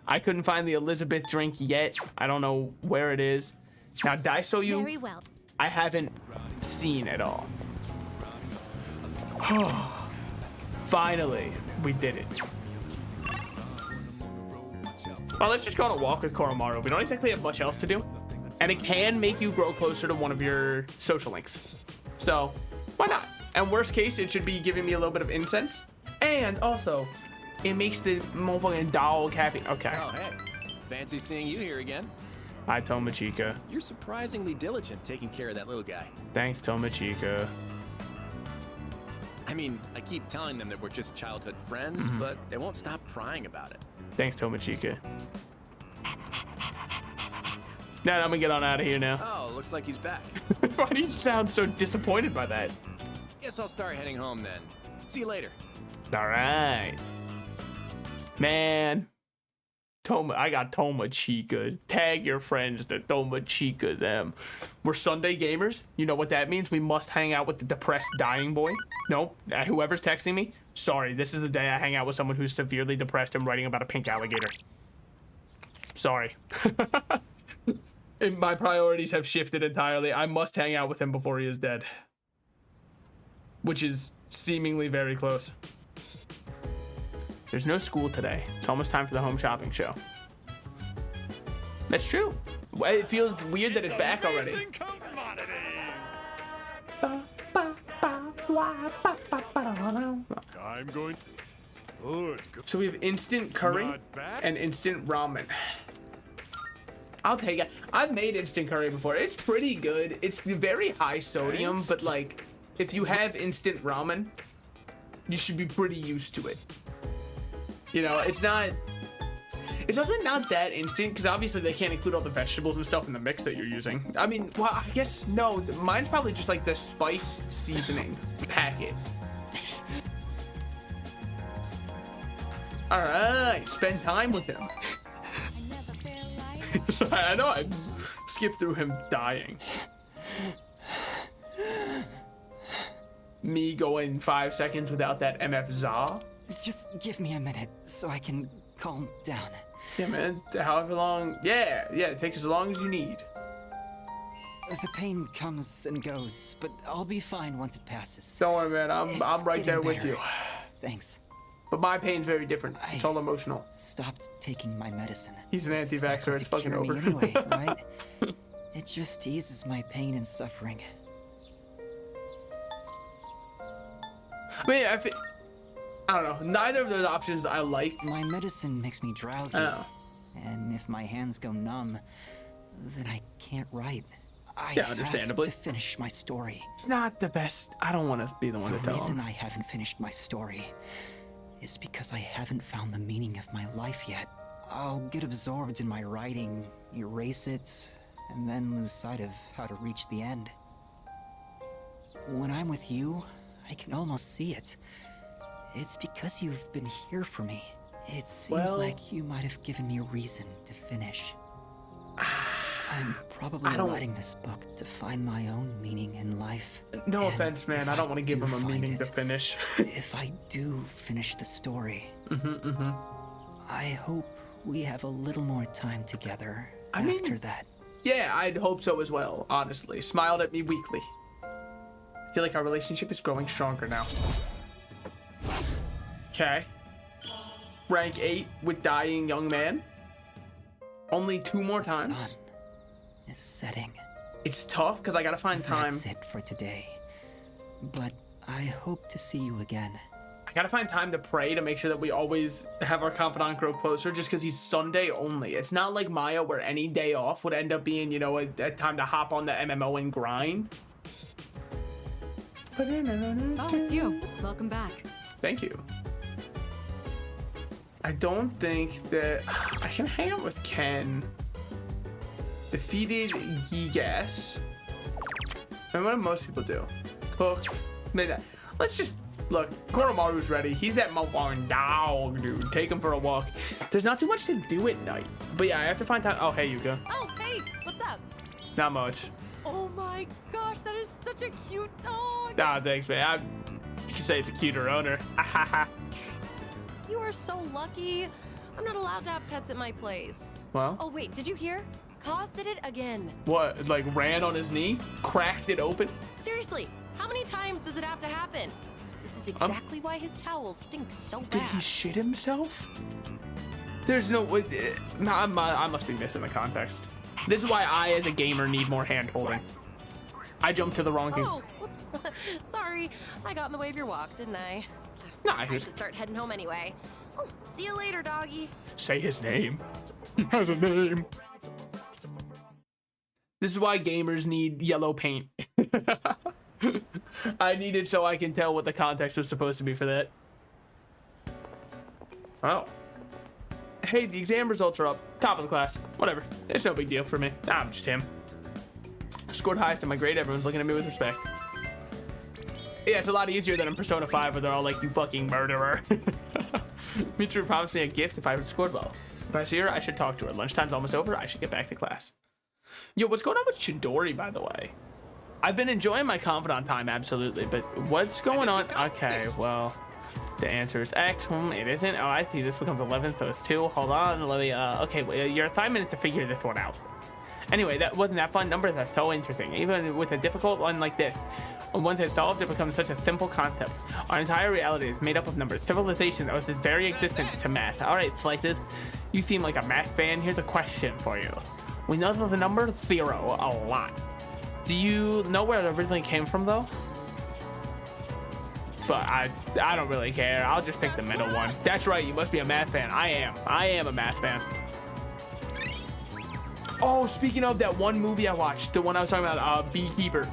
I couldn't find the Elizabeth drink yet. I don't know where it is. Now, Daisoyu, Very well. I haven't seen at all. Finally, we did it. Well, let's just go on a walk with Koromaru. We don't exactly have much else to do. And it can make you grow closer to one of your social links. So, why not? And worst case, it should be giving me a little bit of incense. And also, it makes the motherfucking dog happy. Okay. Oh, hey. Fancy seeing you here again. Hi, Tomochika. You're surprisingly diligent taking care of that little guy. Thanks, Tomochika. I mean, I keep telling them that we're just childhood friends, but they won't stop crying about it. Thanks, Tomochika. Now I'm gonna get on out of here now. Oh, looks like he's back. Why do you sound so disappointed by that? Guess I'll start heading home then. See you later. All right. Man, I got Toma Chica. Tag your friends to Toma Chica them. We're Sunday gamers. You know what that means? We must hang out with the depressed dying boy. Nope. Whoever's texting me, sorry. This is the day I hang out with someone who's severely depressed and writing about a pink alligator. Sorry. And my priorities have shifted entirely. I must hang out with him before he is dead. Which is seemingly very close. There's no school today. It's almost time for the home shopping show. That's true. It feels weird that it's back already. I'm going. Good. So we have instant curry and instant ramen. I'll take it. I've made instant curry before. It's pretty good. It's very high sodium, but like, if you have instant ramen, you should be pretty used to it. You know, it's also not that instant, because obviously they can't include all the vegetables and stuff in the mix that you're using. I mean, well, I guess, no, mine's probably just like the spice seasoning packet. All right, spend time with him. I know I skipped through him dying. Me going 5 seconds without that MF za. Just give me a minute so I can calm down. Yeah, man. However long. Yeah. Take as long as you need. The pain comes and goes, but I'll be fine once it passes. Don't worry, man. I'm right there with you. Thanks. But my pain's very different. It's all emotional. Stopped taking my medicine. He's an anti-vaxxer. It's fucking over. Anyway, right? It just eases my pain and suffering. I mean, I don't know. Neither of those options I like. My medicine makes me drowsy. And if my hands go numb, then I can't write. Yeah, understandably. I have to finish my story. It's not the best. I don't want to be the one to tell him. The reason I haven't finished my story is because I haven't found the meaning of my life yet. I'll get absorbed in my writing, erase it, and then lose sight of how to reach the end. When I'm with you, I can almost see it. It's because you've been here for me. It seems like you might have given me a reason to finish. I'm probably writing this book to find my own meaning in life. No offense, man. I don't want to give him a meaning to finish. If I do finish the story, I hope we have a little more time together after that. Yeah, I'd hope so as well, honestly. Smiled at me weekly. I feel like our relationship is growing stronger now. Okay. Rank 8 with dying young man. Only 2 more times. The sun is setting. It's tough because I gotta find time. That's it for today. But I hope to see you again. I gotta find time to pray to make sure that we always have our confidant grow closer, just because he's Sunday only. It's not like Maya where any day off would end up being, you know, a time to hop on the MMO and grind. Oh, it's you. Welcome back. Thank you. I don't think that I can hang out with Ken. Defeated Gigas. And what do most people do? Cook. Let's just look. Koromaru's ready. He's that motherfucking dog, dude. Take him for a walk. There's not too much to do at night. But yeah, I have to find time. Oh, hey, Yuka. Oh, hey, what's up? Not much. Oh my gosh, that is such a cute dog. Nah, thanks, man. You can say it's a cuter owner. You are so lucky. I'm not allowed to have pets at my place. Well? Oh, wait, did you hear? Kaz did it again. What, like ran on his knee? Cracked it open? Seriously, how many times does it have to happen? This is exactly why his towels stink so bad. Did he shit himself? There's no way. I must be missing the context. This is why I, as a gamer, need more hand-holding. I jumped to the wrong thing. Oh, whoops. Sorry, I got in the way of your walk, didn't I? Nah, I should start heading home anyway. Oh, see you later, doggy. Say his name. He has a name. This is why gamers need yellow paint. I need it so I can tell what the context was supposed to be for that. Oh. Hey, the exam results are up. Top of the class. Whatever. It's no big deal for me. I'm just him. Scored highest in my grade. Everyone's looking at me with respect. Yeah, it's a lot easier than in Persona 5 where they're all like, you fucking murderer. Mitsuru promised me a gift if I scored well. If I see her, I should talk to her. Lunchtime's almost over. I should get back to class. Yo, what's going on with Chidori, by the way? I've been enjoying my confidant time, absolutely, but what's going on? Okay, well, the answer is X. It isn't. Oh, I see. This becomes 11, so it's 2. Hold on. Let me, okay, well, your assignment is to figure this one out. Anyway, that wasn't that fun. Numbers are so interesting. Even with a difficult one like this, once it's solved, it becomes such a simple concept. Our entire reality is made up of numbers. Civilization owes its very existence to math. All right, Slices, you seem like a math fan. Here's a question for you. We know that the number 0 a lot. Do you know where it originally came from, though? But I don't really care. I'll just pick the middle one. That's right. You must be a math fan. I am a math fan. Oh, speaking of that one movie I watched, the one I was talking about, Beekeeper.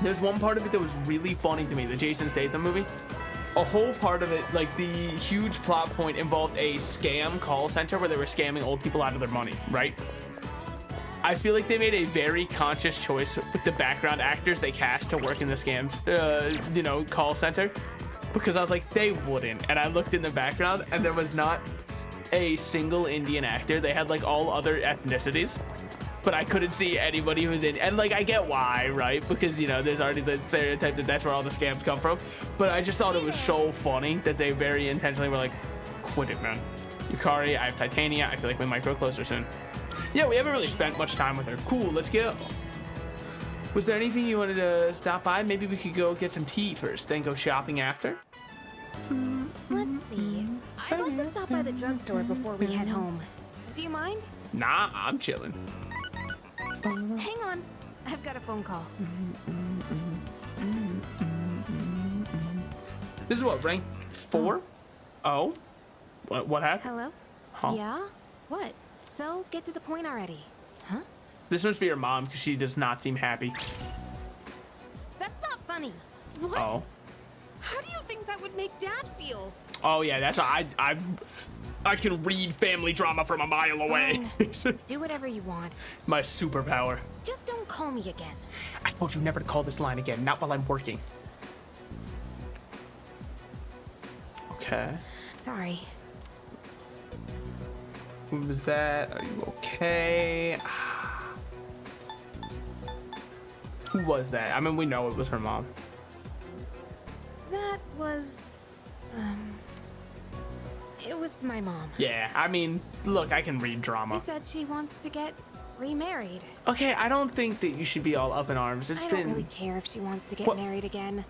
There's one part of it that was really funny to me, the Jason Statham movie. A whole part of it, like the huge plot point, involved a scam call center where they were scamming old people out of their money, right? I feel like they made a very conscious choice with the background actors they cast to work in the scam, call center, because I was like, they wouldn't. And I looked in the background and there was not a single Indian actor. They had like all other ethnicities, but I couldn't see anybody who's in. And like, I get why, right? Because, you know, there's already the stereotype that that's where all the scams come from. But I just thought it was so funny that they very intentionally were like, quit it, man. Yukari, I have Titania. I feel like we might grow closer soon. Yeah, we haven't really spent much time with her. Cool, let's go. Was there anything you wanted to stop by? Maybe we could go get some tea first, then go shopping after? Let's see. I'd like to stop by the drugstore before we head home. Do you mind? Nah, I'm chilling. Hang on. I've got a phone call. This is what, rank 4? Oh? What happened? Hello? Huh? Yeah? What? So, get to the point already. Huh? This must be your mom, because she does not seem happy. That's not funny. What? Oh. How do you think that would make Dad feel? Oh yeah, that's why I can read family drama from a mile away. Do whatever you want. My superpower. Just don't call me again. I told you never to call this line again, not while I'm working. Okay. Sorry. Who was that? Are you okay? Who was that? I mean, we know it was her mom. That was... It was my mom. Yeah, I mean, look, I can read drama. She said she wants to get remarried. Okay, I don't think that you should be all up in arms. I don't really care if she wants to get married again.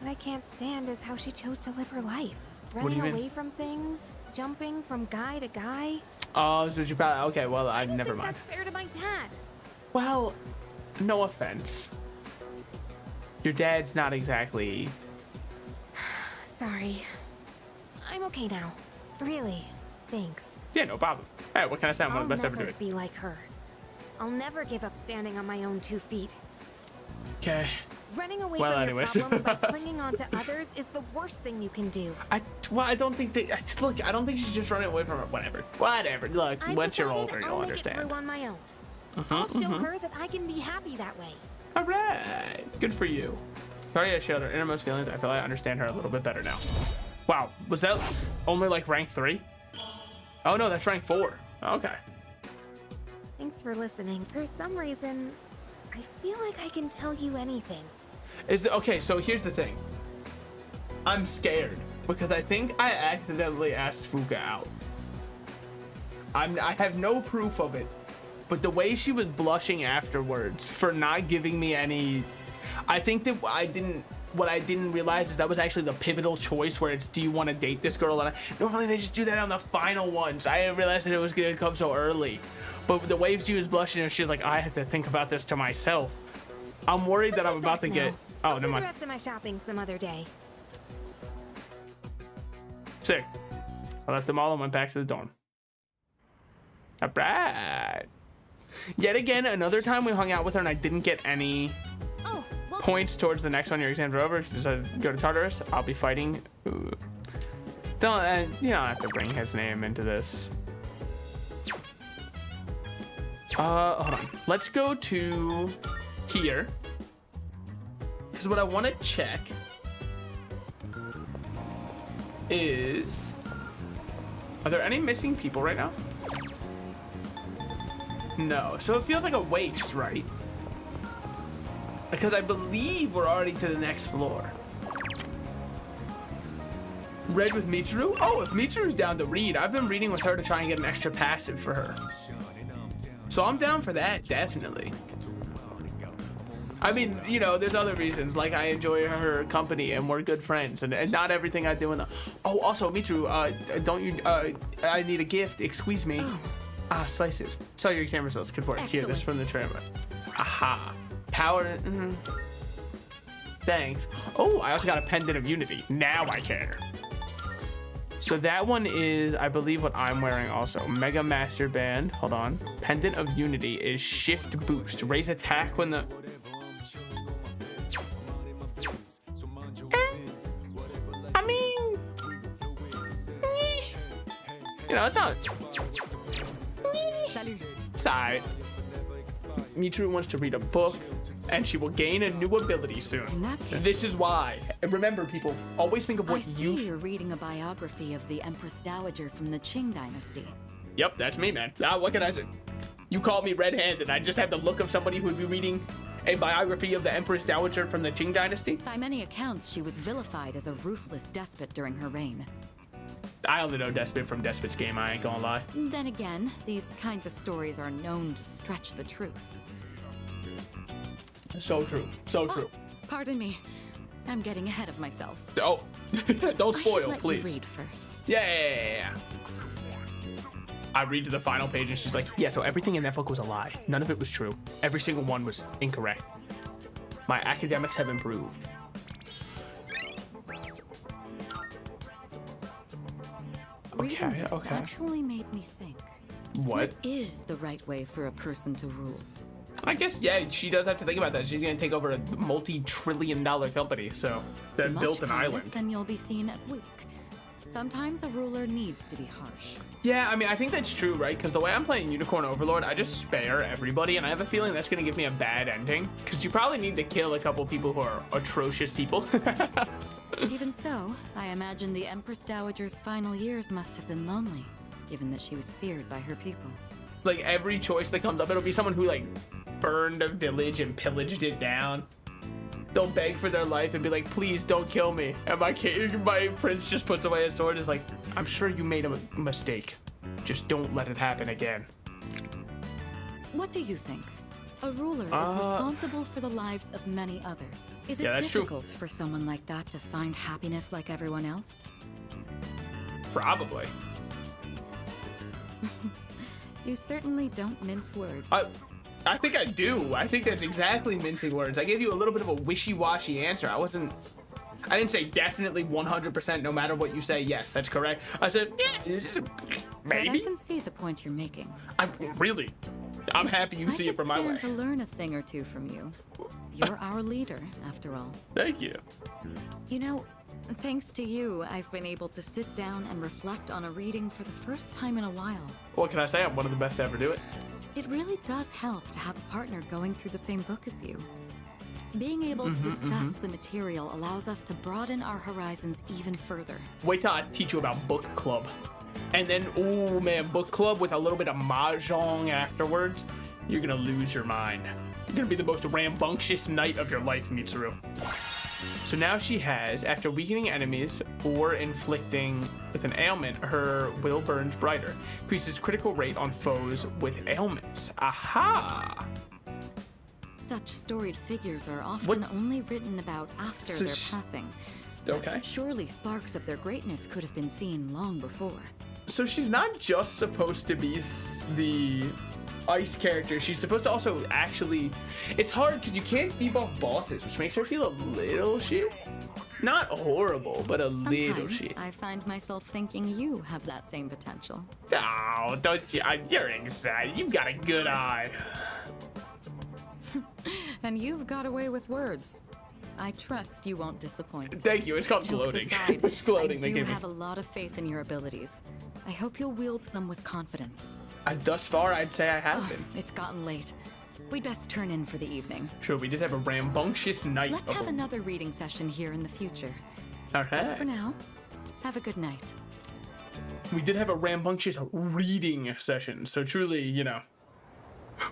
What I can't stand is how she chose to live her life. Running away from things, jumping from guy to guy. Oh, so she probably... Okay, well, I don't never think mind. That's fair to my dad. Well, no offense. Your dad's not exactly... Sorry. I'm okay now. Really. Thanks. Yeah, no problem. Hey, what can I say? I'm one of the best ever I'll do never be like her. I'll never give up standing on my own 2 feet. Okay. Running away from your problems by clinging on to others is the worst thing you can do. I don't think that... Look, I don't think she's just running away from it. Whatever. Look, once you're older, you'll understand. I'll make it through on my own. I'll show her that I can be happy that way. All right. Good for you. Sorry I shared her innermost feelings. I feel like I understand her a little bit better now. Wow, was that only like rank 3? Oh no, that's rank 4. Okay. Thanks for listening. For some reason, I feel like I can tell you anything. Okay, so here's the thing. I'm scared because I think I accidentally asked Fuka out. I have no proof of it, but the way she was blushing afterwards for not giving me any... I think that what I didn't realize is that was actually the pivotal choice where it's, do you want to date this girl? And normally they just do that on the final ones. I didn't realize that it was going to come so early. But the way she was blushing, and she was like, I have to think about this to myself. I'm worried that I'm about to get... Oh, I'll never do mind. the rest of my shopping some other day. Sick. I left them all and went back to the dorm. All right. Yet again, another time we hung out with her and I didn't get any points towards the next one. Your exams are over. She decided to go to Tartarus. I'll be fighting. Ooh. You don't have to bring his name into this. Hold on. Let's go to here. Because what I want to check is... Are there any missing people right now? No. So it feels like a waste, right? Because I believe we're already to the next floor. Read with Mitsuru? Oh, if Mitsuru's down to read, I've been reading with her to try and get an extra passive for her. So I'm down for that, definitely. I mean, you know, there's other reasons, like I enjoy her company and we're good friends, and not everything I do in the... Oh, also, Mitsuru, don't you, I need a gift, excuse me. Ah, slices. Sell your exam results, could work. Here, this from the trailer. Aha. Power, Thanks. Oh, I also got a pendant of unity. Now I care. So that one is, I believe, what I'm wearing also. Mega Master Band. Hold on. Pendant of Unity is shift boost. Raise attack when the... I mean... You know, it's not... Salut. Side. Mitsuru wants to read a book, and she will gain a new ability soon. This is why. And remember, people, always think of what you're reading a biography of the Empress Dowager from the Qing Dynasty. Yep, that's me, man. What can I say? You called me red-handed. I just have the look of somebody who would be reading a biography of the Empress Dowager from the Qing Dynasty. By many accounts, she was vilified as a ruthless despot during her reign. I only know Despot from Despot's Game, I ain't gonna lie. Then again, these kinds of stories are known to stretch the truth. So true. So true. Pardon me. I'm getting ahead of myself. Oh, don't spoil, I should let please. You read first. Yeah. I read to the final page and she's like, yeah, so everything in that book was a lie. None of it was true. Every single one was incorrect. My academics have improved. Reading this actually made me think. What is the right way for a person to rule? I guess, yeah, she does have to think about that. She's gonna take over a multi-trillion-dollar company, so that built an island. And you'll be seen as weak. Sometimes a ruler needs to be harsh. Yeah, I mean, I think that's true, right? Because the way I'm playing Unicorn Overlord, I just spare everybody, and I have a feeling that's gonna give me a bad ending. Because you probably need to kill a couple people who are atrocious people. Even so, I imagine the Empress Dowager's final years must have been lonely, given that she was feared by her people. Like, every choice that comes up, it'll be someone who, like, burned a village and pillaged it down. They'll beg for their life and be like, please don't kill me. And my prince just puts away his sword and is like, I'm sure you made a mistake. Just don't let it happen again. What do you think? A ruler is responsible for the lives of many others. Is it difficult for someone like that to find happiness like everyone else? Probably. You certainly don't mince words. I think I do. I think that's exactly mincing words. I gave you a little bit of a wishy-washy answer. I didn't say definitely 100% no matter what you say. Yes, that's correct. I said, yeah, maybe. But I can see the point you're making. I'm happy you see it from my way. I could stand to learn a thing or two from you. You're our leader, after all. Thank you. You know, thanks to you, I've been able to sit down and reflect on a reading for the first time in a while. What can I say? I'm one of the best to ever do it. It really does help to have a partner going through the same book as you. Being able to discuss the material allows us to broaden our horizons even further. Wait till I teach you about book club. And then, oh man, book club with a little bit of mahjong afterwards. You're gonna lose your mind. You're gonna be the most rambunctious night of your life, Mitsuru. So now she has, after weakening enemies or inflicting with an ailment, her will burns brighter. Increases critical rate on foes with ailments. Aha! Such storied figures are often only written about after their passing. Okay. Surely sparks of their greatness could have been seen long before. So she's not just supposed to be the ice character. She's supposed to also actually... It's hard because you can't debuff bosses, which makes her feel a little shit. Not horrible, but a little shit. I find myself thinking you have that same potential. Oh, don't you? You're excited. You've got a good eye. And you've got away with words. I trust you won't disappoint. Thank you. It's called gloating. It's gloating. I do have a lot of faith in your abilities. I hope you'll wield them with confidence. Thus far, I'd say I have been. It's gotten late. We'd best turn in for the evening. Sure, we just have a rambunctious night. Let's have another reading session here in the future. All right. But for now, Have a good night. We did have a rambunctious reading session, so truly, you know,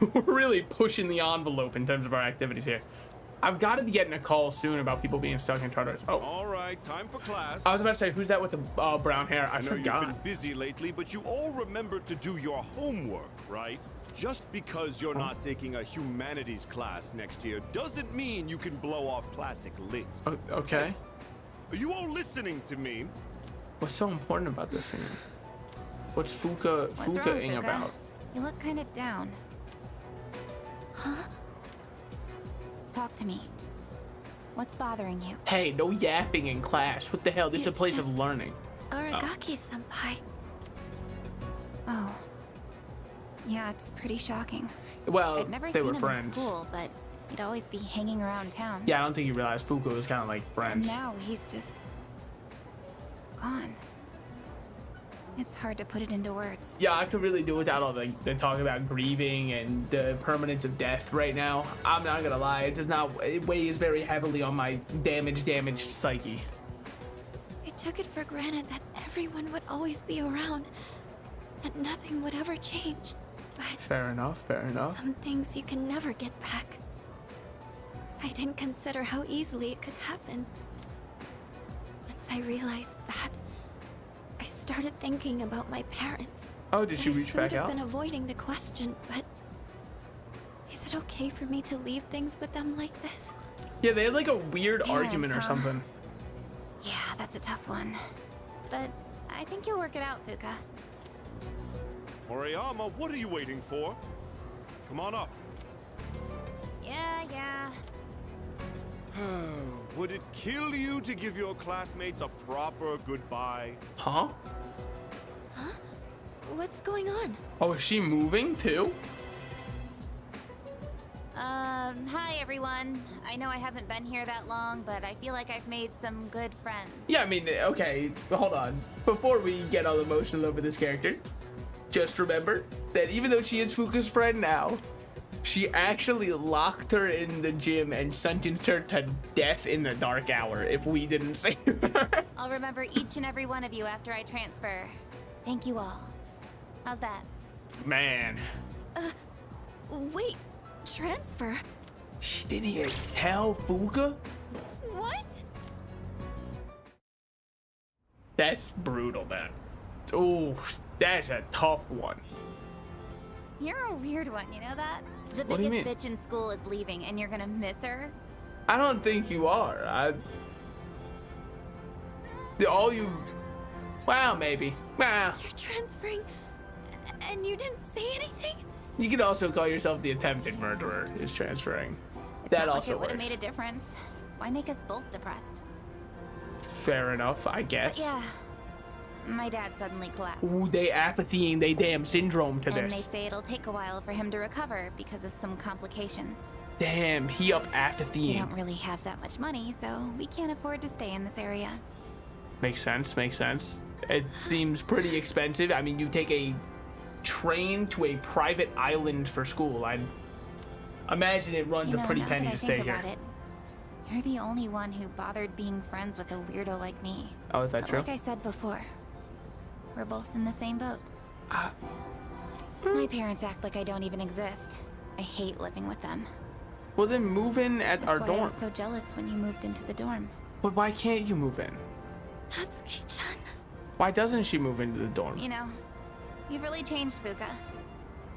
we're really pushing the envelope in terms of our activities here. I've got to be getting a call soon about people being stuck in Tartarus. Oh. All right, time for class. I was about to say, who's that with the brown hair? I know forgot. You've been busy lately, but you all remember to do your homework, right? Just because you're not taking a humanities class next year doesn't mean you can blow off classic lit. Okay. Are you all listening to me? What's so important about this thing? What's Fuka-ing about? You look kind of down. Huh? Talk to me. What's bothering you? Hey, no yapping in class. What the hell? This is a place of learning. Aragaki-senpai. Oh. Yeah, it's pretty shocking. Well, I'd never they seen were him friends. in school, but he'd always be hanging around town. Yeah, I don't think you realized Fuka was kind of like friends. And now he's just gone. It's hard to put it into words. Yeah, I could really do without all the talk about grieving and the permanence of death right now. I'm not gonna lie, it weighs very heavily on my damaged psyche. I took it for granted that everyone would always be around, that nothing would ever change. But fair enough. some things you can never get back. I didn't consider how easily it could happen. Once I realized that, I started thinking about my parents. Oh, did she reach back out? I've been avoiding the question, but is it okay for me to leave things with them like this? Yeah, they had like a weird argument or something. Yeah, that's a tough one. But I think you'll work it out, Fuka. Moriyama, what are you waiting for? Come on up. Yeah. Would it kill you to give your classmates a proper goodbye? Huh? What's going on? Oh, is she moving too? Hi everyone. I know I haven't been here that long, but I feel like I've made some good friends. Yeah, I mean, okay, hold on. Before we get all emotional over this character, just remember that even though she is Fuka's friend now, she actually locked her in the gym and sentenced her to death in the dark hour if we didn't save her. I'll remember each and every one of you after I transfer. Thank you all. How's that? Man. Wait, transfer? She didn't even tell Fuka? What? That's brutal, man. Oh, that's a tough one. You're a weird one, you know that? The What do you biggest mean? bitch in school is leaving and you're gonna miss her? I don't think you are. Well, maybe. Well, You're transferring and you didn't say anything? you could also call yourself the attempted murderer is transferring. It's That not also like it would have works. made a difference. Why make us both depressed? Fair enough, I guess. But yeah. My dad suddenly collapsed. Ooh, they apathying they damn syndrome to And they this. say it'll take a while for him to recover because of some complications. Damn, he up We apathying. don't really have that much money, so we can't afford to stay in this area. Makes sense. It seems pretty expensive. I mean, you take a train to a private island for school. I'd imagine it runs a pretty now penny that to I stay think here. about it, you're the only one who bothered being friends with a weirdo like me. Oh, is that But true? like I said before, we're both in the same boat. My parents act like I don't even exist. I hate living with them. Well, then move in at That's our why I dorm. was so jealous when you moved into the dorm. But why can't you move in? Natsuki-chan. Why doesn't she move into the dorm? You know, you've really changed, Fuka.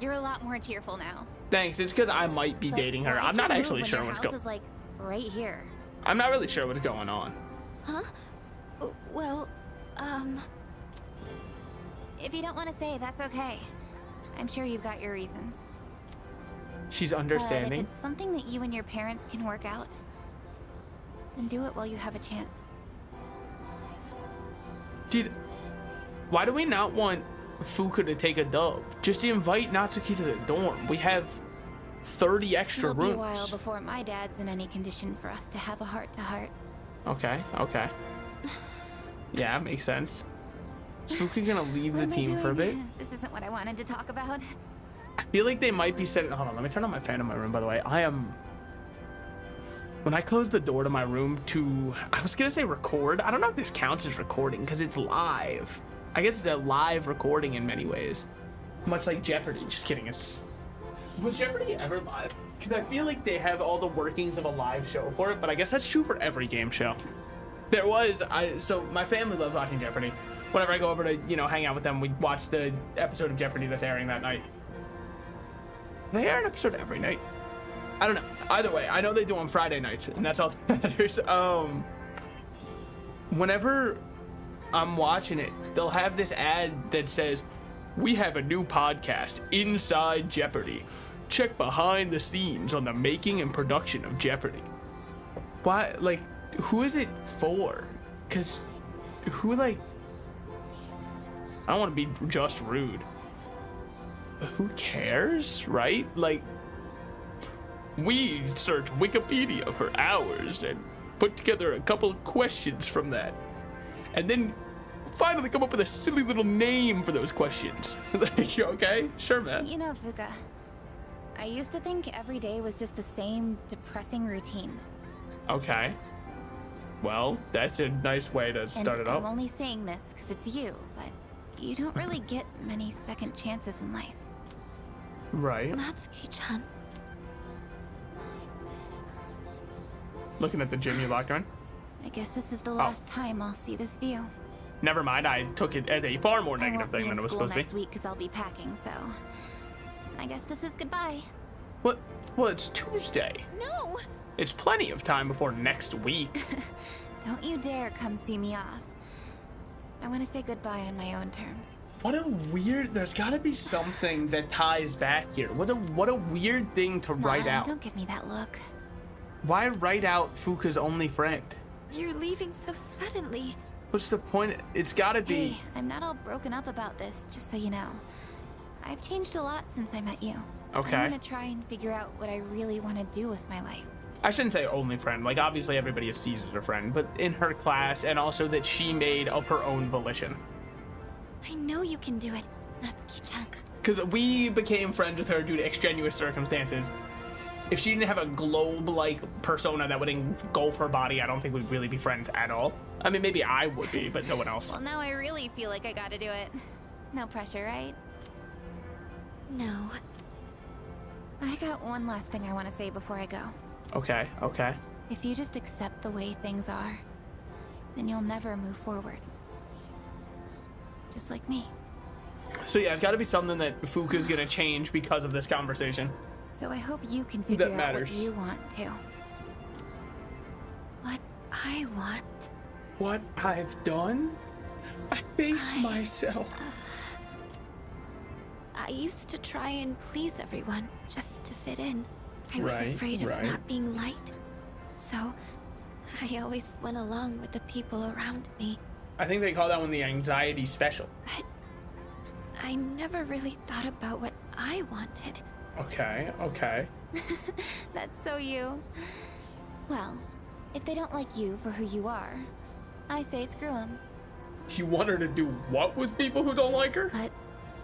You're a lot more cheerful now. Thanks, it's because I might be But dating her. why'd I'm you not move actually when sure your what's house going is like right here. I'm not really sure what's going on. Huh? Well, if you don't want to say, that's okay. I'm sure you've got your reasons. She's But understanding. if it's something that you and your parents can work out, then do it while you have a chance. Dude, why do we not want Fuka to take a dub? Just invite Natsuki to the dorm. We have 30 extra It'll be a while rooms. before my dad's in any condition for us to have a heart-to-heart. Okay. Yeah, makes sense. Is Fuka gonna leave the What am I team for a bit? doing? This isn't what I wanted to talk about. I feel like they might be setting. Hold on, let me turn on my fan in my room. By the way, I am when I close the door to my room to, I was gonna say record. I don't know if this counts as recording because it's live. I guess it's a live recording in many ways. Much like Jeopardy. Just kidding. Was Jeopardy ever live? Because I feel like they have all the workings of a live show for it, but I guess that's true for every game show. There was, so my family loves watching Jeopardy. Whenever I go over to, you know, hang out with them, we watch the episode of Jeopardy that's airing that night. They air an episode every night. I don't know. Either way, I know they do on Friday nights, and that's all that matters. Whenever I'm watching it, they'll have this ad that says, "We have a new podcast, Inside Jeopardy. Check behind the scenes on the making and production of Jeopardy." Why, like, who is it for? Because who, like, I don't want to be just rude, but who cares, right? Like, we search Wikipedia for hours and put together a couple of questions from that, and then finally come up with a silly little name for those questions. Like, you okay? Sure, man. You know, Fuka, I used to think every day was just the same depressing routine. Okay. Well, that's a nice way to start it up. I'm only saying this because it's you, but you don't really get many second chances in life. Right. Natsuki-chan. Looking at the gym you locked on? I guess this is the last time I'll see this view. Never mind, I took it as a far more negative thing than it was supposed to be. next week because I'll be packing, so I guess this is goodbye. What? Well, it's Tuesday. No! It's plenty of time before next week. Don't you dare come see me off. I want to say goodbye on my own terms. What a weird, there's gotta be something that ties back here. What a weird thing to write out. Don't give me that look. Why write out Fuka's only friend? You're leaving so suddenly. What's the point? It's gotta be. Hey, I'm not all broken up about this, just so you know. I've changed a lot since I met you. Okay. I'm gonna try and figure out what I really want to do with my life. I shouldn't say only friend. Like, obviously everybody sees as a friend, but in her class, and also that she made of her own volition. I know you can do it, Natsuki-chan. Because we became friends with her due to extraneous circumstances. If she didn't have a globe-like persona that would engulf her body, I don't think we'd really be friends at all. I mean, maybe I would be, but no one else. Well, now I really feel like I gotta do it. No pressure, right? No. I got one last thing I want to say before I go. Okay, okay. If you just accept the way things are, then you'll never move forward. Just like me. So yeah, it's got to be something that Fuka's gonna change because of this conversation. So I hope you can figure out what you want to. What I want. What I've done? I face myself. I used to try and please everyone just to fit in. I was afraid of not being liked. So I always went along with the people around me. I think they call that one the anxiety special. But I never really thought about what I wanted. Okay, okay. That's so you. Well, if they don't like you for who you are, I say screw them. You want her to do what with people who don't like her? But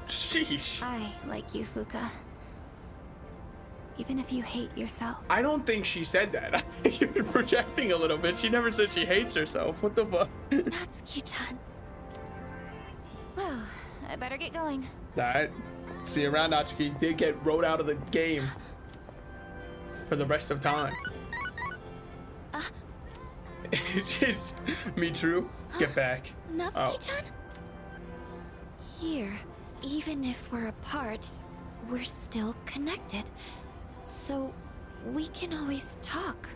sheesh. I like you, Fuka. Even if you hate yourself. I don't think she said that. I think you're projecting a little bit. She never said she hates herself. What the fuck? Natsuki-chan. Well, I better get going. Alright. See you around, Natsuki. Did get wrote out of the game for the rest of time. It's just me true. Get back. Natsuki-chan? Here, even if we're apart, we're still connected. So we can always talk,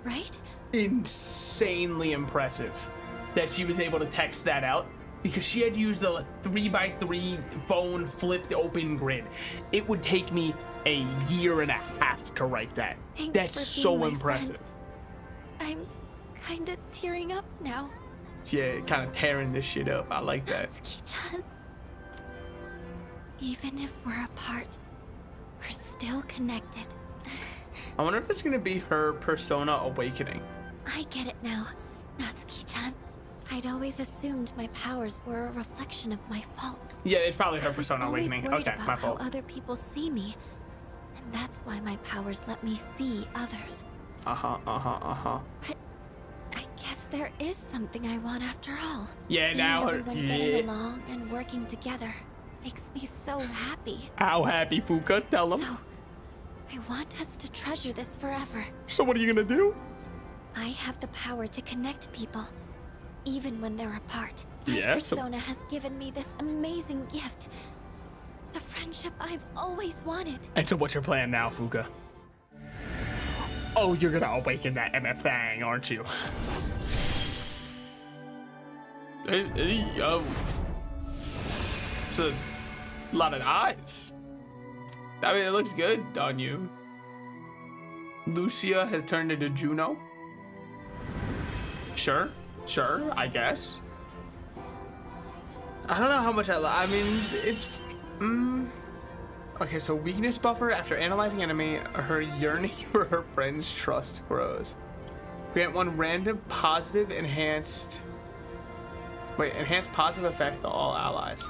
right? Insanely impressive that she was able to text that out, because she had to use the 3x3 phone flipped open grid. It would take me a year and a half to write that. Thanks That's for so being my impressive. friend. I'm kinda tearing up now. Yeah, kind of tearing this shit up. I like that. Natsuki-chan. Even if we're apart, we're still connected. I wonder if it's gonna be her persona awakening. I get it now, Natsuki-chan. I'd always assumed my powers were a reflection of my faults. Yeah, it's probably her persona always awakening. worried Okay, about my fault. how other people see me, and that's why my powers let me see others. But I guess there is something I want after all. Yeah, Seeing now everyone getting along and working together makes me so happy. How happy, Fuka? Tell them. So, I want us to treasure this forever. So what are you gonna do? I have the power to connect people, even when they're apart. My Yeah, persona has given me this amazing gift. The friendship I've always wanted. And so what's your plan now, Fuka? Oh, you're gonna awaken that MF thing, aren't you? It's a lot of eyes. I mean, it looks good on you. Lucia has turned into Juno. Sure, I guess. I don't know how much I mean, it's... Okay, so weakness buffer. After analyzing enemy, her yearning for her friend's trust grows. Grant one random positive enhanced positive effect to all allies.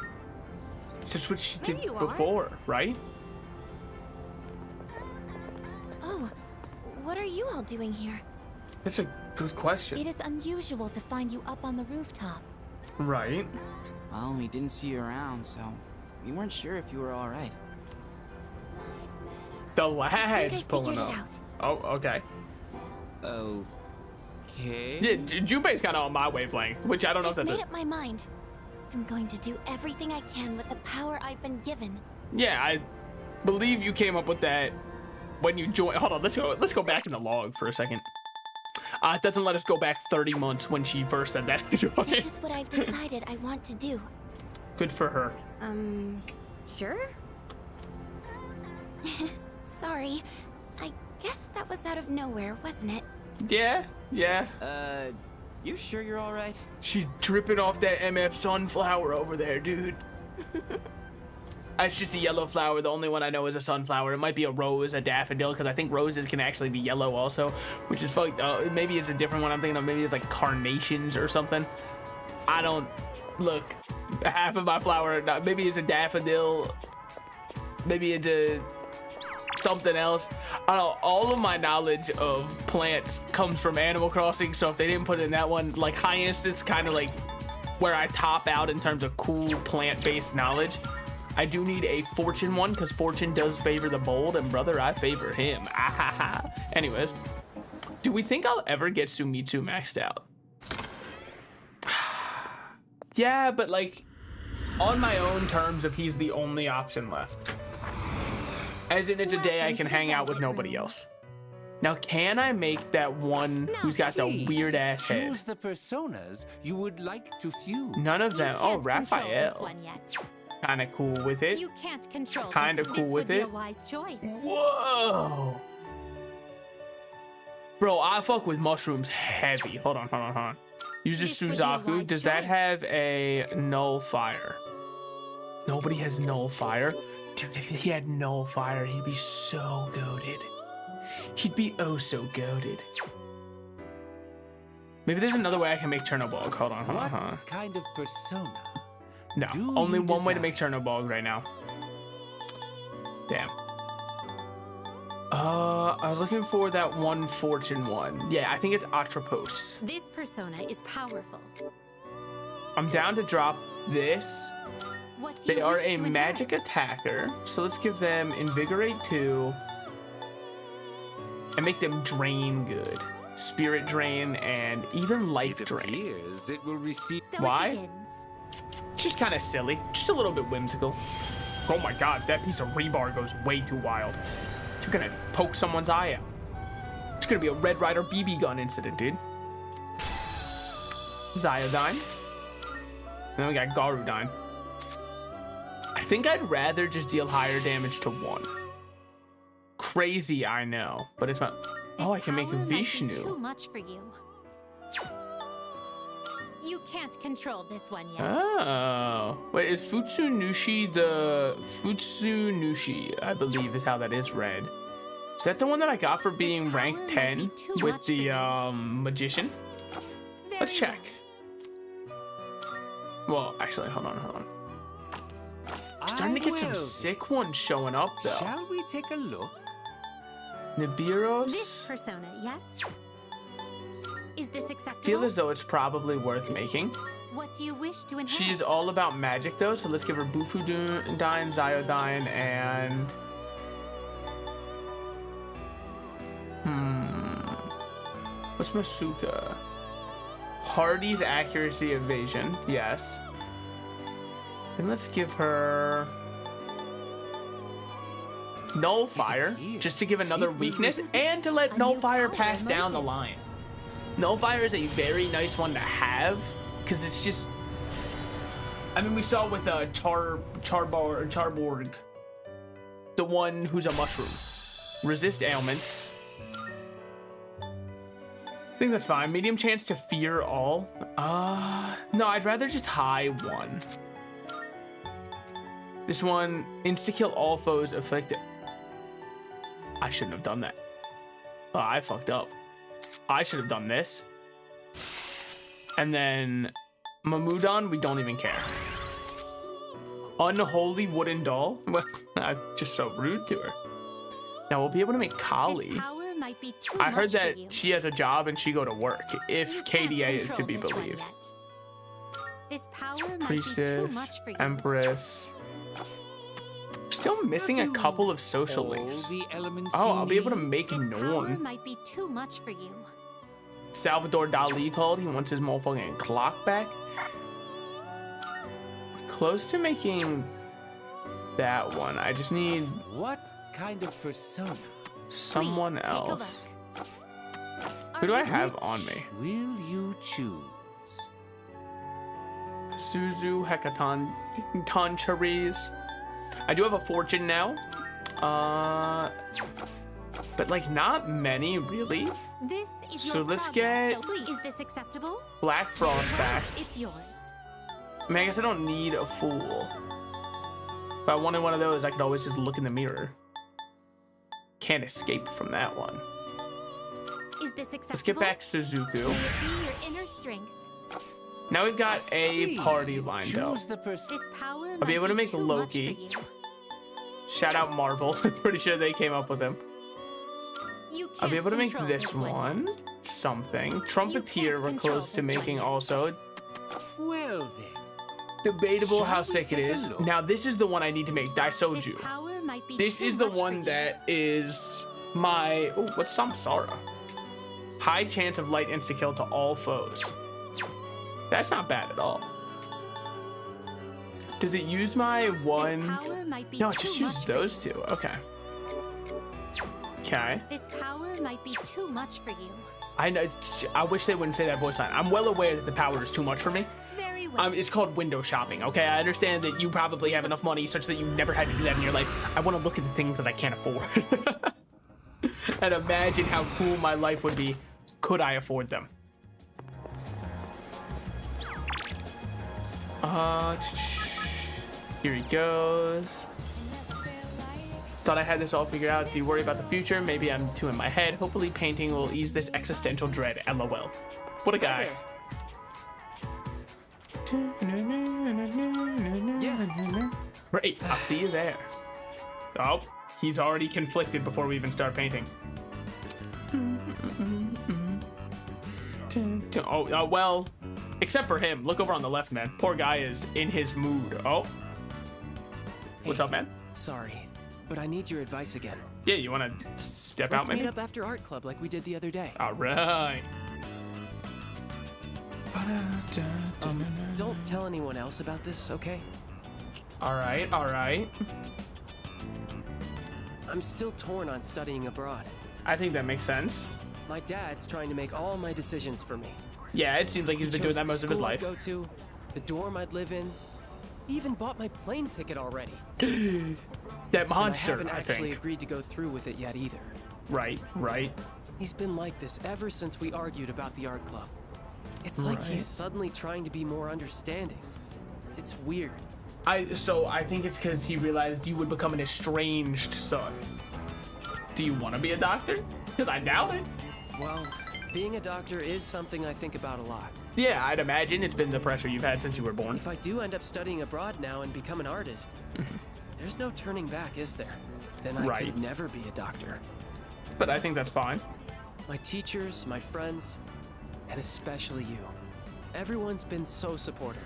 That's what she did before, right? Oh, what are you all doing here? That's a good question. It is unusual to find you up on the rooftop. Right. Well, we didn't see you around, so we weren't sure if you were all right. The lad's pulling up. Oh, okay. Okay. Yeah, Junpei's kind of on my wavelength, which I don't know if that's I've made up my mind. I'm going to do everything I can with the power I've been given. Yeah, I believe you came up with that when you joined. Hold on, let's go back in the log for a second. It doesn't let us go back 30 months when she first said that. This is what I've decided I want to do. Good for her. Sure? Sorry. I guess that was out of nowhere, wasn't it? Yeah. You sure you're all right? She's dripping off that MF sunflower over there, dude. It's just a yellow flower. The only one I know is a sunflower. It might be a rose, a daffodil, because I think roses can actually be yellow also, which is fucked. Maybe it's a different one I'm thinking of. Maybe it's like carnations or something. I don't look. Half of my flower. Maybe it's a daffodil. Maybe it's a something else. I don't know. All of my knowledge of plants comes from Animal Crossing, so if they didn't put it in that one, like Hyacinth's kind of like where I top out in terms of cool plant-based knowledge. I do need a fortune one because fortune does favor the bold, and brother, I favor him. Anyways, do we think I'll ever get Sumitsu maxed out? Yeah, but like on my own terms if he's the only option left. As in it's a day I can hang out with nobody else. Now, can I make that one who's got the weird ass head? Choose the personas you would like to fuse. None of them. Oh, Raphael. Kind of cool with it. You can't control. Kind of cool with it. A wise choice. Whoa. Bro, I fuck with mushrooms heavy. Hold on. Use the Suzaku. Does that have a null fire? Nobody has null fire. Dude, if he had null fire, he'd be so goated. He'd be oh so goated. Maybe there's another way I can make Chernobog. Hold on. What kind of persona? No, only one way to make Chernobog right now. Damn. I was looking for that one fortune one. Yeah, I think it's Atropos. This persona is powerful. I'm down to drop this. They are a magic attacker, so let's give them Invigorate 2 and make them Drain good. Spirit Drain and even Life Drain. It will receive. Why? It's just kind of silly, just a little bit whimsical. Oh my god, that piece of rebar goes way too wild. It's gonna poke someone's eye out. It's gonna be a Red Ryder BB gun incident, dude. Ziodyne. And then we got Garudyne. I think I'd rather just deal higher damage to one. Crazy, I know, but it's not. Oh, I can make Vishnu. Too much for you. You can't control this one yet. Oh, wait, is Futsunushi the Futsunushi? I believe is how that is read. Is that the one that I got for being rank 10 with the magician? Let's check. Well, actually, hold on. Starting to get some sick ones showing up though. Shall we take a look? Nibiros. This persona, yes? Is this acceptable? Feel as though it's probably worth making. What do you wish to enhance? She's all about magic though, so let's give her Bufudyne, Ziodyne, and what's Masuka? Hardy's accuracy evasion, yes. Then let's give her Nullfire, just to give another weakness and to let Nullfire pass down the line. Nullfire is a very nice one to have, because it's just, I mean, we saw with Charborg, the one who's a mushroom. Resist ailments. I think that's fine. Medium chance to fear all. No, I'd rather just high one. This one, insta-kill all foes afflicted. I shouldn't have done that. Oh, I fucked up. I should have done this. And then Mamudon, we don't even care. Unholy wooden doll. Well, I'm just so rude to her. Now we'll be able to make Kali. I heard that she has a job and she go to work, if KDA is to be believed. This power Priestess, Empress. Still missing a couple of social links. Oh, I'll be able to make Norn. Might be too much for you. Salvador Dali called. He wants his motherfucking clock back. Close to making that one. I just need what kind of persona? Someone else. Who do I have on me? Will you choose? Suzu, Hecaton, Tancharies. I do have a fortune now. But like not many really. This is so your let's progress. get So is this acceptable? Black Frost back. It's yours. I mean, I guess I don't need a fool. If I wanted one of those, I could always just look in the mirror. Can't escape from that one. Is this acceptable? Let's get back Suzuku. Be your inner strength. Now we've got a party lined up. This power I'll be able to make Loki. Shout out Marvel. Pretty sure they came up with him. I'll be able to make this one. Something. Trumpeteer we're close to making also. Well then. Debatable how sick it is. Now this is the one I need to make, Daisoju. This is the one that is my, oh, what's Samsara? High chance of light insta-kill to all foes. That's not bad at all. Does it use my one? No, it just uses those two. Okay. Okay. This power might be too much for you. I know. I wish they wouldn't say that voice line. I'm well aware that the power is too much for me. Very well. It's called window shopping, okay? I understand that you probably have enough money such that you never had to do that in your life. I want to look at the things that I can't afford. And imagine how cool my life would be could I afford them. Here he goes. Thought I had this all figured out. Do you worry about the future? Maybe I'm too in my head. Hopefully painting will ease this existential dread. LOL. What a guy. Yeah. Great, I'll see you there. Oh, he's already conflicted before we even start painting. Oh, well, except for him. Look over on the left, man. Poor guy is in his mood. Oh. What's up, man? Sorry, but I need your advice again. Yeah, you want to step out, maybe? Let's meet up after art club like we did the other day. All right. Don't tell anyone else about this, okay? All right, all right. I'm still torn on studying abroad. I think that makes sense. My dad's trying to make all my decisions for me. Yeah, it seems like he's been doing that most of his life. Go to, the dorm I'd live in. He even bought my plane ticket already. That monster, I haven't actually agreed to go through with it yet either. Right, right. He's been like this ever since we argued about the art club. It's like he's suddenly trying to be more understanding. It's weird. So I think it's because he realized you would become an estranged son. Do you want to be a doctor? Because I doubt it. Well, being a doctor is something I think about a lot. Yeah, I'd imagine it's been the pressure you've had since you were born. If I do end up studying abroad now and become an artist, there's no turning back, is there? Then I could never be a doctor. but I think that's fine. My teachers, my friends, and especially you. Everyone's been so supportive.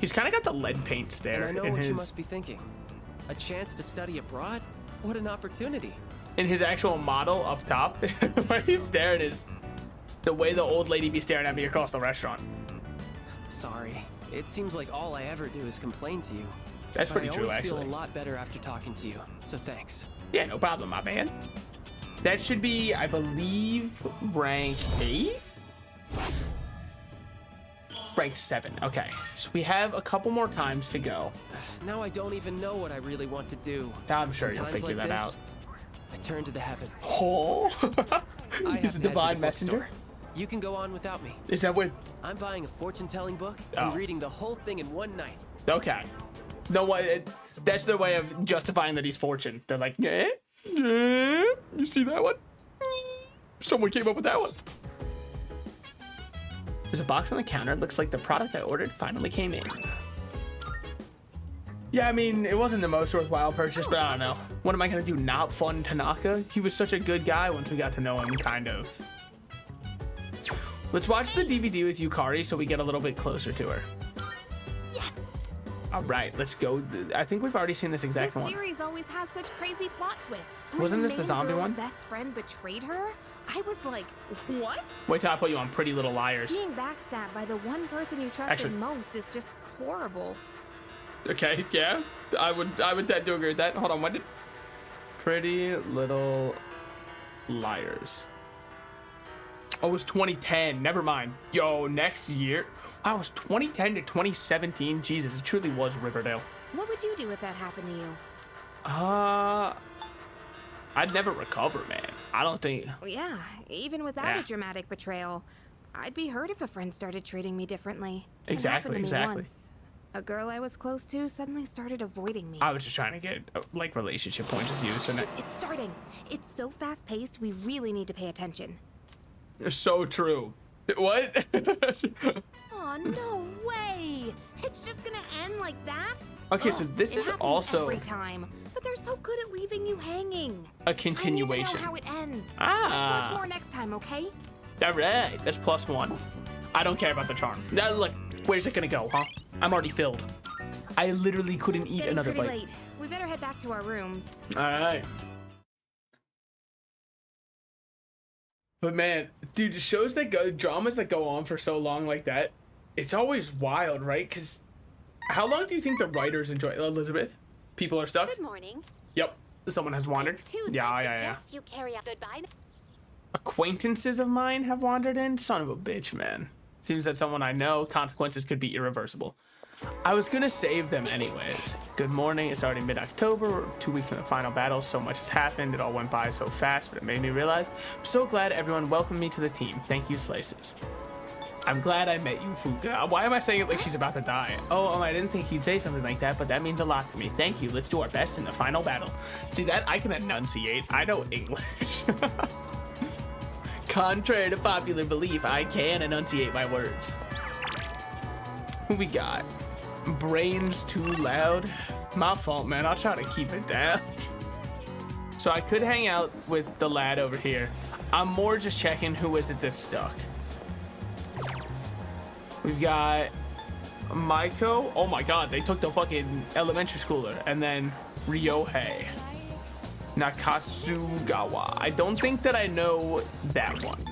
He's kind of got the lead paint stare And I know in what his... you must be thinking. A chance to study abroad? What an opportunity. In his actual model up top, where he's staring is the way the old lady be staring at me across the restaurant. Sorry. It seems like all I ever do is complain to you. That's pretty true, I always actually. feel a lot better after talking to you, so thanks. Yeah, no problem, my man. That should be, I believe, rank 8? Rank 7, okay. So we have a couple more times to go. Now I don't even know what I really want to do. I'm sure In you'll times figure like that this, out. I turn to the heavens. Oh, I he's a have to head to divine the messenger. bookstore. You can go on without me. Is that what? I'm buying a fortune-telling book and Oh. reading the whole thing in one night. Okay. No way. That's their way of justifying that he's fortune. They're like, yeah, you see that one? Someone came up with that one. There's a box on the counter. It looks like the product I ordered finally came in. Yeah, I mean, it wasn't the most worthwhile purchase, but I don't know. What am I gonna do? Not fund Tanaka? He was such a good guy once we got to know him, kind of. Let's watch the DVD with Yukari so we get a little bit closer to her. Yes! All right, let's go. I think we've already seen this exact This one. series always has such crazy plot twists. Wasn't When this the main zombie girl's one? best friend betrayed her? I was like, what? Wait till I put you on Pretty Little Liars. Being backstabbed by the one person you trusted Actually- most is just horrible. Okay, yeah, I would tend to agree with that. Hold on, when did Pretty Little Liars? Oh, it was 2010. Never mind. Yo, next year. Wow, it was 2010 to 2017. Jesus, it truly was Riverdale. What would you do if that happened to you? I'd never recover, man. I don't think. Well, yeah, even without Yeah. a dramatic betrayal, I'd be hurt if a friend started treating me differently. Exactly, It happened to exactly. Me once. A girl I was close to suddenly started avoiding me. I was just trying to get like relationship points with you. So now, It's starting. It's so fast-paced, we really need to pay attention. so true. What? Oh, no way! It's just gonna end like that? Okay, so this It is happens also every time, but they're so good at leaving you hanging. a continuation. I need to know how it ends. Ah. Let's watch more next time, okay? All right, that's +1. I don't care about the charm. Now, look, where's it gonna go, huh? I'm already filled. I literally couldn't eat Getting another pretty bite. late. We better head back to our rooms. All right. But man, dude, shows that go, dramas that go on for so long like that, it's always wild, right? Because how long do you think the writers enjoy? Elizabeth, people are stuck. Good morning. Yep, someone has wandered. Yeah. You carry out goodbye. Acquaintances of mine have wandered in. Son of a bitch, man. Seems that someone I know. Consequences could be irreversible. I was gonna save them anyways. Good morning. It's already mid-October. We're 2 weeks in the final battle. So much has happened. It all went by so fast, but it made me realize I'm so glad everyone welcomed me to the team. Thank you, Slices. I'm glad I met you, Fuka. Why am I saying it like she's about to die? Oh, I didn't think you'd say something like that, but that means a lot to me. Thank you. Let's do our best in the final battle. See that? I can enunciate. I know English. Contrary to popular belief, I can enunciate my words. Who we got? Brains too loud? My fault, man. I'll try to keep it down. So I could hang out with the lad over here. I'm more just checking who is it that's stuck. We've got Maiko. Oh my god, they took the fucking elementary schooler. And then Ryohei. Nakatsugawa. I don't think that I know that one.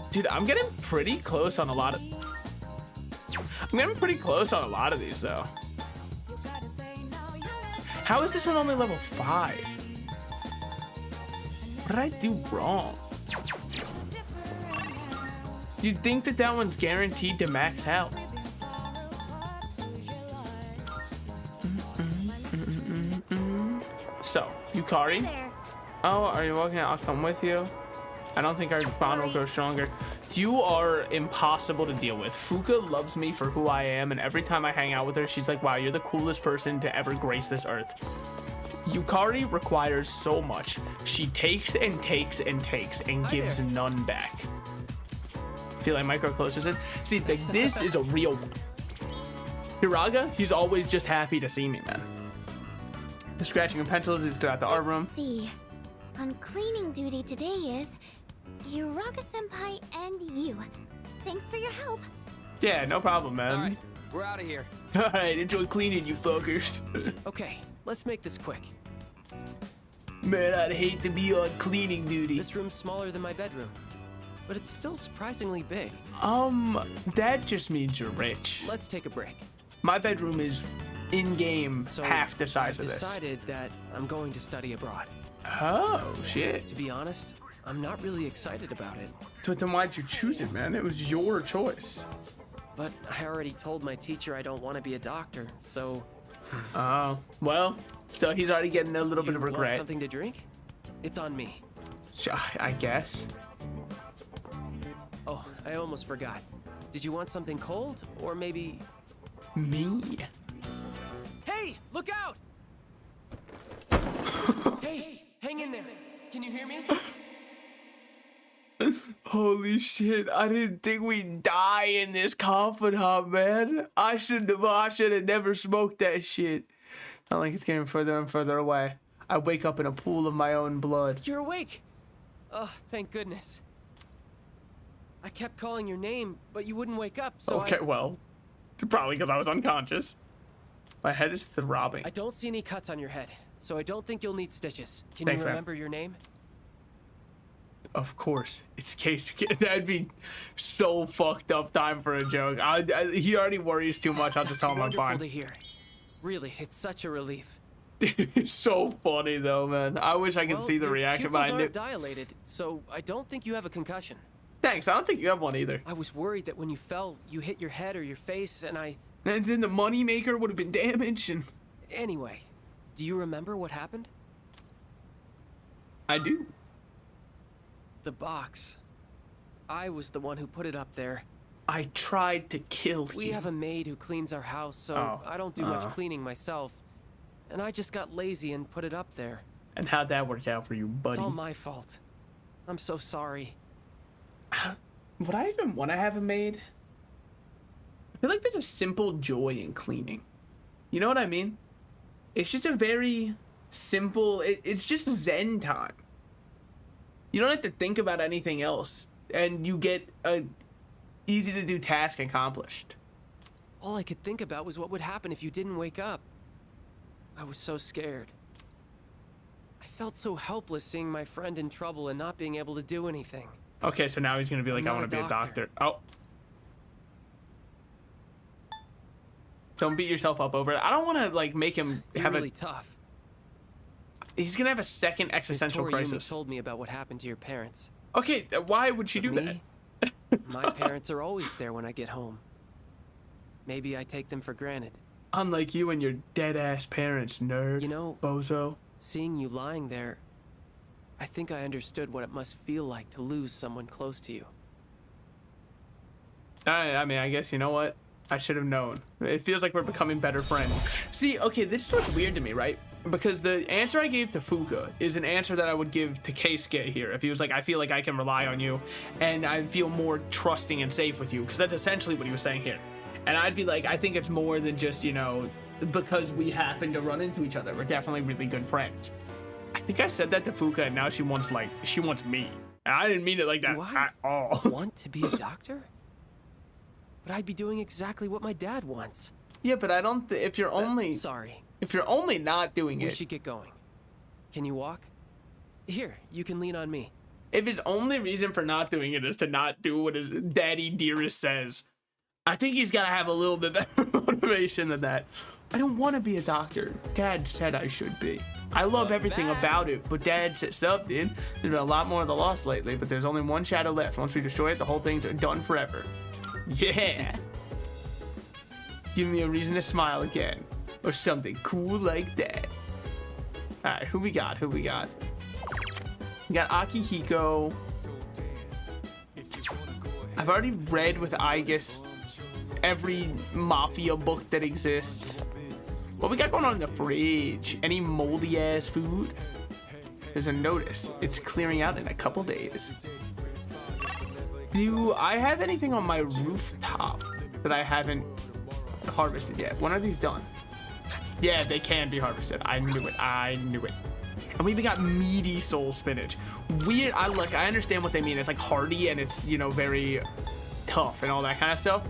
Dude, I'm getting pretty close on a lot of... I'm getting pretty close on a lot of these, though. How is this one only level 5? What did I do wrong? You'd think that that one's guaranteed to max out. So, Yukari? Oh, are you walking? I'll come with you. I don't think our bond will grow stronger. You are impossible to deal with. Fuka loves me for who I am, and every time I hang out with her, she's like, wow, you're the coolest person to ever grace this earth. Yukari requires so much. She takes and takes and takes and gives none back. Feel like Micro closes it. See, like, this is a real one. Hiraga, he's always just happy to see me, man. The scratching of pencils is throughout the art room. Let's see. On cleaning duty today is Uraga-senpai and you. Thanks for your help. Yeah, no problem, man. All right, we're out of here. All right, enjoy cleaning, you fuckers. Okay, let's make this quick. Man, I'd hate to be on cleaning duty. This room's smaller than my bedroom, but it's still surprisingly big. That just means you're rich. Let's take a break. My bedroom is in-game half the size of this. I've decided that I'm going to study abroad. Oh, shit. To be honest, I'm not really excited about it. But then why'd you choose it, man? It was your choice. But I already told my teacher I don't want to be a doctor, so... Oh, well, so he's already getting a little bit of regret. Want something to drink? It's on me. I guess. Oh, I almost forgot. Did you want something cold, or maybe... Me? Hey, look out! Hey, hang in there. Can you hear me? Holy shit, I didn't think we'd die in this coffin hop, man. I should have never smoked that shit. Not like it's getting further and further away. I wake up in a pool of my own blood. You're awake! Oh, thank goodness. I kept calling your name, but you wouldn't wake up, so Okay, well, probably because I was unconscious. My head is throbbing. I don't see any cuts on your head, so I don't think you'll need stitches. Can Thanks, you remember your name? Of course, it's Case. That'd be so fucked up time for a joke. He already worries too much. I'll just tell him I'm fine. Wonderful to hear. Really, it's such a relief. It's so funny though, man. I wish I could see the reaction, but I knew. Aren't dilated, so I don't think you have a concussion. Thanks. I don't think you have one either. I was worried that when you fell, you hit your head or your face, and And then the moneymaker would have been damaged. And anyway, do you remember what happened? I do. The box. I was the one who put it up there. I tried to kill you. We have a maid who cleans our house, so I don't do much cleaning myself. And I just got lazy and put it up there. And how'd that work out for you, buddy? It's all my fault. I'm so sorry. Would I even want to have a maid? I feel like there's a simple joy in cleaning. You know what I mean? It's just a very simple, it's just Zen time. You don't have to think about anything else, and you get a easy to do task accomplished. All I could think about was what would happen if you didn't wake up. I was so scared. I felt so helpless seeing my friend in trouble and not being able to do anything. Okay, so now he's gonna be like, I want to be a doctor. Oh. Don't beat yourself up over it. I don't want to like make him have really tough. He's gonna have a second existential crisis. Told me about what happened to your parents. Okay, why would she do that? My parents are always there when I get home. Maybe I take them for granted. Unlike you and your dead-ass parents, nerd. You know, bozo. Seeing you lying there, I think I understood what it must feel like to lose someone close to you. I mean, I guess, you know what? I should have known. It feels like we're becoming better friends. See, okay, this is what's weird to me, right? Because the answer I gave to Fuka is an answer that I would give to Keisuke here. If he was like, I feel like I can rely on you, and I feel more trusting and safe with you, because that's essentially what he was saying here. And I'd be like, I think it's more than just, you know, because we happen to run into each other. We're definitely really good friends. I think I said that to Fuka, and now she wants me. And I didn't mean it like that at all. Want to be a doctor? But I'd be doing exactly what my dad wants. Yeah, but I don't. If you're only sorry. If you're only not doing it, we should get going. Can you walk? Here, you can lean on me. If his only reason for not doing it is to not do what his daddy dearest says, I think he's got to have a little bit better motivation than that. I don't want to be a doctor. Dad said I should be. I love everything about it, but Dad said something. There's been a lot more of the Lost lately, but there's only one shadow left. Once we destroy it, the whole thing's done forever. Yeah. Give me a reason to smile again. Or something cool like that. Alright, who we got? We got Akihiko. I've already read with Aigis every Mafia book that exists. What we got going on in the fridge? Any moldy ass food? There's a notice. It's clearing out in a couple days. Do I have anything on my rooftop that I haven't harvested yet? When are these done? Yeah, they can be harvested. I knew it. And we even got meaty soul spinach. Weird. I understand what they mean. It's like hardy and it's, you know, very tough and all that kind of stuff.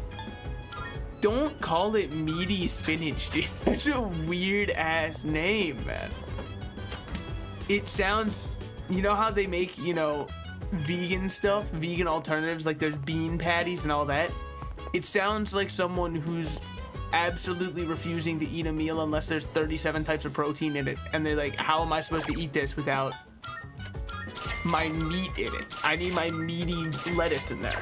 Don't call it meaty spinach, dude. That's a weird ass name, man. It sounds, you know how they make, you know, vegan stuff, vegan alternatives, like there's bean patties and all that. It sounds like someone who's absolutely refusing to eat a meal unless there's 37 types of protein in it, and they're like, how am I supposed to eat this without my meat in it? I need my meaty lettuce in there.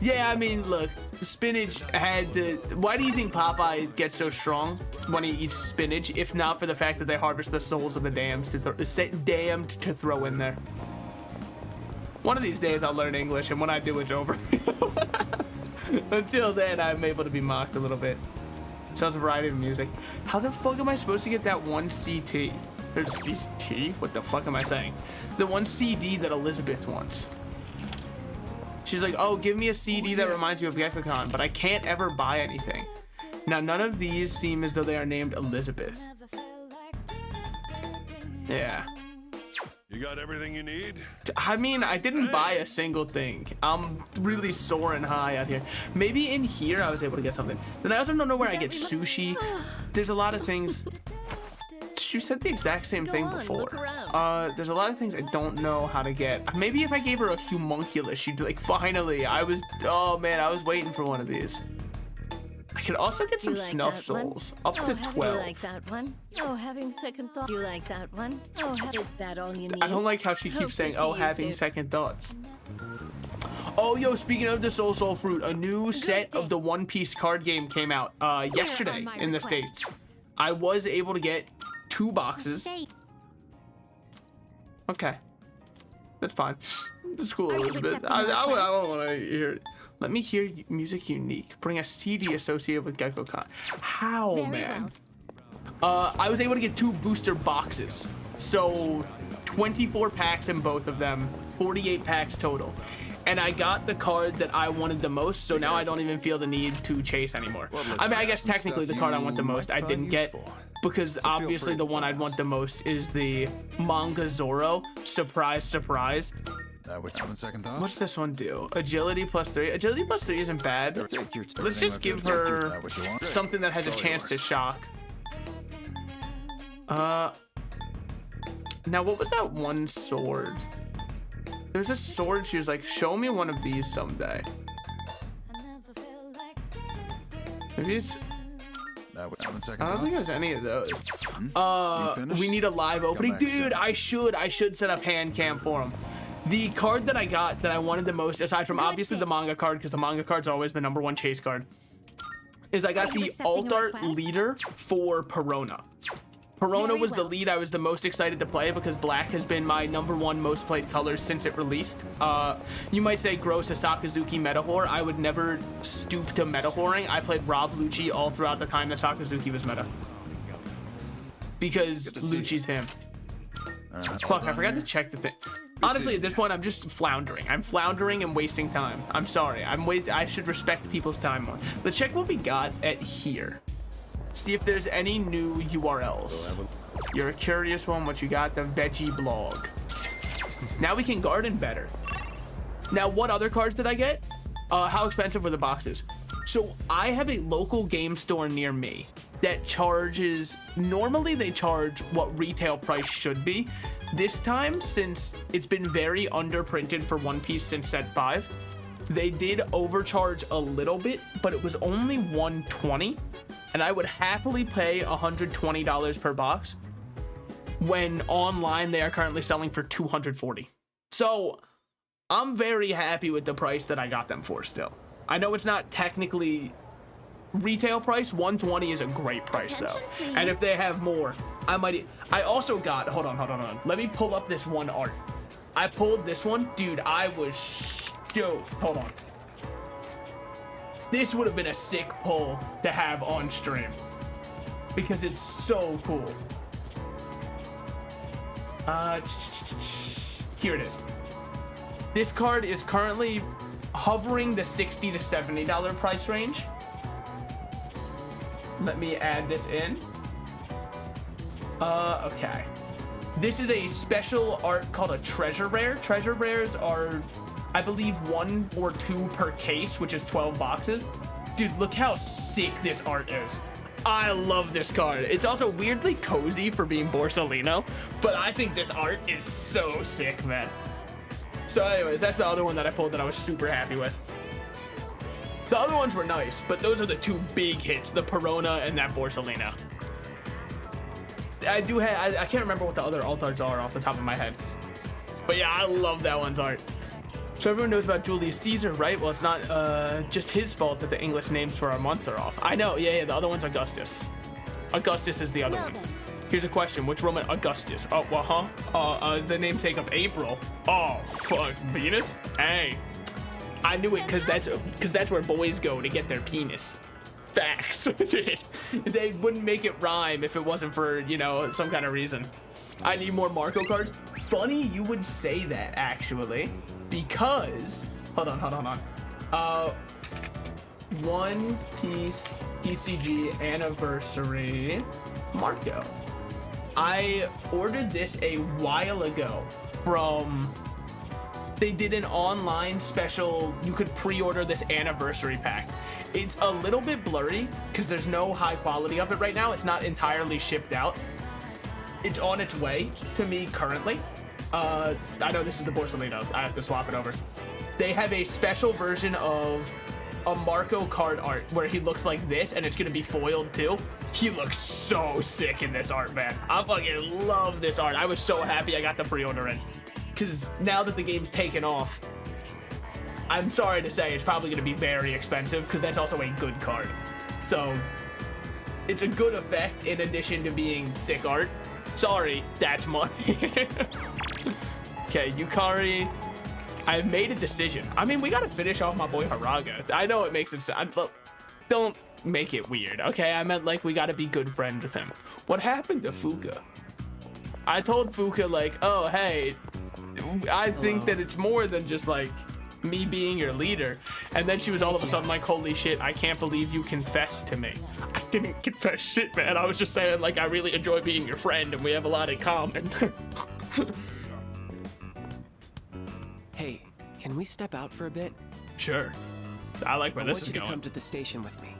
Yeah, I mean, look, spinach had to... Why do you think Popeye gets so strong when he eats spinach, if not for the fact that they harvest the souls of the damned to throw in there? One of these days I'll learn English, and when I do, it's over. Until then, I'm able to be mocked a little bit. Sounds a variety of music. How the fuck am I supposed to get that one CT? There's CT? What the fuck am I saying? The one CD that Elizabeth wants. She's like, oh, give me a CD that reminds you of GeckoCon, but I can't ever buy anything. Now, none of these seem as though they are named Elizabeth. Yeah. You got everything you need? I mean, I didn't buy a single thing. I'm really soaring high out here. Maybe in here I was able to get something. Then I also don't know where I get sushi. There's a lot of things. She said the exact same thing before. There's a lot of things I don't know how to get. Maybe if I gave her a homunculus, she'd be like, finally, oh man, I was waiting for one of these. I could also get some snuff souls, up to 12. You like that one? Oh, having second thoughts. You like that one? Oh, is that all you need? I don't like how she keeps saying, oh, having second thoughts. Oh, yo, speaking of the Soul Fruit, a new set of the One Piece card game came out yesterday in the States. I was able to get 2 boxes. Okay. That's fine. That's cool, Elizabeth. I don't want to hear it. Let me hear music unique. Bring a CD associated with GeckoCon. How, man? I was able to get 2 booster boxes. So 24 packs in both of them, 48 packs total. And I got the card that I wanted the most, so now I don't even feel the need to chase anymore. I mean, I guess technically the card I want the most I didn't get, because obviously the one I'd want the most is the Manga Zoro. Surprise, surprise. What's this one do? Agility +3. Agility +3 isn't bad. Let's just give her something that has a chance to shock. Now what was that one sword? There's a sword she was like, show me one of these someday. Maybe it's... I don't think there's any of those. We need a live opening. Dude, I should set up hand cam for him. The card that I got that I wanted the most, aside from obviously the manga card, because the manga card's always the #1 chase card, is I got the alt art leader for Perona. Perona was the lead I was the most excited to play because black has been my #1 most played color since it released. You might say gross a Sakazuki meta whore. I would never stoop to meta whoring. I played Rob Lucci all throughout the time that Sakazuki was meta. Because Lucci's him. Fuck, I forgot to check the thing. Honestly, at this point, I'm just floundering. I'm floundering and wasting time. I'm sorry. I should respect people's time more. Let's check what we got at here. See if there's any new URLs. You're a curious one. What you got? The veggie blog. Now we can garden better. Now, what other cards did I get? How expensive were the boxes? So I have a local game store near me that charges, normally they charge what retail price should be. This time, since it's been very underprinted for One Piece since set 5, they did overcharge a little bit, but it was only $120. And I would happily pay $120 per box when online they are currently selling for $240. So I'm very happy with the price that I got them for still. I know it's not technically retail price. $120 is a great price though. And if they have more, I also got, hold on. Let me pull up this one art. I pulled this one. Dude, I was stoked. Hold on. This would have been a sick pull to have on stream because it's so cool. Here it is. This card is currently hovering the $60 to $70 price range. Let me add this in. Okay. This is a special art called a treasure rare. Treasure rares are, I believe, 1 or 2 per case, which is 12 boxes. Dude, look how sick this art is. I love this card. It's also weirdly cozy for being Borsalino, but I think this art is so sick, man. So anyways, that's the other one that I pulled that I was super happy with. The other ones were nice, but those are the 2 big hits, the Perona and that Borsalino. I can't remember what the other alt arts are off the top of my head. But yeah, I love that one's art. So everyone knows about Julius Caesar, right? Well, it's not just his fault that the English names for our months are off. I know, yeah, the other one's Augustus. Augustus is the other one. Here's a question, which Roman Augustus? Oh, well, the namesake of April. Oh, fuck, Venus? Hey, I knew it because that's where boys go to get their penis. Facts. They wouldn't make it rhyme if it wasn't for, you know, some kind of reason. I need more Marco cards. Funny you would say that, actually, because hold on. One Piece ECG Anniversary Marco. I ordered this a while ago from. They did an online special. You could pre-order this anniversary pack. It's a little bit blurry because there's no high quality of it right now. It's not entirely shipped out. It's on its way to me currently. I know this is the Borsalino. I have to swap it over. They have a special version of a Marco card art where he looks like this, and it's gonna be foiled too. He looks so sick in this art, man. I fucking love this art. I was so happy I got the pre-order in. Because now that the game's taken off, I'm sorry to say it's probably going to be very expensive because that's also a good card. So it's a good effect in addition to being sick art. Sorry, that's money. Okay, Yukari. I've made a decision. I mean, we got to finish off my boy Haraga. I know it makes it sound. Don't make it weird, okay? I meant like we got to be good friends with him. What happened to Fuka? I told Fuka like, oh, hey, I think that it's more than just like me being your leader. And then she was all of a sudden like, holy shit, I can't believe you confessed to me. I didn't confess shit, man. I was just saying like, I really enjoy being your friend and we have a lot in common. Hey, can we step out for a bit? Sure. I like where this is going. I want you to come to the station with me.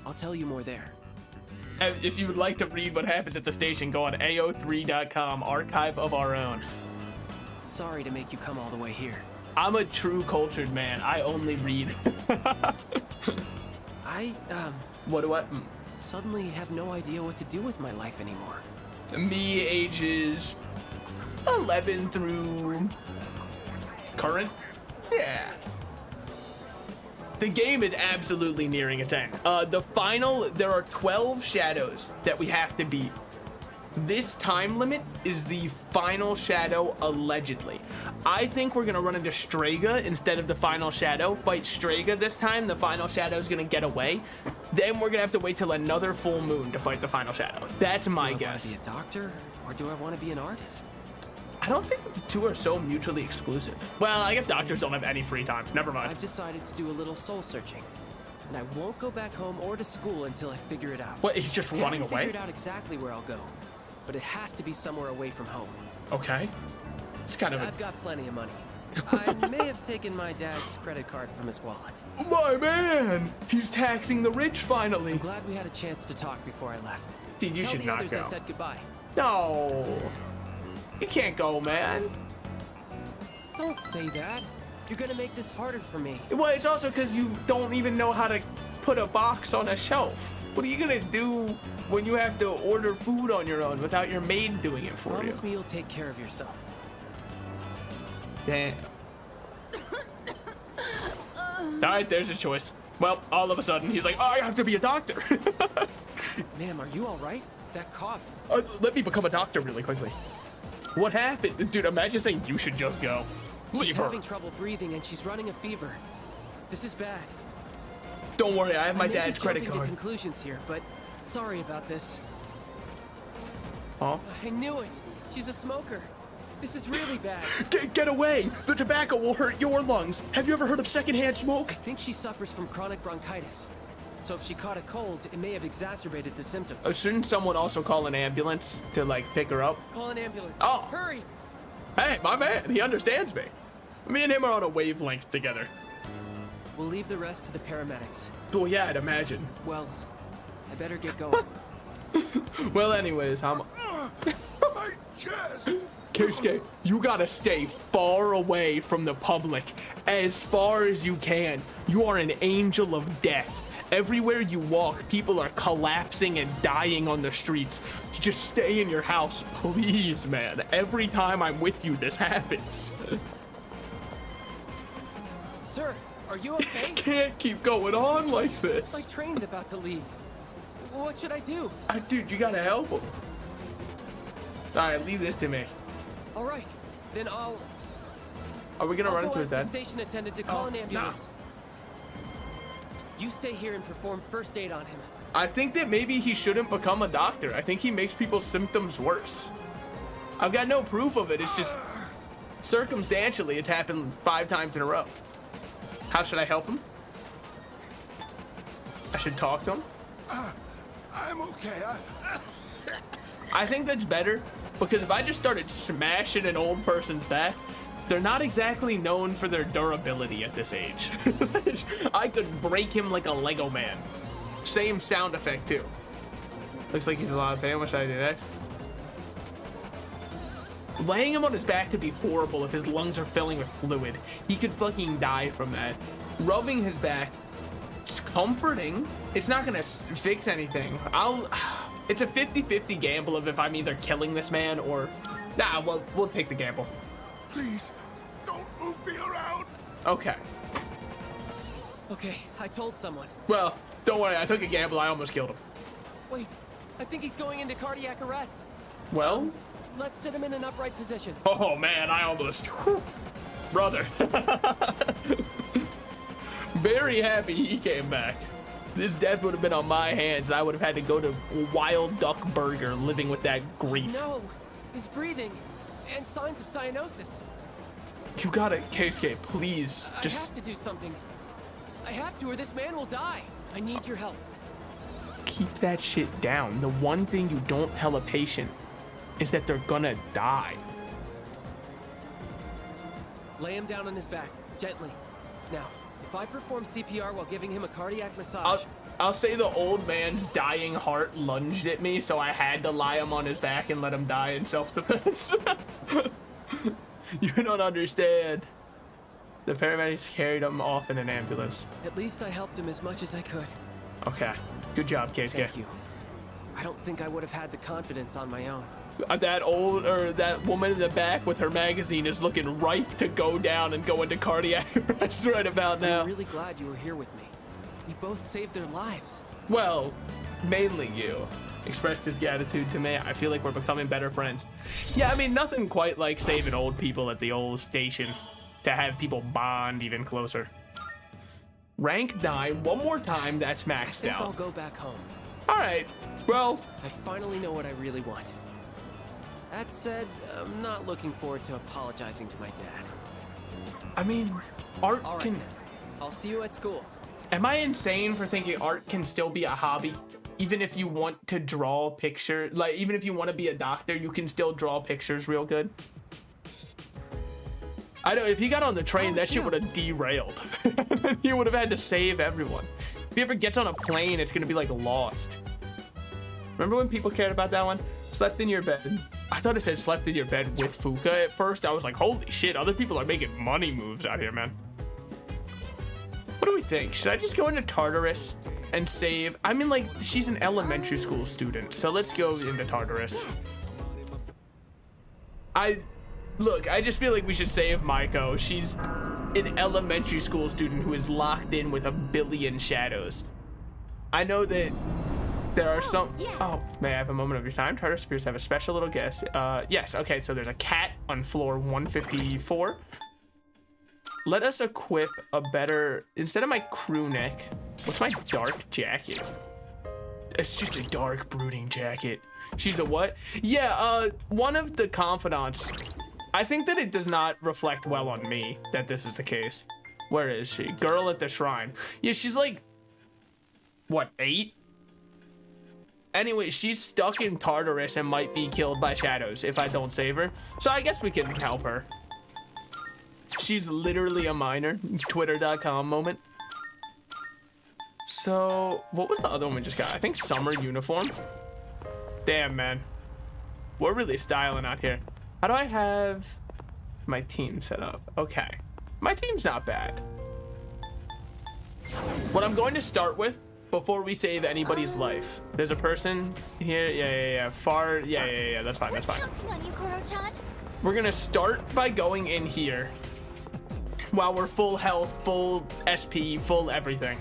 I'll tell you more there. If you would like to read what happens at the station, go on AO3.com, archive of our own. Sorry to make you come all the way here. I'm a true cultured man. I only read. What? Suddenly have no idea what to do with my life anymore. Me, ages 11 through current? Yeah. The game is absolutely nearing its end. There are 12 shadows that we have to beat. This time limit is the final shadow, allegedly. I think we're gonna run into Strega instead of the final shadow. Fight Strega this time, the final shadow is gonna get away. Then we're gonna have to wait till another full moon to fight the final shadow. That's my guess. Do I want to be a doctor, or do I want to be an artist? I don't think that the two are so mutually exclusive. Well, I guess doctors don't have any free time. Never mind. I've decided to do a little soul searching, and I won't go back home or to school until I figure it out. What, he's just running away? I haven't figured out exactly where I'll go, but it has to be somewhere away from home. Okay. It's kind of I've got plenty of money. I may have taken my dad's credit card from his wallet. My man! He's taxing the rich finally. I'm glad we had a chance to talk before I left. Dude, you should not go. Tell the others I said goodbye. No. You can't go, man. Don't say that. You're gonna make this harder for me. Well, it's also because you don't even know how to put a box on a shelf. What are you gonna do when you have to order food on your own without your maid doing it for you? Promise me you'll take care of yourself. Damn. Alright, there's a choice. Well, all of a sudden, he's like, oh, I have to be a doctor. Ma'am, are you alright? That cough. Let me become a doctor really quickly. What happened? Dude, imagine saying you should just go. She's having trouble breathing and she's running a fever. This is bad. Don't worry, I have my dad's credit card. To conclusions here, but sorry about this. Huh? I knew it. She's a smoker. This is really bad. Get away! The tobacco will hurt your lungs. Have you ever heard of secondhand smoke? I think she suffers from chronic bronchitis. So if she caught a cold, it may have exacerbated the symptoms. Shouldn't someone also call an ambulance to like pick her up? Call an ambulance. Oh. Hurry! Hey, my man, he understands me. Me and him are on a wavelength together. We'll leave the rest to the paramedics. Well, yeah, I'd imagine. Well, I better get going. Well, anyways, My chest! Keisuke, you gotta stay far away from the public, as far as you can. You are an angel of death. Everywhere you walk, people are collapsing and dying on the streets. You just stay in your house, please, man. Every time I'm with you, this happens. Sir, are you okay? Can't keep going on like this. My train's about to leave. What should I do? Dude, you gotta help him. All right, leave this to me. All right, then I'll Are we gonna run into his the dad? station attendant to call an ambulance. You stay here and perform first aid on him. I think that maybe he shouldn't become a doctor. I think he makes people's symptoms worse. I've got no proof of it. It's just circumstantially, it's happened 5 times in a row. How should I help him? I should talk to him? I'm okay. I think that's better, because if I just started smashing an old person's back, they're not exactly known for their durability at this age. I could break him like a Lego man. Same sound effect too. Looks like he's in a lot of pain. What should I do next? Laying him on his back could be horrible if his lungs are filling with fluid. He could fucking die from that. Rubbing his back, it's comforting. It's not gonna fix anything. It's a 50-50 gamble of if I'm either killing this man or... Nah, we'll take the gamble. Please, don't move me around. Okay. Okay, I told someone. Well, don't worry, I took a gamble, I almost killed him. Wait, I think he's going into cardiac arrest. Well? Let's sit him in an upright position. Oh man, I almost... Whew. Brother. Very happy he came back. This death would have been on my hands and I would have had to go to Wild Duck Burger living with that grief. No, his breathing and signs of cyanosis. You gotta, Keisuke, please, just... I have to do something. I have to or this man will die. I need your help. Keep that shit down. The one thing you don't tell a patient is that they're gonna die. Lay him down on his back, gently. Now, if I perform CPR while giving him a cardiac massage... I'll say the old man's dying heart lunged at me, so I had to lie him on his back and let him die in self-defense. You don't understand. The paramedics carried him off in an ambulance. At least I helped him as much as I could. Okay. Good job, Keisuke. Thank you. I don't think I would have had the confidence on my own. That woman in the back with her magazine is looking ripe to go down and go into cardiac arrest right about now. I'm really glad you were here with me. We both saved their lives. Well, mainly you. Expressed his gratitude to me. I feel like we're becoming better friends. Yeah, I mean, nothing quite like saving old people at the old station to have people bond even closer. Rank 9, one more time, that's maxed I think out. I'll go back home. All right, well. I finally know what I really want. That said, I'm not looking forward to apologizing to my dad. I mean, art All right, can... then. I'll see you at school. Am I insane for thinking art can still be a hobby? Even if you want to draw pictures, like even if you want to be a doctor, you can still draw pictures real good. I know if he got on the train, that shit would have derailed. He would have had to save everyone. If he ever gets on a plane, it's gonna be like Lost. Remember when people cared about that one? Slept in your bed. I thought it said slept in your bed with Fuka at first. I was like, holy shit, other people are making money moves out here, man. What do we think? Should I just go into Tartarus and save? I mean, like, she's an elementary school student, so let's go into Tartarus. Look, I just feel like we should save Maiko. She's an elementary school student who is locked in with a billion shadows. I know that there are some... Oh, may I have a moment of your time? Tartarus appears to have a special little guest. Yes, okay, so there's a cat on floor 154. Let us equip a better... Instead of my crew neck, what's my dark jacket? It's just a dark brooding jacket. She's a what? Yeah, one of the confidants... I think that it does not reflect well on me that this is the case. Where is she? Girl at the shrine. Yeah, she's like what, 8? Anyway, she's stuck in Tartarus and might be killed by shadows if I don't save her. So I guess we can help her. She's literally a minor. Twitter.com moment. So, what was the other one we just got? I think summer uniform. Damn, man. We're really styling out here. How do I have my team set up? Okay. My team's not bad. What I'm going to start with, before we save anybody's life. There's a person here. Yeah. Far. Yeah. That's fine. That's fine. We're gonna start by going in here while we're full health, full SP, full everything.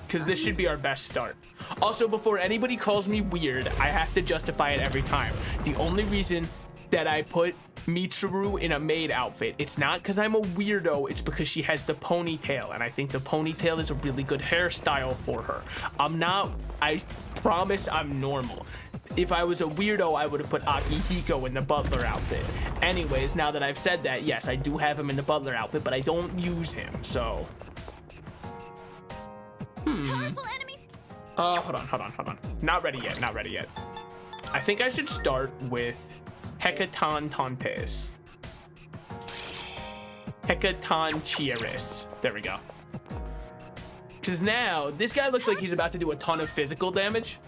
Because this should be our best start. Also, before anybody calls me weird, I have to justify it every time. The only reason that I put Mitsuru in a maid outfit, it's not because I'm a weirdo, it's because she has the ponytail, and I think the ponytail is a really good hairstyle for her. I promise I'm normal. If I was a weirdo, I would have put Akihiko in the butler outfit. Anyways, now that I've said that, yes, I do have him in the butler outfit, but I don't use him, so. Hold on. Not ready yet. I think I should start with Hecatontantes. Hecatonchieris. There we go. Because now, this guy looks like he's about to do a ton of physical damage.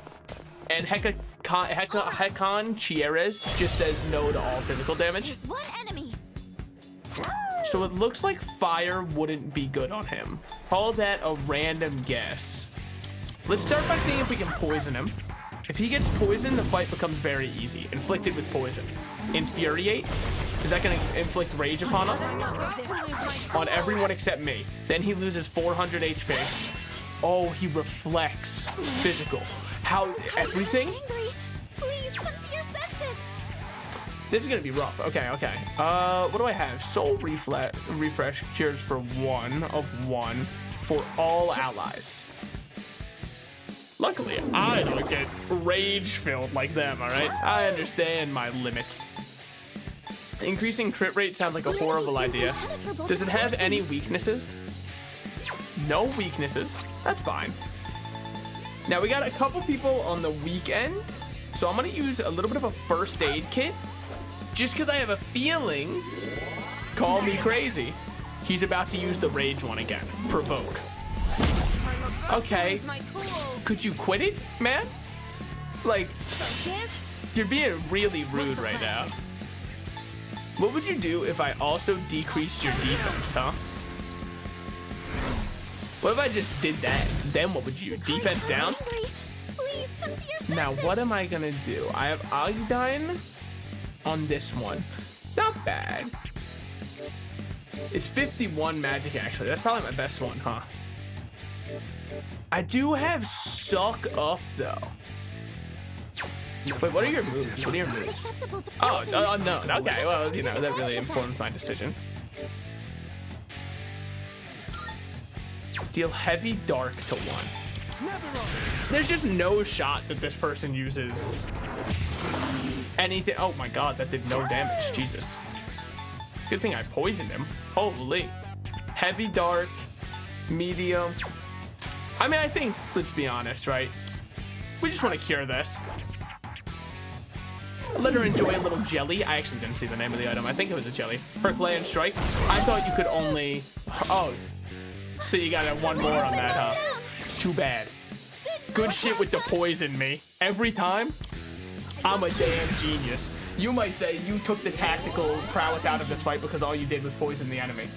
And Hecatonchieris just says no to all physical damage. One enemy. So it looks like fire wouldn't be good on him. Call that a random guess. Let's start by seeing if we can poison him. If he gets poisoned, the fight becomes very easy. Inflicted with poison. Infuriate? Is that gonna inflict rage upon us? On everyone except me. Then he loses 400 HP. Oh, he reflects physical. How, everything? Please come to your senses. This is gonna be rough. Okay. What do I have? Soul refresh cures for 1 of 1 for all allies. Luckily, I don't get rage-filled like them, alright? I understand my limits. Increasing crit rate sounds like a horrible idea. Does it have any weaknesses? No weaknesses. That's fine. Now, we got a couple people on the weekend, so I'm gonna use a little bit of a first aid kit, just because I have a feeling, call me crazy, he's about to use the rage one again. Provoke. Okay. Could you quit it, man? Like, you're being really rude right now. What would you do if I also decreased your defense, huh? What if I just did that? Then what would you do? Defense down? Now, what am I gonna do? I have Iodine on this one. It's not bad. It's 51 magic, actually. That's probably my best one, huh? I do have Suck Up, though. Wait, what are your moves? What are your moves? Oh, no. Okay, well, you know, that really informs my decision. Deal heavy dark to 1. There's just no shot that this person uses anything. Oh my god, that did no damage. Jesus. Good thing I poisoned him. Holy. Heavy dark, medium. I mean, I think, let's be honest, right? We just want to cure this. Let her enjoy a little jelly. I actually didn't see the name of the item. I think it was a jelly. Herculean Strike. I thought you could only... Oh. So you got one more on that, huh? Too bad. Good shit with the poison, me. Every time, I'm a damn genius. You might say you took the tactical prowess out of this fight because all you did was poison the enemy.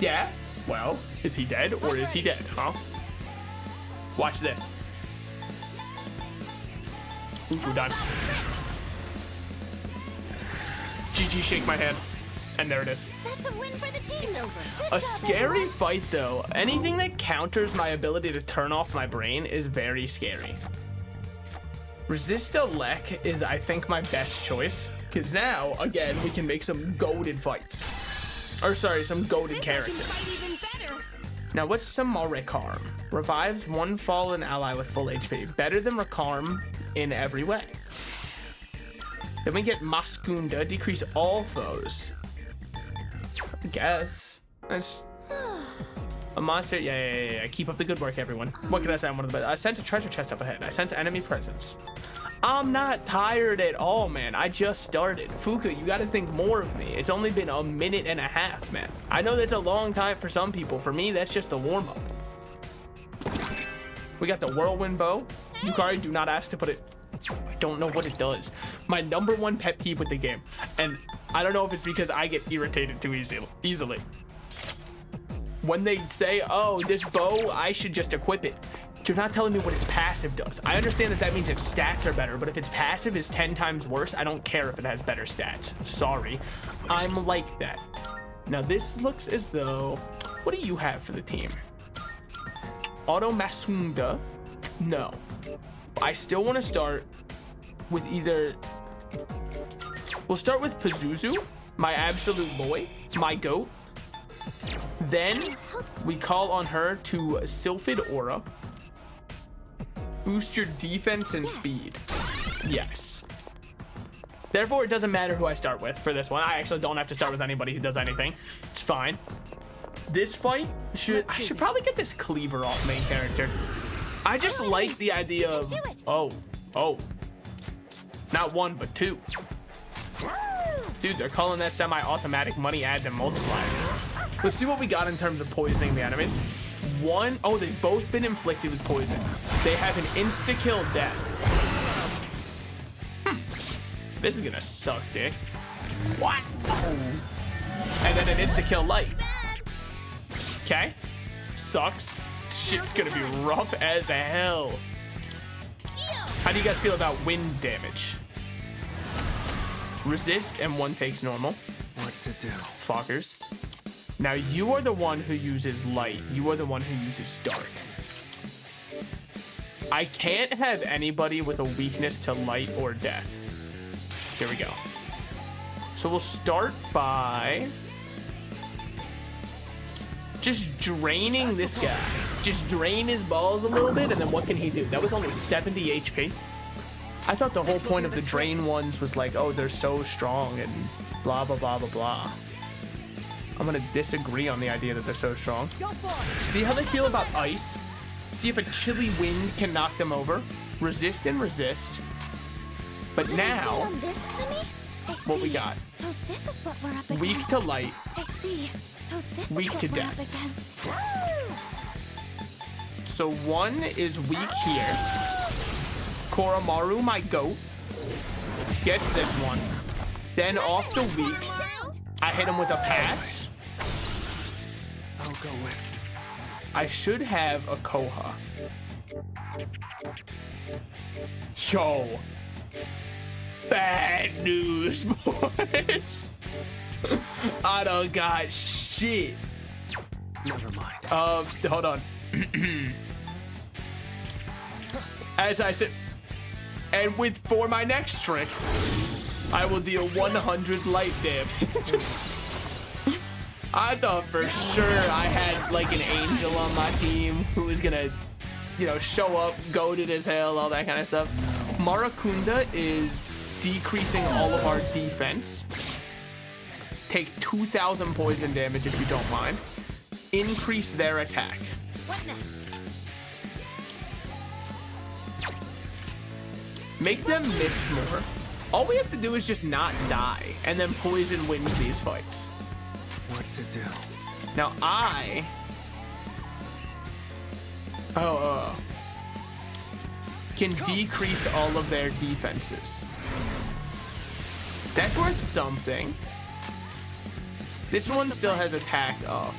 Yeah? Well, is he dead or is he dead, huh? Watch this. Oof, we're done. GG, shake my hand. And there it is. That's a win for the team. It's over. A scary fight, though. Anything that counters my ability to turn off my brain is very scary. Resist Elec is, I think, my best choice. Because now, again, we can make some goated fights. Or, sorry, some goated characters. Now, what's some Recarm? Revives one fallen ally with full HP. Better than Recarm in every way. Then we get Maskunda. Decrease all foes. I guess. That's... A monster, yeah. Keep up the good work, everyone. What can I say? I'm one of the best. I sent a treasure chest up ahead. I sent enemy presence. I'm not tired at all, man. I just started. Fuka, you gotta think more of me. It's only been a minute and a half, man. I know that's a long time for some people. For me, that's just the warm-up. We got the whirlwind bow. Yukari, do not ask to put it. I don't know what it does. My #1 pet peeve with the game. And I don't know if it's because I get irritated too easily. When they say, oh, this bow, I should just equip it. You're not telling me what its passive does. I understand that means its stats are better, but if its passive is 10 times worse, I don't care if it has better stats. Sorry. I'm like that. Now this looks as though, what do you have for the team? Auto Masunda? No. I still want to start with either, we'll start with Pazuzu, my absolute boy, my goat. Then we call on her to Sylphid Aura. Boost your defense and speed. Yes. Therefore, it doesn't matter who I start with for this one. I actually don't have to start with anybody who does anything. It's fine. This fight, I should probably get this cleaver off main character. I just like the idea of, oh. Not one, but two. Dude, they're calling that semi-automatic money add to multiplier. Let's see what we got in terms of poisoning the enemies. One, oh, they've both been inflicted with poison. They have an insta-kill death. This is gonna suck, dick. What? And then an insta-kill light. Okay. Sucks. Shit's gonna be rough as hell. How do you guys feel about wind damage? Resist and one takes normal. What to do? Fuckers. Now you are the one who uses light. You are the one who uses dark. I can't have anybody with a weakness to light or death. Here we go. So we'll start by just draining this guy. Just drain his balls a little bit, and then what can he do? That was only 70 HP. I thought the whole point of the drain ones was like, oh, they're so strong and blah, blah, blah, blah, blah. I'm gonna disagree on the idea that they're so strong. See how they feel about ice? See if a chilly wind can knock them over. Resist and resist. But now, what we got? So this is what we're up against. Weak to light. I see. So this weak is what to we're death. up against. So one is weak here. Koromaru, my goat, gets this one. Then off the weak, I hit him with a pass. I'll go with. I should have a Koha. Yo. Bad news, boys. I don't got shit. Never mind. Hold on. As I said, and for my next trick, I will deal 100 light damage. I thought for sure I had like an angel on my team who was gonna, show up, goated as hell, all that kind of stuff. Marakunda is decreasing all of our defense. Take 2,000 poison damage if you don't mind. Increase their attack. What next? Make them miss more. All we have to do is just not die, and then poison wins these fights. What to do? Now I... can decrease all of their defenses. That's worth something. This one still has attack off.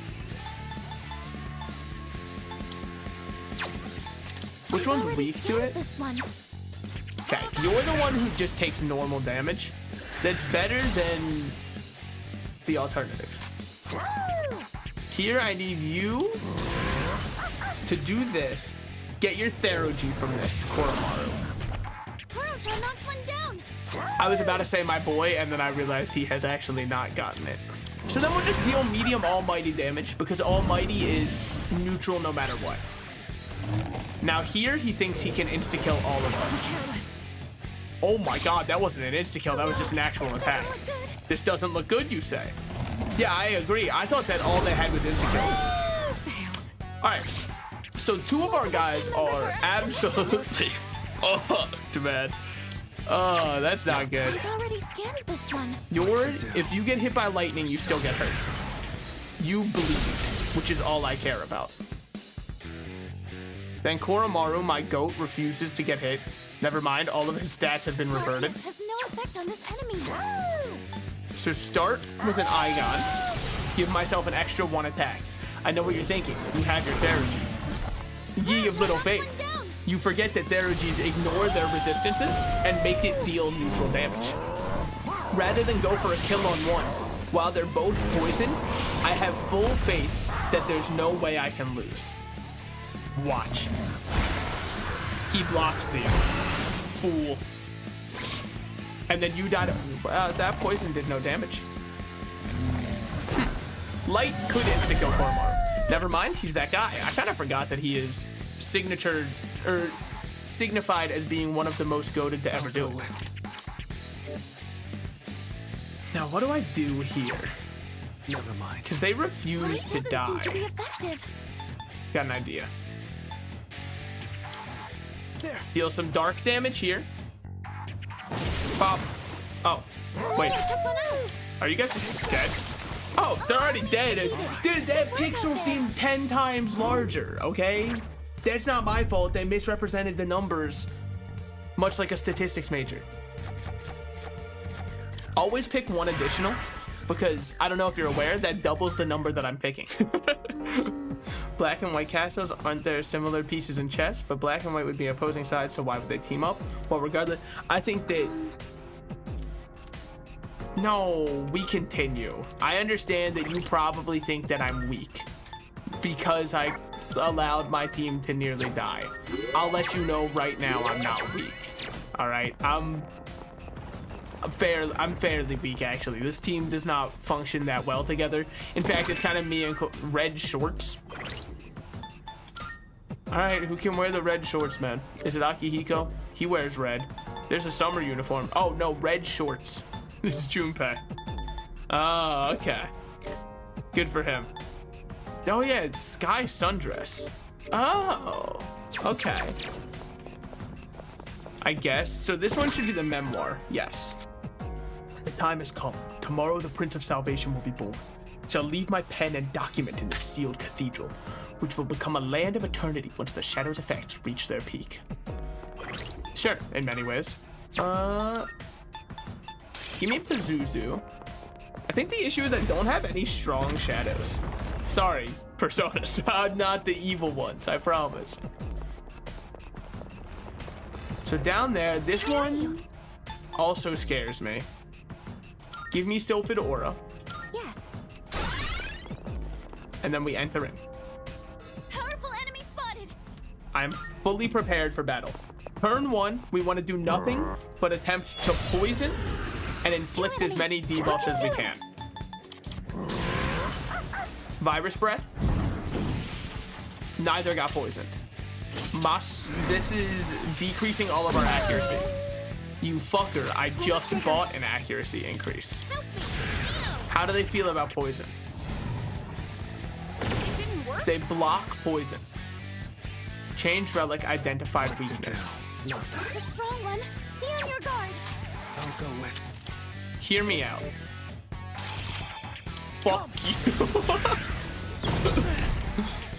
Which one's weak to it? This one. Okay, you're the one who just takes normal damage. That's better than the alternative. Here, I need you to do this. Get your Therogy from this, Koromaru. Korocha knocked one down. I was about to say my boy, and then I realized he has actually not gotten it. So then we'll just deal medium almighty damage, because almighty is neutral no matter what. Now here, he thinks he can insta-kill all of us. Oh my god, that wasn't an insta-kill, that was just an actual attack. This doesn't look good, you say? Yeah, I agree. I thought that all they had was insta-kills. Alright. So 2 of our guys are absolutely fucked, man. Oh, that's not good. I've already scanned this one. If you get hit by lightning, you still get hurt. You bleed, which is all I care about. Then Koromaru, my goat, refuses to get hit. Never mind, all of his stats have been reverted. Has no effect on this enemy. So start with an Igon. Give myself an extra 1 attack. I know what you're thinking. You have your Theruji. Ye of little faith. You forget that Therujis ignore their resistances and make it deal neutral damage. Rather than go for a kill on one, while they're both poisoned, I have full faith that there's no way I can lose. Watch. He blocks these. Fool. And then you died. That poison did no damage. Light could insta-kill Koromaru. Never mind, he's that guy. I kind of forgot that he is signified as being one of the most goated to ever do it. Now, what do I do here? Never mind. Because they refuse to die. Seem to be effective. Got an idea. Deal some dark damage here. Pop. Oh, wait. Are you guys just dead? Oh, they're already dead. Dude, that pixel seemed 10 times larger, okay? That's not my fault. They misrepresented the numbers, much like a statistics major. Always pick 1 additional, because I don't know if you're aware, that doubles the number that I'm picking. Black and white castles, aren't there similar pieces in chess? But black and white would be opposing sides, so why would they team up? Well, regardless, I think that... No, we continue. I understand that you probably think that I'm weak because I allowed my team to nearly die. I'll let you know right now I'm not weak. All right, I'm fairly weak, actually. This team does not function that well together. In fact, it's kind of me and red shorts. All right, who can wear the red shorts, man? Is it Akihiko? He wears red. There's a summer uniform. Oh, no, red shorts. This is Junpei. Oh, okay. Good for him. Oh, yeah, Sky Sundress. Oh, okay. I guess. So this one should be the memoir. Yes. The time has come. Tomorrow the Prince of Salvation will be born. So I'll leave my pen and document in the sealed cathedral, which will become a land of eternity once the shadow's effects reach their peak. Sure, in many ways. Give me Pazuzu. I think the issue is I don't have any strong shadows. Sorry, personas. I'm not the evil ones, I promise. So down there, this one also scares me. Give me Sylphid Aura. Yes. And then we enter in. Powerful enemy spotted. I'm fully prepared for battle. Turn 1, we want to do nothing but attempt to poison and inflict as many debuffs as we can. Virus Breath. Neither got poisoned. This is decreasing all of our accuracy. You fucker, I just bought an accuracy increase. How do they feel about poison? They block poison. Change relic identified weakness. The strong one. Be on your guard. I'll go with. Hear me out. Fuck you.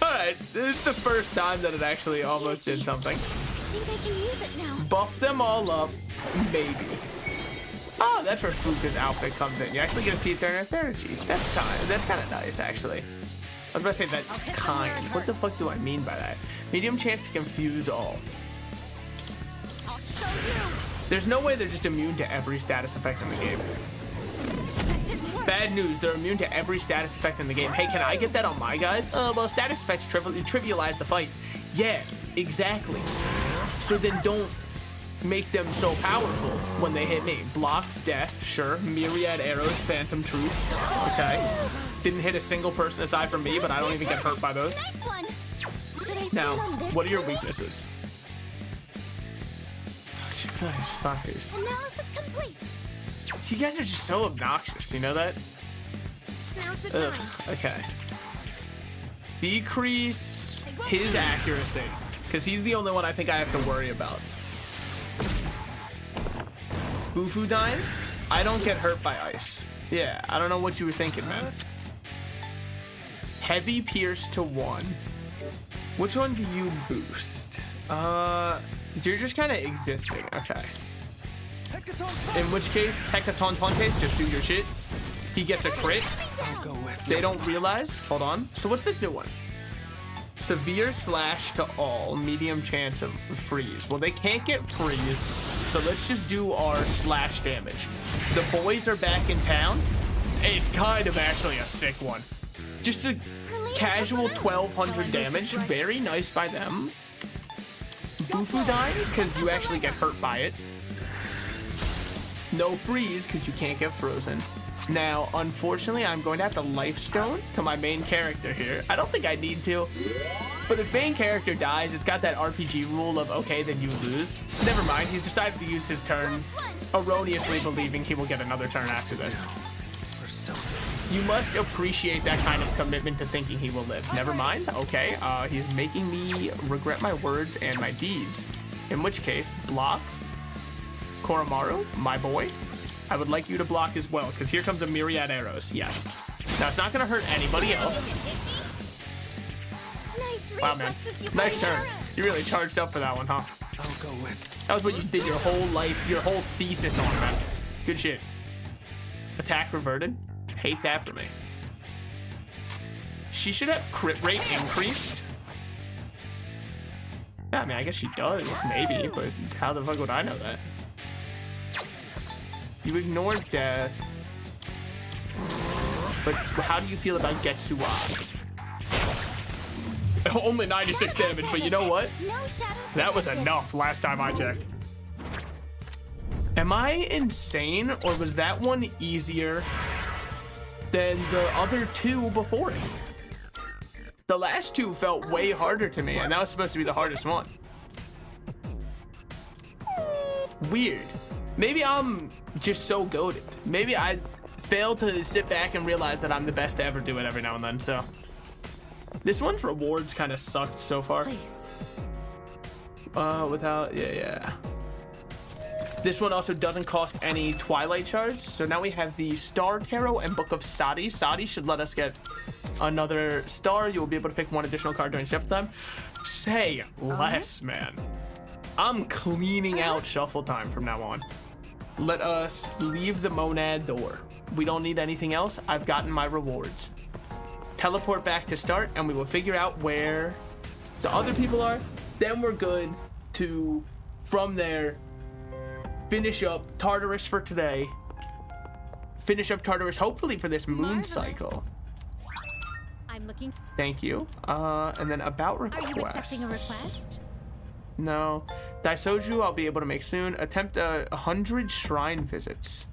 Alright, this is the first time that it actually almost did something. Think I can use it now. Buff them all up, maybe. Oh, that's where Fuka's outfit comes in. You actually get to see it during Theruji. That's kind of nice, actually. I was about to say that's kind. What the fuck do I mean by that? Medium chance to confuse all. I'll show you. There's no way they're just immune to every status effect in the game. Bad news, they're immune to every status effect in the game. Hey, can I get that on my guys? Well, status effects trivialize the fight. Yeah, exactly. So then don't make them so powerful when they hit me. Blocks, death, sure. Myriad arrows, phantom truths. Okay. Didn't hit a single person aside from me, but I don't even get hurt by those. Now, what are your weaknesses? You guys fuckers. Analysis complete. See, you guys are just so obnoxious, you know that? Now's the time. Okay. Decrease his accuracy, because he's the only one I think I have to worry about. Bufu dying? I don't get hurt by ice. Yeah, I don't know what you were thinking, man. Heavy pierce to 1. Which one do you boost? You're just kind of existing. Okay. In which case, Hecaton Pontes, just do your shit. He gets a crit. They don't realize. Hold on. So what's this new one? Severe slash to all, medium chance of freeze. Well, they can't get freezed, so let's just do our slash damage. The boys are back in town. It's kind of actually a sick one. Just a casual 1200 damage. Very nice by them. Bufu dying because you actually get hurt by it. No freeze because you can't get frozen. Now, unfortunately, I'm going to have to life stone to my main character here. I don't think I need to, but if main character dies, it's got that RPG rule of, okay, then you lose. Never mind, he's decided to use his turn, erroneously believing he will get another turn after this. You must appreciate that kind of commitment to thinking he will live. Never mind, okay, he's making me regret my words and my deeds. In which case, block. Koromaru, my boy. I would like you to block as well, because here comes a myriad arrows. Yes. Now, it's not going to hurt anybody else. Wow, man. Nice turn. You really charged up for that one, huh? I'll go with. That was what you did your whole life, your whole thesis on, man. Good shit. Attack reverted. Hate that for me. She should have crit rate increased. Yeah, I mean, I guess she does, maybe, but how the fuck would I know that? You ignored death. But how do you feel about Getsuwa? Only 96 damage, but you know what? That was enough last time I checked. Am I insane, or was that one easier than the other two before it? The last two felt way harder to me, and that was supposed to be the hardest one. Weird. Maybe I'm just so goated. Maybe I failed to sit back and realize that I'm the best to ever do it every now and then, so. This one's rewards kind of sucked so far. Yeah. This one also doesn't cost any Twilight Shards, so now we have the Star Tarot and Book of Sadi. Sadi should let us get another star. You will be able to pick one additional card during shuffle time. Say less, man. I'm cleaning out shuffle time from now on. Let us leave the monad door. We don't need anything else. I've gotten my rewards. Teleport back to start, and we will figure out where the other people are. Then we're good to, from there, finish up Tartarus for today. Finish up Tartarus, hopefully for this moon cycle. I'm looking. Thank you. And then about requests. Are you accepting a request? No. Daisoju I'll be able to make soon. Attempt 100 shrine visits.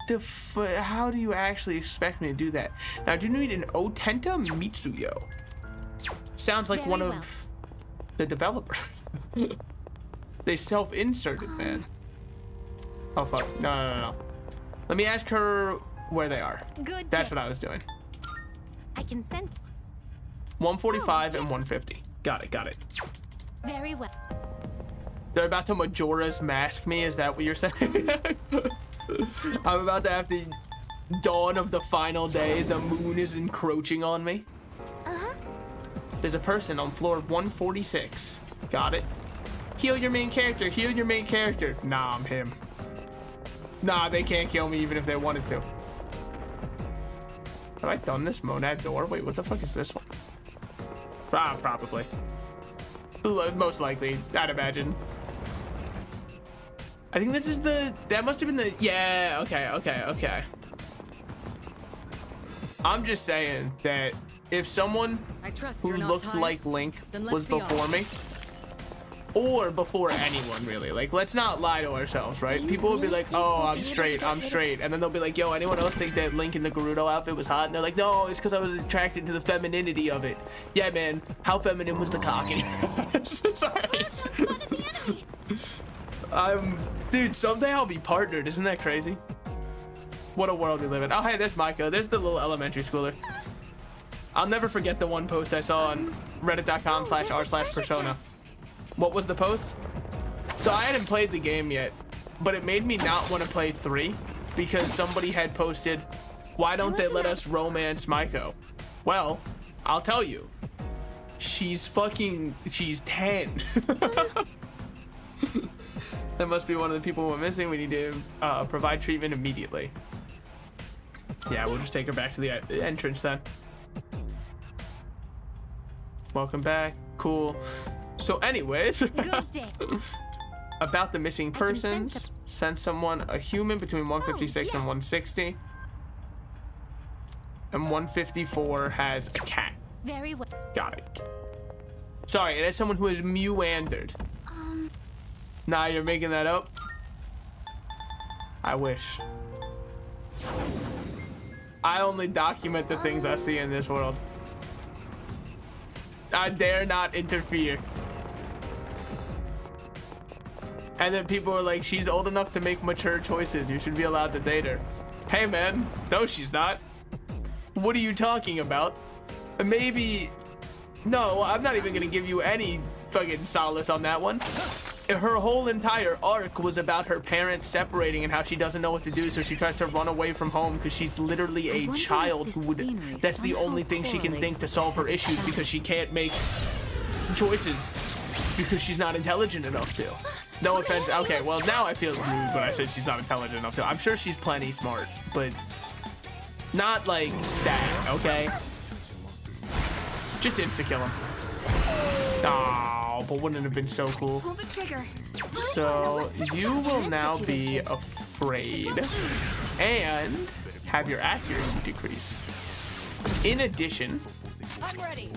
How do you actually expect me to do that? Now, I do need an Otenta Mitsuyo. Sounds like one of the developers. They self-inserted, man. Oh, fuck. No. Let me ask her where they are. That's what I was doing. I can sense. 145 and 150. Got it. Very well. They're about to Majora's Mask me. Is that what you're saying? I'm about to have the dawn of the final day. The moon is encroaching on me. There's a person on floor 146. Got it. Heal your main character. Heal your main character. Nah, I'm him. Nah, they can't kill me even if they wanted to. Have I done this monad door? Wait, what the fuck is this one? Probably. Most likely, I'd imagine. I think this is that must have been the, yeah, okay. I'm just saying that if someone who looked like Link was before me, or before anyone really, like, let's not lie to ourselves, right? People will be like, oh, I'm straight, and then they'll be like, yo, anyone else think that Link in the Gerudo outfit was hot? And they're like, no, it's because I was attracted to the femininity of it. Yeah, man, how feminine was the cock? Sorry. Dude, someday I'll be partnered. Isn't that crazy? What a world we live in. Oh, hey, there's Micah. There's the little elementary schooler. I'll never forget the one post I saw on reddit.com/r/persona. What was the post? So I hadn't played the game yet, but it made me not want to play 3 because somebody had posted, why don't they let us romance Maiko? Well, I'll tell you, she's 10. That must be one of the people we're missing. We need to provide treatment immediately. Yeah, we'll just take her back to the entrance then. Welcome back. Cool. So anyways, Good day. about the missing persons, send someone a human between 156 and 160. And 154 has a cat. Very well. Got it. Sorry, it has someone who is mewandered. Nah, you're making that up? I wish. I only document the things I see in this world. I dare not interfere. And then people are like, she's old enough to make mature choices. You should be allowed to date her. Hey man, no she's not. What are you talking about? Maybe, no, I'm not even gonna give you any fucking solace on that one. Her whole entire arc was about her parents separating and how she doesn't know what to do, so she tries to run away from home because she's literally a child who would, that's the only thing she can think to solve her issues because she can't make choices because she's not intelligent enough to. No offense. Okay, well now I feel rude when I said she's not intelligent enough to. I'm sure she's plenty smart, but not like that, okay? Just insta-kill him. Oh, but wouldn't it have been so cool? Pull the trigger. So you will now be afraid and have your accuracy decrease. In addition, I'm ready.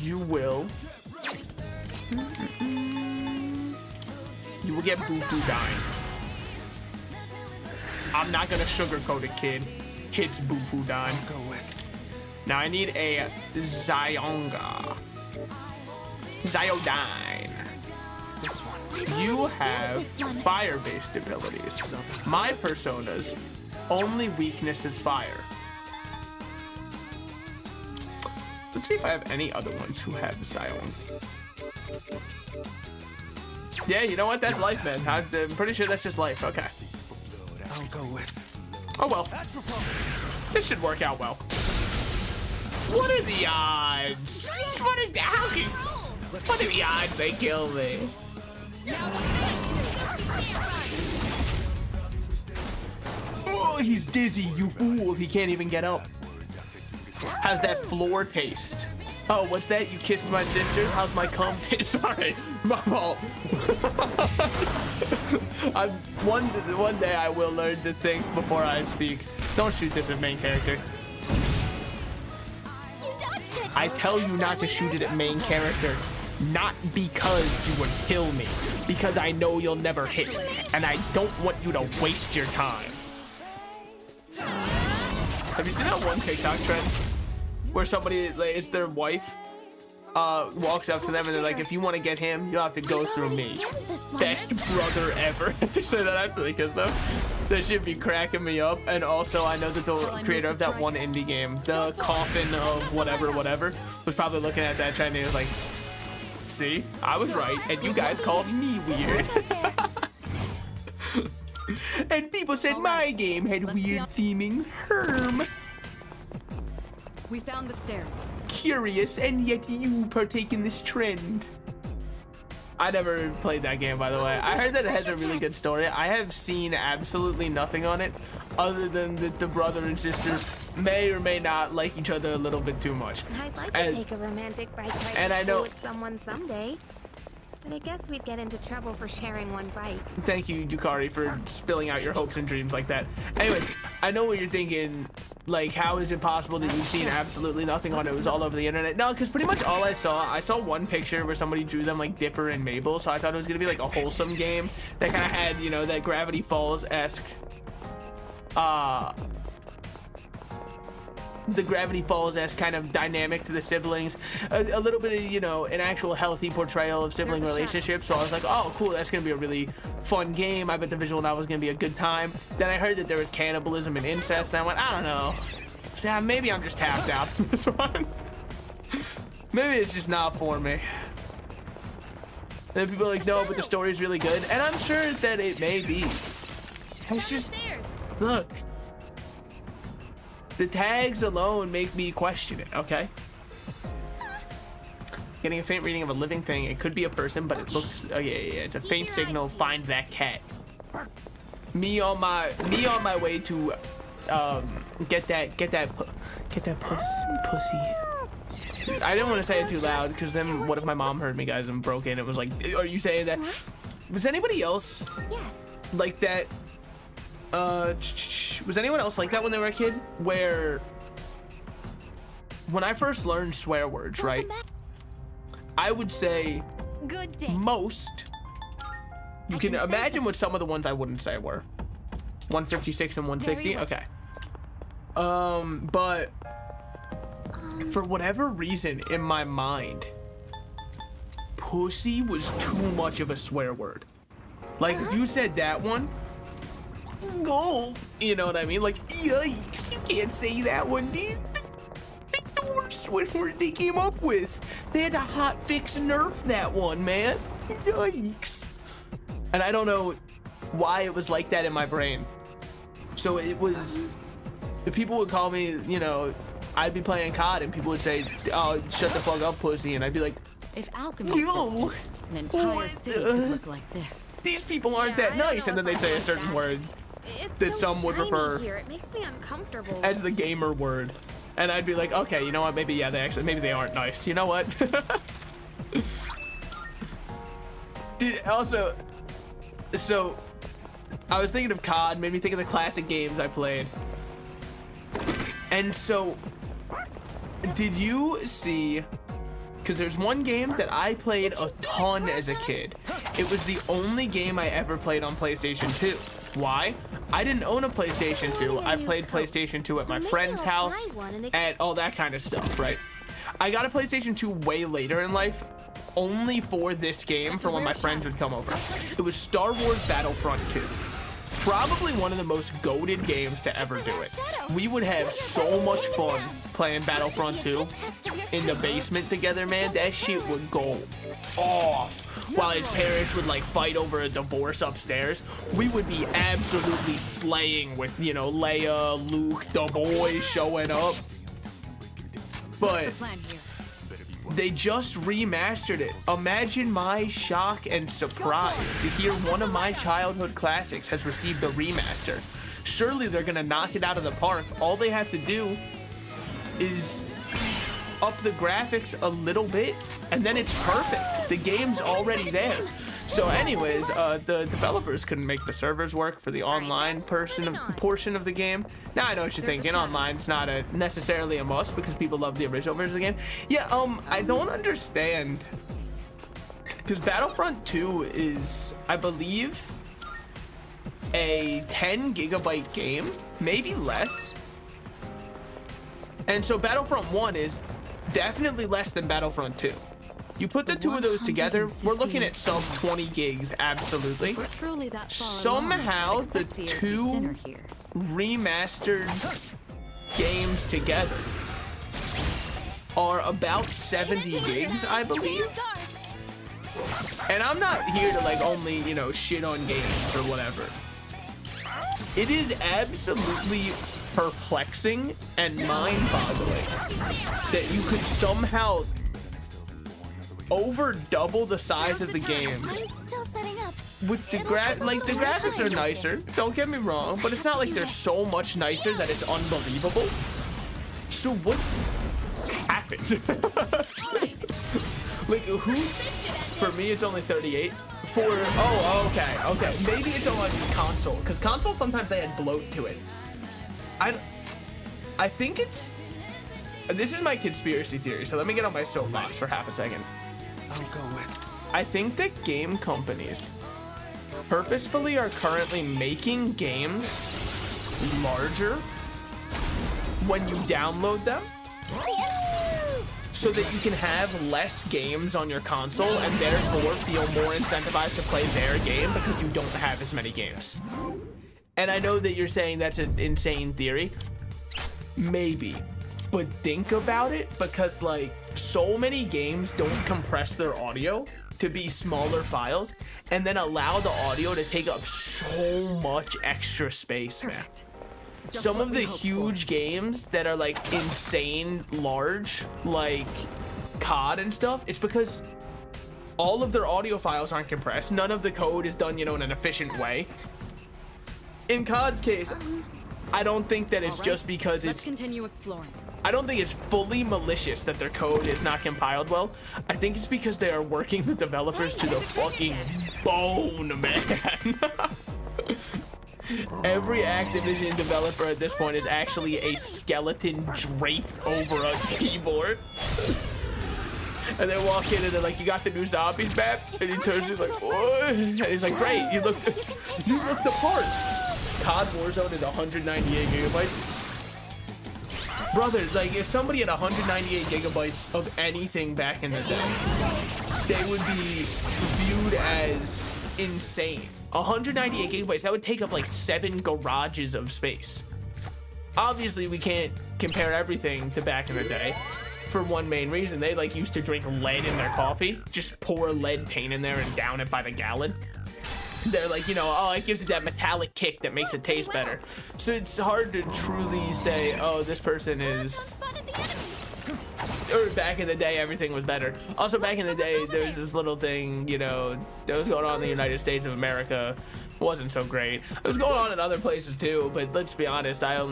you will get Bufu dying. I'm not gonna sugarcoat it, kid. It's Bufu dying. Now I need a Zionga. Ziodyne. This one. You have fire-based abilities. My persona's only weakness is fire. Let's see if I have any other ones who have Zion. Yeah, you know what? That's life, man. I'm pretty sure that's just life. Okay. I'll go with. Oh well. This should work out well. What are the odds? What are the odds they kill me? Oh, he's dizzy, you fool. He can't even get up. How's that floor taste? Oh, what's that? You kissed my sister? How's my cum taste? Sorry, my fault. One day I will learn to think before I speak. Don't shoot this at main character. I tell you not to shoot it at main character, not because you would kill me, because I know you'll never hit, and I don't want you to waste your time. Have you seen that one TikTok trend where somebody, like, it's their wife, walks up to them and they're like, if you want to get him, you'll have to go through me. Best brother ever. They say that after they kiss them. That should be cracking me up. And also, I know that the creator of that one indie game, the coffin of whatever, was probably looking at that trend and he was like, see, I was right, and you guys called me weird. And people said my game had weird theming. Herm. We found the stairs. Curious, and yet you partake in this trend. I never played that game, by the way. I heard that it has a really good story. I have seen absolutely nothing on it other than that the brother and sister may or may not like each other a little bit too much. I'd like to take a romantic bike ride and I know with someone someday. But I guess we'd get into trouble for sharing one bike. Thank you, Yukari, for spilling out your hopes and dreams like that. Anyways, I know what you're thinking. Like, how is it possible that you've seen absolutely nothing on it? It was all over the internet. No, because pretty much all I saw one picture where somebody drew them like Dipper and Mabel, so I thought it was gonna be like a wholesome game that kind of had, you know, that Gravity Falls-esque the Gravity Falls-esque kind of dynamic to the siblings, a little bit of, you know, an actual healthy portrayal of sibling relationships. So I was like, oh, cool, that's gonna be a really fun game. I bet the visual novel is gonna be a good time. Then I heard that there was cannibalism and incest, and I went, I don't know. So, yeah, maybe I'm just tapped out on this one. Maybe it's just not for me. And then people are like, no, but the story's really good. And I'm sure that it may be. It's just, look. The tags alone make me question it, okay? Getting a faint reading of a living thing. It could be a person, but it looks, oh yeah, it's a faint signal. Find that cat. Me on my way to get that pussy. I didn't want to say it too loud because then what if my mom heard me, guys, and broke in? It was like, are you saying that? Was anybody else like that? Was anyone else like that when they were a kid? Where when I first learned swear words, right? I would say most. You can imagine what some of the ones I wouldn't say were. 156 and 160. Okay. But for whatever reason in my mind, pussy was too much of a swear word. Like if you said that one, go, you know what I mean? Like, yikes, you can't say that one, dude. It's the worst swear word they came up with. They had to hot fix nerf that one, man. Yikes. And I don't know why it was like that in my brain. So it was, the people would call me, you know, I'd be playing COD and people would say, oh, shut the fuck up, pussy. And I'd be like, if alchemy existed, an entire city could look like this. These people aren't that nice. And then they'd say a certain word that some would prefer it makes me uncomfortable as the gamer word. And I'd be like, okay, you know what? Maybe, yeah, maybe they aren't nice. You know what? Dude, also, so I was thinking of COD, made me think of the classic games I played. And so, did you see, because there's one game that I played a ton as a kid. It was the only game I ever played on PlayStation 2. Why? I didn't own a PlayStation 2. I played PlayStation 2 at my friend's house, at all that kind of stuff, right? I got a PlayStation 2 way later in life, only for this game, for when my friends would come over. It was Star Wars Battlefront 2. Probably one of the most goated games to ever do it. We would have so much fun playing Battlefront 2 in the basement together, man. That shit would go off. While his parents would like fight over a divorce upstairs, we would be absolutely slaying with, you know, Leia, Luke, the boys showing up. But they just remastered it. Imagine my shock and surprise to hear one of my childhood classics has received a remaster. Surely they're gonna knock it out of the park. All they have to do is up the graphics a little bit, and then it's perfect. The game's already there. So anyways, the developers couldn't make the servers work for the online portion of the game. Now I know what you're thinking. Online's not necessarily a must because people love the original version of the game. Yeah, I don't understand. Because Battlefront 2 is, I believe, a 10 gigabyte game, maybe less. And so Battlefront 1 is definitely less than Battlefront 2. You put the two of those together, we're looking at sub 20 gigs, absolutely. Somehow the two remastered games together are about 70 gigs, I believe. And I'm not here to like only, you know, shit on games or whatever. It is absolutely perplexing and mind-boggling that you could somehow over double the size of the games with the the graphics are nicer, don't get me wrong, but it's not like they're so much nicer that it's unbelievable. So what happened? Like who? For me it's only 38. For okay, maybe it's on console, because console sometimes they had bloat to it. I think it's, this is my conspiracy theory, so let me get on my soapbox for half a second. I'll go with, I think that game companies purposefully are currently making games larger when you download them, so that you can have less games on your console and therefore feel more incentivized to play their game because you don't have as many games. And I know that you're saying that's an insane theory. Maybe. But think about it, because like so many games don't compress their audio to be smaller files and then allow the audio to take up so much extra space, man. Some of the huge games that are like insane large, like COD and stuff, it's because all of their audio files aren't compressed. None of the code is done, you know, in an efficient way. In COD's case, I don't think that it's just because Let's continue exploring. I don't think it's fully malicious that their code is not compiled well. I think it's because they are working the developers to the fucking bone, man. Every Activision developer at this point is actually a skeleton draped over a keyboard. And they walk in and they're like, "You got the new zombies map?" And he turns to like, "What?" And he's like, "Great, you look the part." COD Warzone is 198 gigabytes. Brother, like if somebody had 198 gigabytes of anything back in the day, they would be viewed as insane. 198 gigabytes, that would take up like 7 garages of space. Obviously, we can't compare everything to back in the day for one main reason. They like used to drink lead in their coffee, just pour lead paint in there and down it by the gallon. They're like, you know, oh, it gives it that metallic kick that makes it taste better. So it's hard to truly say, oh, this person is... Or back in the day, everything was better. Also, back in the day, there was this little thing, you know, that was going on in the United States of America. Wasn't so great. It was going on in other places too, but let's be honest, well,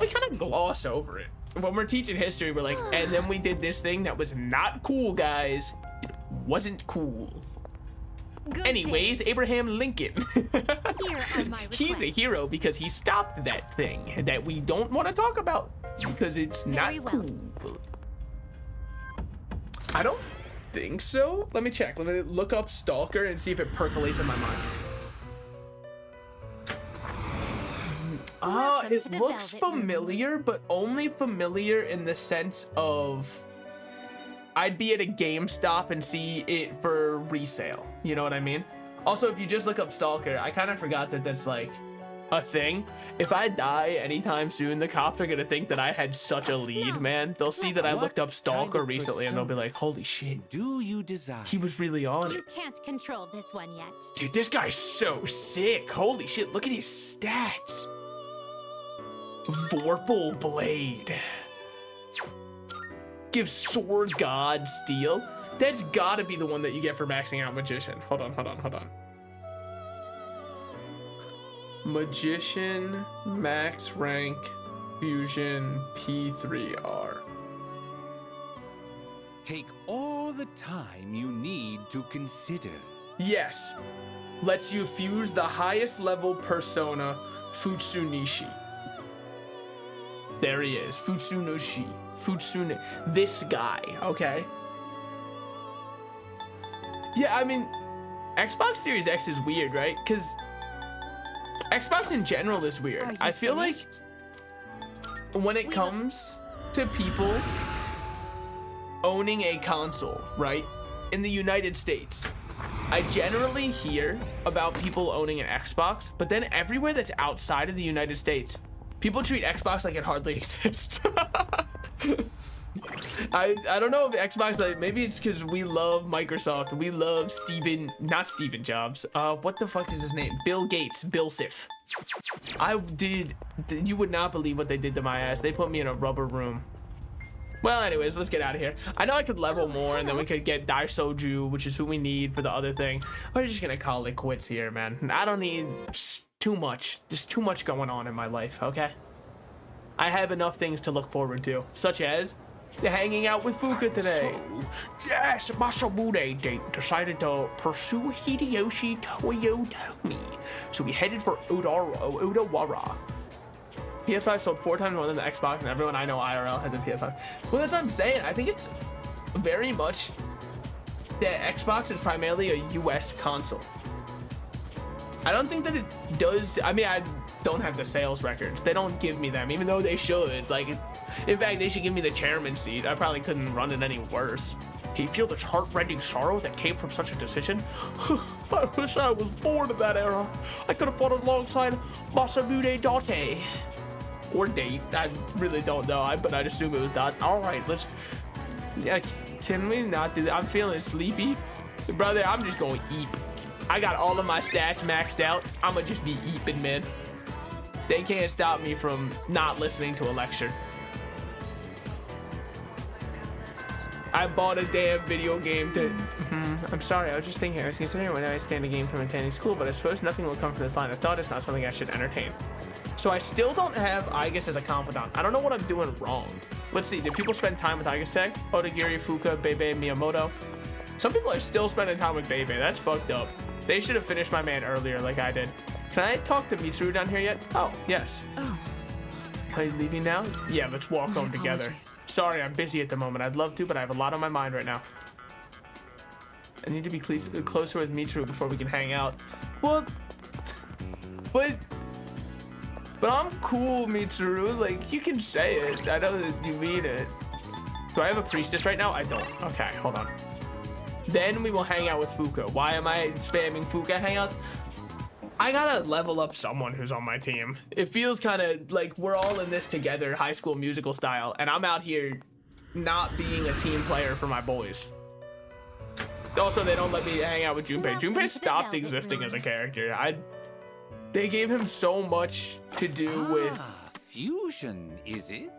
we kind of gloss over it. When we're teaching history, we're like, and then we did this thing that was not cool, guys. It wasn't cool. Anyways, Abraham Lincoln. He's the hero because he stopped that thing that we don't want to talk about because it's not cool. I don't think so. Let me check. Let me look up Stalker and see if it percolates in my mind. It looks familiar, but only familiar in the sense of I'd be at a GameStop and see it for resale. You know what I mean? Also, if you just look up Stalker, I kind of forgot that that's like a thing. If I die anytime soon, the cops are gonna think that I had such a lead, man. They'll see that I looked up Stalker recently and they'll be like, holy shit. Do you desire? He was really on it. You can't control this one yet. Dude, this guy's so sick. Holy shit, look at his stats. Vorpal Blade. Gives Sword God Steel. That's gotta be the one that you get for maxing out Magician. Hold on. Magician, max rank, fusion, P3R. Take all the time you need to consider. Yes. Lets you fuse the highest level persona, Futsunishi. There he is, Futsunishi. This guy, okay? Yeah, I mean, Xbox Series X is weird, right? Because Xbox in general is weird. I feel like when it comes to people owning a console, right? In the United States, I generally hear about people owning an Xbox, but then everywhere that's outside of the United States, people treat Xbox like it hardly exists. I don't know if Xbox, like, maybe it's because we love Microsoft. We love not Steven Jobs. What the fuck is his name? Bill Gates, Bill Sif. You would not believe what they did to my ass. They put me in a rubber room. Well, anyways, let's get out of here. I know I could level more and then we could get Dai Soju, which is who we need for the other thing. We're just gonna call it quits here, man. I don't need too much. There's too much going on in my life, okay? I have enough things to look forward to, such as hanging out with Fuka today. Yes, Masamune date decided to pursue Hideyoshi Toyotomi. So we headed for Odawara. PS5 sold 4 times more than the Xbox, and everyone I know IRL has a PS5. Well, that's what I'm saying. I think it's very much that Xbox is primarily a US console. I don't think that it does. I mean, I don't have the sales records. They don't give me them, even though they should. Like, in fact, they should give me the chairman seat. I probably couldn't run it any worse. Can you feel the heart-rending sorrow that came from such a decision? I wish I was born in that era. I could have fought alongside Masamune Date. Or Date. I really don't know, but I'd assume it was that. All right, let's... can we not do that? I'm feeling sleepy. Brother, I'm just going to eat. I got all of my stats maxed out. I'ma just be eeping, man. They can't stop me from not listening to a lecture. I bought a damn video game to... I'm sorry, I was just thinking. I was considering whether I stand a game from attending school, but I suppose nothing will come from this line of thought. It's not something I should entertain. So I still don't have Aigis as a confidant. I don't know what I'm doing wrong. Let's see. Did people spend time with Aigis tag? Odagiri, Fuka, Bebe, Miyamoto. Some people are still spending time with Bebe. That's fucked up. They should have finished my man earlier like I did. Can I talk to Mitsuru down here yet? Oh, yes. Oh. Are you leaving now? Yeah, let's walk home together. Sorry, I'm busy at the moment. I'd love to, but I have a lot on my mind right now. I need to be closer with Mitsuru before we can hang out. Well, but I'm cool, Mitsuru. Like, you can say it. I know that you mean it. Do I have a priestess right now? I don't. Okay, hold on. Then we will hang out with Fuka. Why am I spamming Fuka hangouts? I gotta level up someone who's on my team. It feels kind of like we're all in this together, High School Musical style, and I'm out here not being a team player for my boys. Also, they don't let me hang out with Junpei. Junpei stopped existing as a character. They gave him so much to do with... Fusion, is it?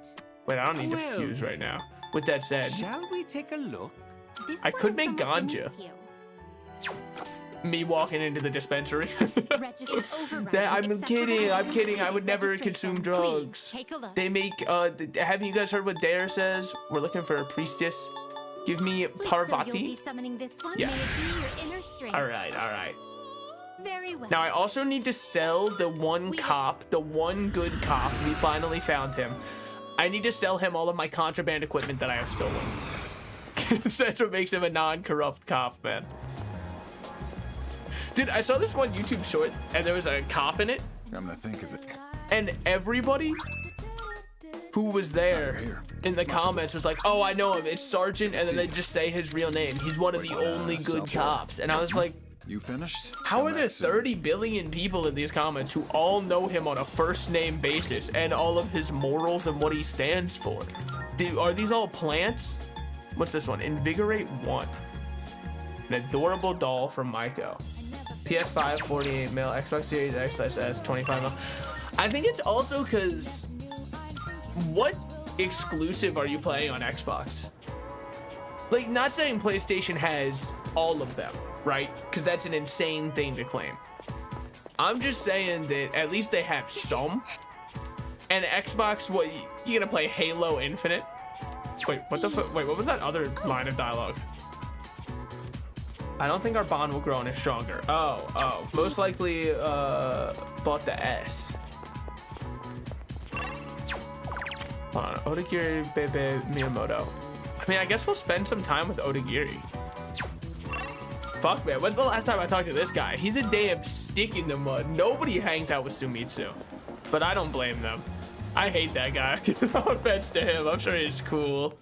Wait, I don't need to fuse right now. With that said... Shall we take a look? I could make ganja. Me walking into the dispensary. I'm kidding. I would never consume drugs. They make, have you guys heard what Dare says? We're looking for a priestess. Give me Parvati. Yeah. Alright. Very well. Now I also need to sell the one cop, the one good cop. We finally found him. I need to sell him all of my contraband equipment that I have stolen. That's what makes him a non-corrupt cop, man. Dude, I saw this one YouTube short, and there was a cop in it. I'm gonna think of it. And everybody who was there in the comments was like, oh, I know him, it's Sergeant, and then they just say his real name. He's one of the only good cops. And I was like, you finished? How are there 30 billion people in these comments who all know him on a first name basis and all of his morals and what he stands for? Dude, are these all plants? What's this one? Invigorate 1. An adorable doll from Maiko. PS5, 48 mil, Xbox Series X/S, 25 mil. I think it's also because what exclusive are you playing on Xbox? Like, not saying PlayStation has all of them, right? Because that's an insane thing to claim. I'm just saying that at least they have some. And Xbox, what, you gonna play Halo Infinite? Wait, what the fuck? Wait, what was that other line of dialogue? I don't think our bond will grow any stronger. Oh. Most likely, bought the S. Hold on, Odagiri, Bebe, Miyamoto. I mean, I guess we'll spend some time with Odagiri. Fuck, man, when's the last time I talked to this guy? He's a damn stick in the mud. Nobody hangs out with Sumitsu. But I don't blame them. I hate that guy. No offense to him. I'm sure he's cool.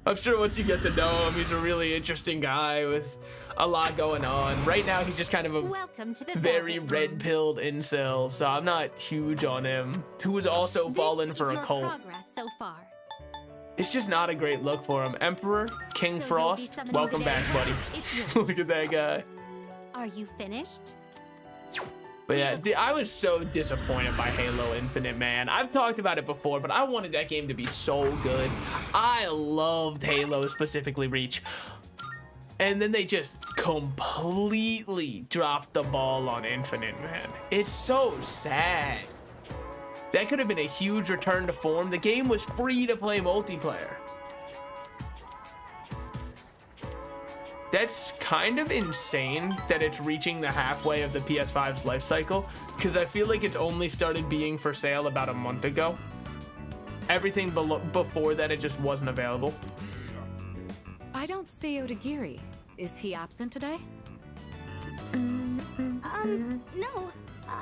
I'm sure once you get to know him, he's a really interesting guy with a lot going on. Right now, he's just kind of a very red-pilled incel, so I'm not huge on him. Who has also fallen for a cult. So far. It's just not a great look for him. Emperor, King Frost, welcome back, buddy. Look at that guy. Are you finished? But yeah, I was so disappointed by Halo Infinite, man. I've talked about it before, but I wanted that game to be so good. I loved Halo, specifically Reach. And then they just completely dropped the ball on Infinite, man. It's so sad. That could have been a huge return to form. The game was free to play multiplayer. That's kind of insane that it's reaching the halfway of the PS5's life cycle, because I feel like it's only started being for sale about a month ago. Everything before that, it just wasn't available. I don't see Odagiri. Is he absent today? No.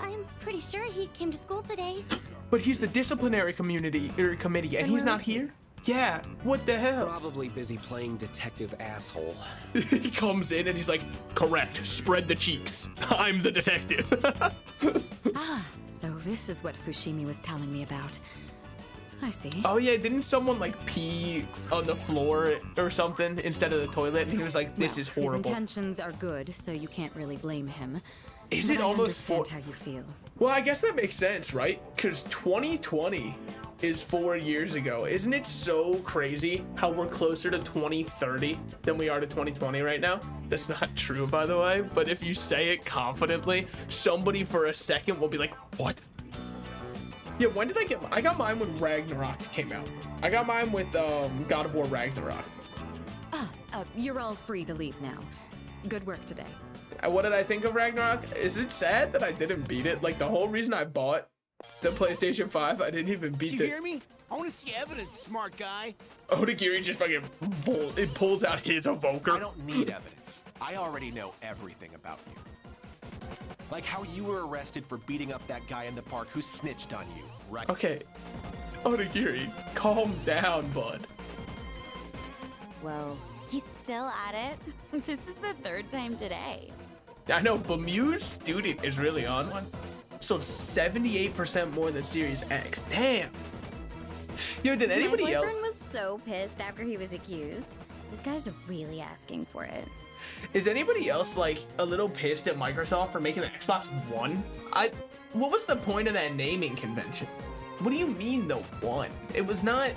I'm pretty sure he came to school today. But he's the disciplinary committee, and he's not here? Yeah, what the hell? Probably busy playing detective asshole. He comes in and he's like, correct, spread the cheeks. I'm the detective. So this is what Fushimi was telling me about. I see. Oh yeah, didn't someone like pee on the floor or something instead of the toilet? And he was like, this is horrible. His intentions are good, so you can't really blame him. Is it almost how you feel? Well, I guess that makes sense, right? Because 2020 is 4 years ago. Isn't it so crazy how we're closer to 2030 than we are to 2020 right now? That's not true, by the way, but if you say it confidently, somebody for a second will be like, what? Yeah, when did I got mine when Ragnarok came out. I got mine with God of War Ragnarok. You're all free to leave now. Good work today. What did I think of Ragnarok? Is it sad that I didn't beat it? Like, the whole reason I bought the PlayStation 5, I didn't even beat it. You hear me? I want to see evidence, smart guy. Odagiri just fucking pulls out his evoker. I don't need evidence. I already know everything about you. Like how you were arrested for beating up that guy in the park who snitched on you, right? Okay. Odagiri, calm down, bud. Whoa. He's still at it? This is the third time today. I know, Bemu's student is really on one. Sold 78% more than Series X. Damn. Yo, did anybody else? My boyfriend was so pissed after he was accused. These guys are really asking for it. Is anybody else like a little pissed at Microsoft for making the Xbox One? What was the point of that naming convention? What do you mean the One? It was not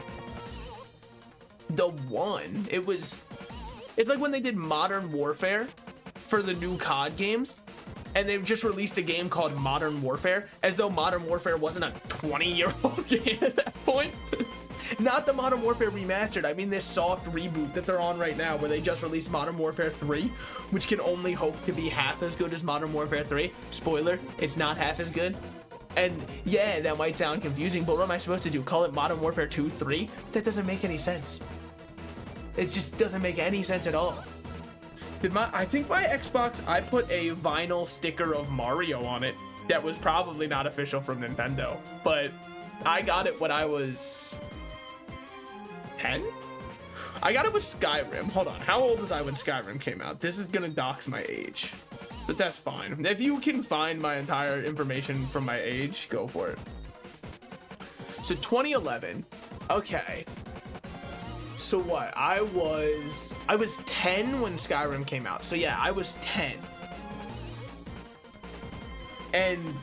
the One. It's like when they did Modern Warfare for the new COD games, and they've just released a game called Modern Warfare, as though Modern Warfare wasn't a 20-year-old game at that point. Not the Modern Warfare Remastered, I mean this soft reboot that they're on right now, where they just released Modern Warfare 3, which can only hope to be half as good as Modern Warfare 3. Spoiler, it's not half as good. And yeah, that might sound confusing, but what am I supposed to do? Call it Modern Warfare 2, 3? That doesn't make any sense. It just doesn't make any sense at all. I think my Xbox, I put a vinyl sticker of Mario on it that was probably not official from Nintendo, but I got it when I was 10? I got it with Skyrim. Hold on, how old was I when Skyrim came out? This is gonna dox my age, but that's fine. If you can find my entire information from my age, go for it. So 2011, okay. So what? I was 10 when Skyrim came out. So yeah, I was 10. And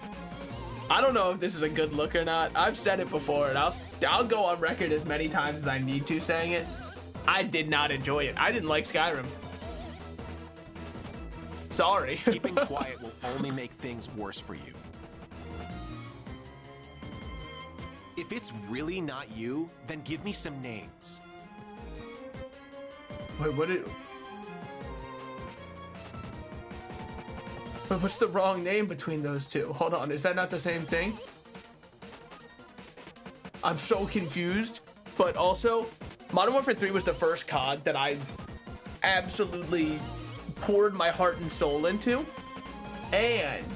I don't know if this is a good look or not. I've said it before, and I'll go on record as many times as I need to saying it. I did not enjoy it. I didn't like Skyrim. Sorry. Keeping quiet will only make things worse for you. If it's really not you, then give me some names. Wait, what's the wrong name between those two? Hold on, is that not the same thing? I'm so confused. But also, Modern Warfare 3 was the first COD that I absolutely poured my heart and soul into. And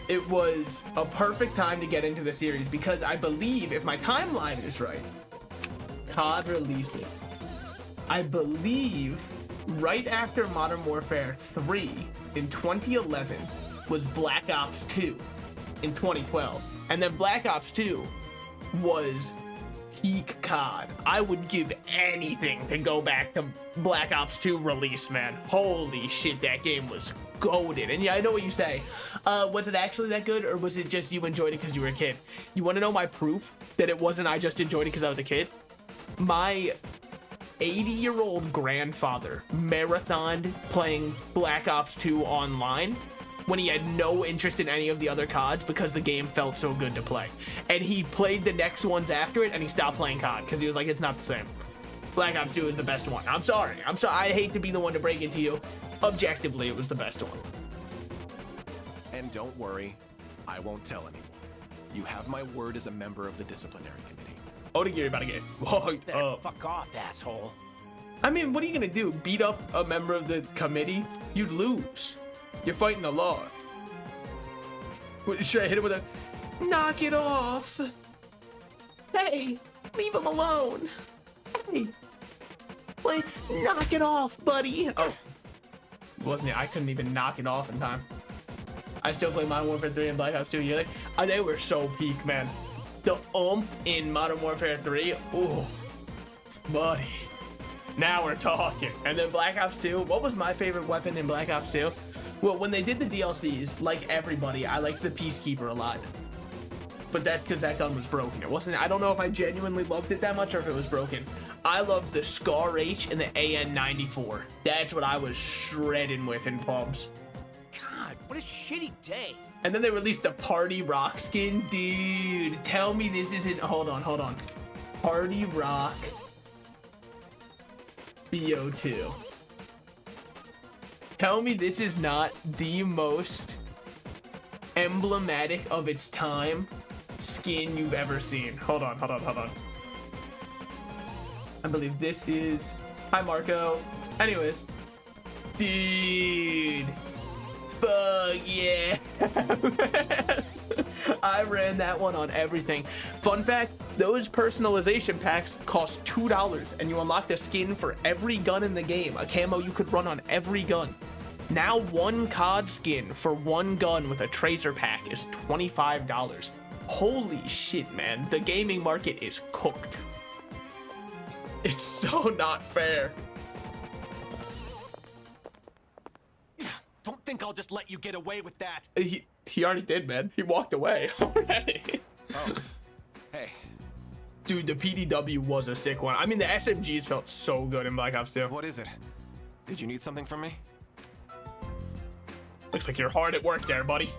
it was a perfect time to get into the series because I believe, if my timeline is right, COD releases, I believe, right after Modern Warfare 3 in 2011 was Black Ops 2 in 2012. And then Black Ops 2 was peak COD. I would give anything to go back to Black Ops 2 release, man. Holy shit, that game was goated. And yeah, I know what you say. Was it actually that good, or was it just you enjoyed it because you were a kid? You want to know my proof that it wasn't I just enjoyed it because I was a kid? My 80-year-old grandfather marathoned playing Black Ops 2 online when he had no interest in any of the other CODs because the game felt so good to play. And he played the next ones after it and he stopped playing COD because he was like, it's not the same. Black Ops 2 is the best one. I'm sorry. I hate to be the one to break it to you. Objectively, it was the best one. And don't worry, I won't tell anyone. You have my word as a member of the disciplinary committee. Odagiri about to get fucked up. Fuck off, asshole. I mean, what are you gonna do? Beat up a member of the committee? You'd lose. You're fighting the law. Should I hit him with a... Knock it off! Hey, leave him alone! Hey, knock it off, buddy! Oh, wasn't it? I couldn't even knock it off in time. I still play Modern Warfare 3 and Black Ops 2. You're like, they were so peak, man. The in Modern Warfare 3, ooh, buddy. Now we're talking. And then Black Ops 2, what was my favorite weapon in Black Ops 2? Well, when they did the DLCs, like everybody, I liked the Peacekeeper a lot. But that's because that gun was broken. It wasn't, I don't know if I genuinely loved it that much or if it was broken. I loved the Scar H and the AN-94. That's what I was shredding with in pubs. God, what a shitty day. And then they released the Party Rock skin. Dude, tell me this isn't, hold on. Party Rock BO2. Tell me this is not the most emblematic of its time skin you've ever seen. Hold on. I believe this is... Hi, Marco. Anyways. Dude. Fuck yeah. I ran that one on everything. Fun fact, those personalization packs cost $2 and you unlock the skin for every gun in the game. A camo you could run on every gun. Now one COD skin for one gun with a tracer pack is $25. Holy shit, man. The gaming market is cooked. It's so not fair. Don't think I'll just let you get away with that. He already did, man. He walked away already. Oh, hey. Dude, the PDW was a sick one. I mean, the SMGs felt so good in Black Ops 2. What is it? Did you need something from me? Looks like you're hard at work there, buddy.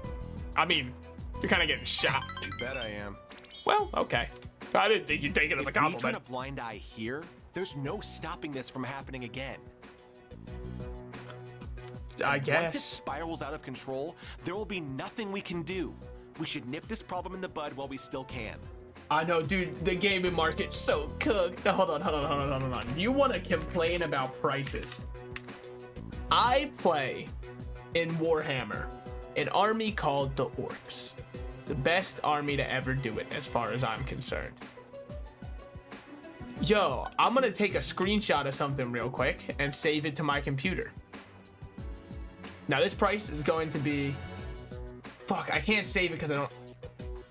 I mean, you're kind of getting shot. You bet I am. Well, okay. I didn't think you'd take it as a compliment. If we turn a blind eye here, there's no stopping this from happening again. I guess. Once it spirals out of control, there will be nothing we can do. We should nip this problem in the bud while we still can. I know, dude, the gaming market's so cooked. Hold on. You want to complain about prices? I play in Warhammer an army called the Orcs. The best army to ever do it, as far as I'm concerned. Yo, I'm gonna take a screenshot of something real quick and save it to my computer. Now this price is going to be... Fuck, I can't save it because I don't...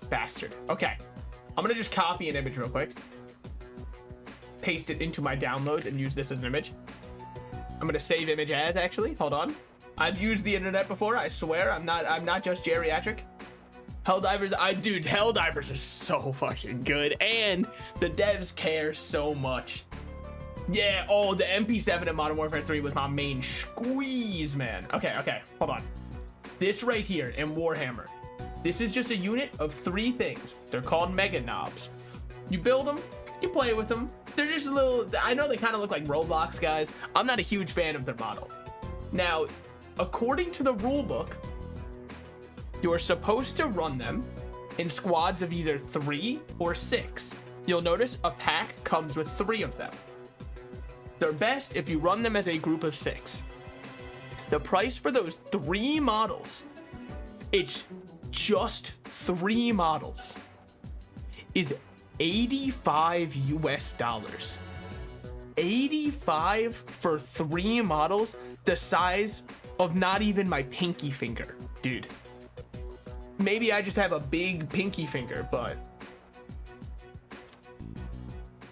Bastard. Okay. I'm gonna just copy an image real quick. Paste it into my downloads and use this as an image. I'm gonna save image as, actually. Hold on. I've used the internet before, I swear. I'm not just geriatric. Helldivers, dude, Helldivers is so fucking good. And the devs care so much. Yeah, oh, the MP7 in Modern Warfare 3 was my main squeeze, man. Okay, hold on. This right here in Warhammer, this is just a unit of 3 things. They're called Mega Knobs. You build them, you play with them. They're just a little, I know they kind of look like Roblox guys. I'm not a huge fan of their model. Now, according to the rulebook, you're supposed to run them in squads of either 3 or 6. You'll notice a pack comes with 3 of them. They're best if you run them as a group of 6. The price for those 3 models, it's just 3 models, is $85 US. 85 for 3 models, the size of not even my pinky finger, dude. Maybe I just have a big pinky finger, but...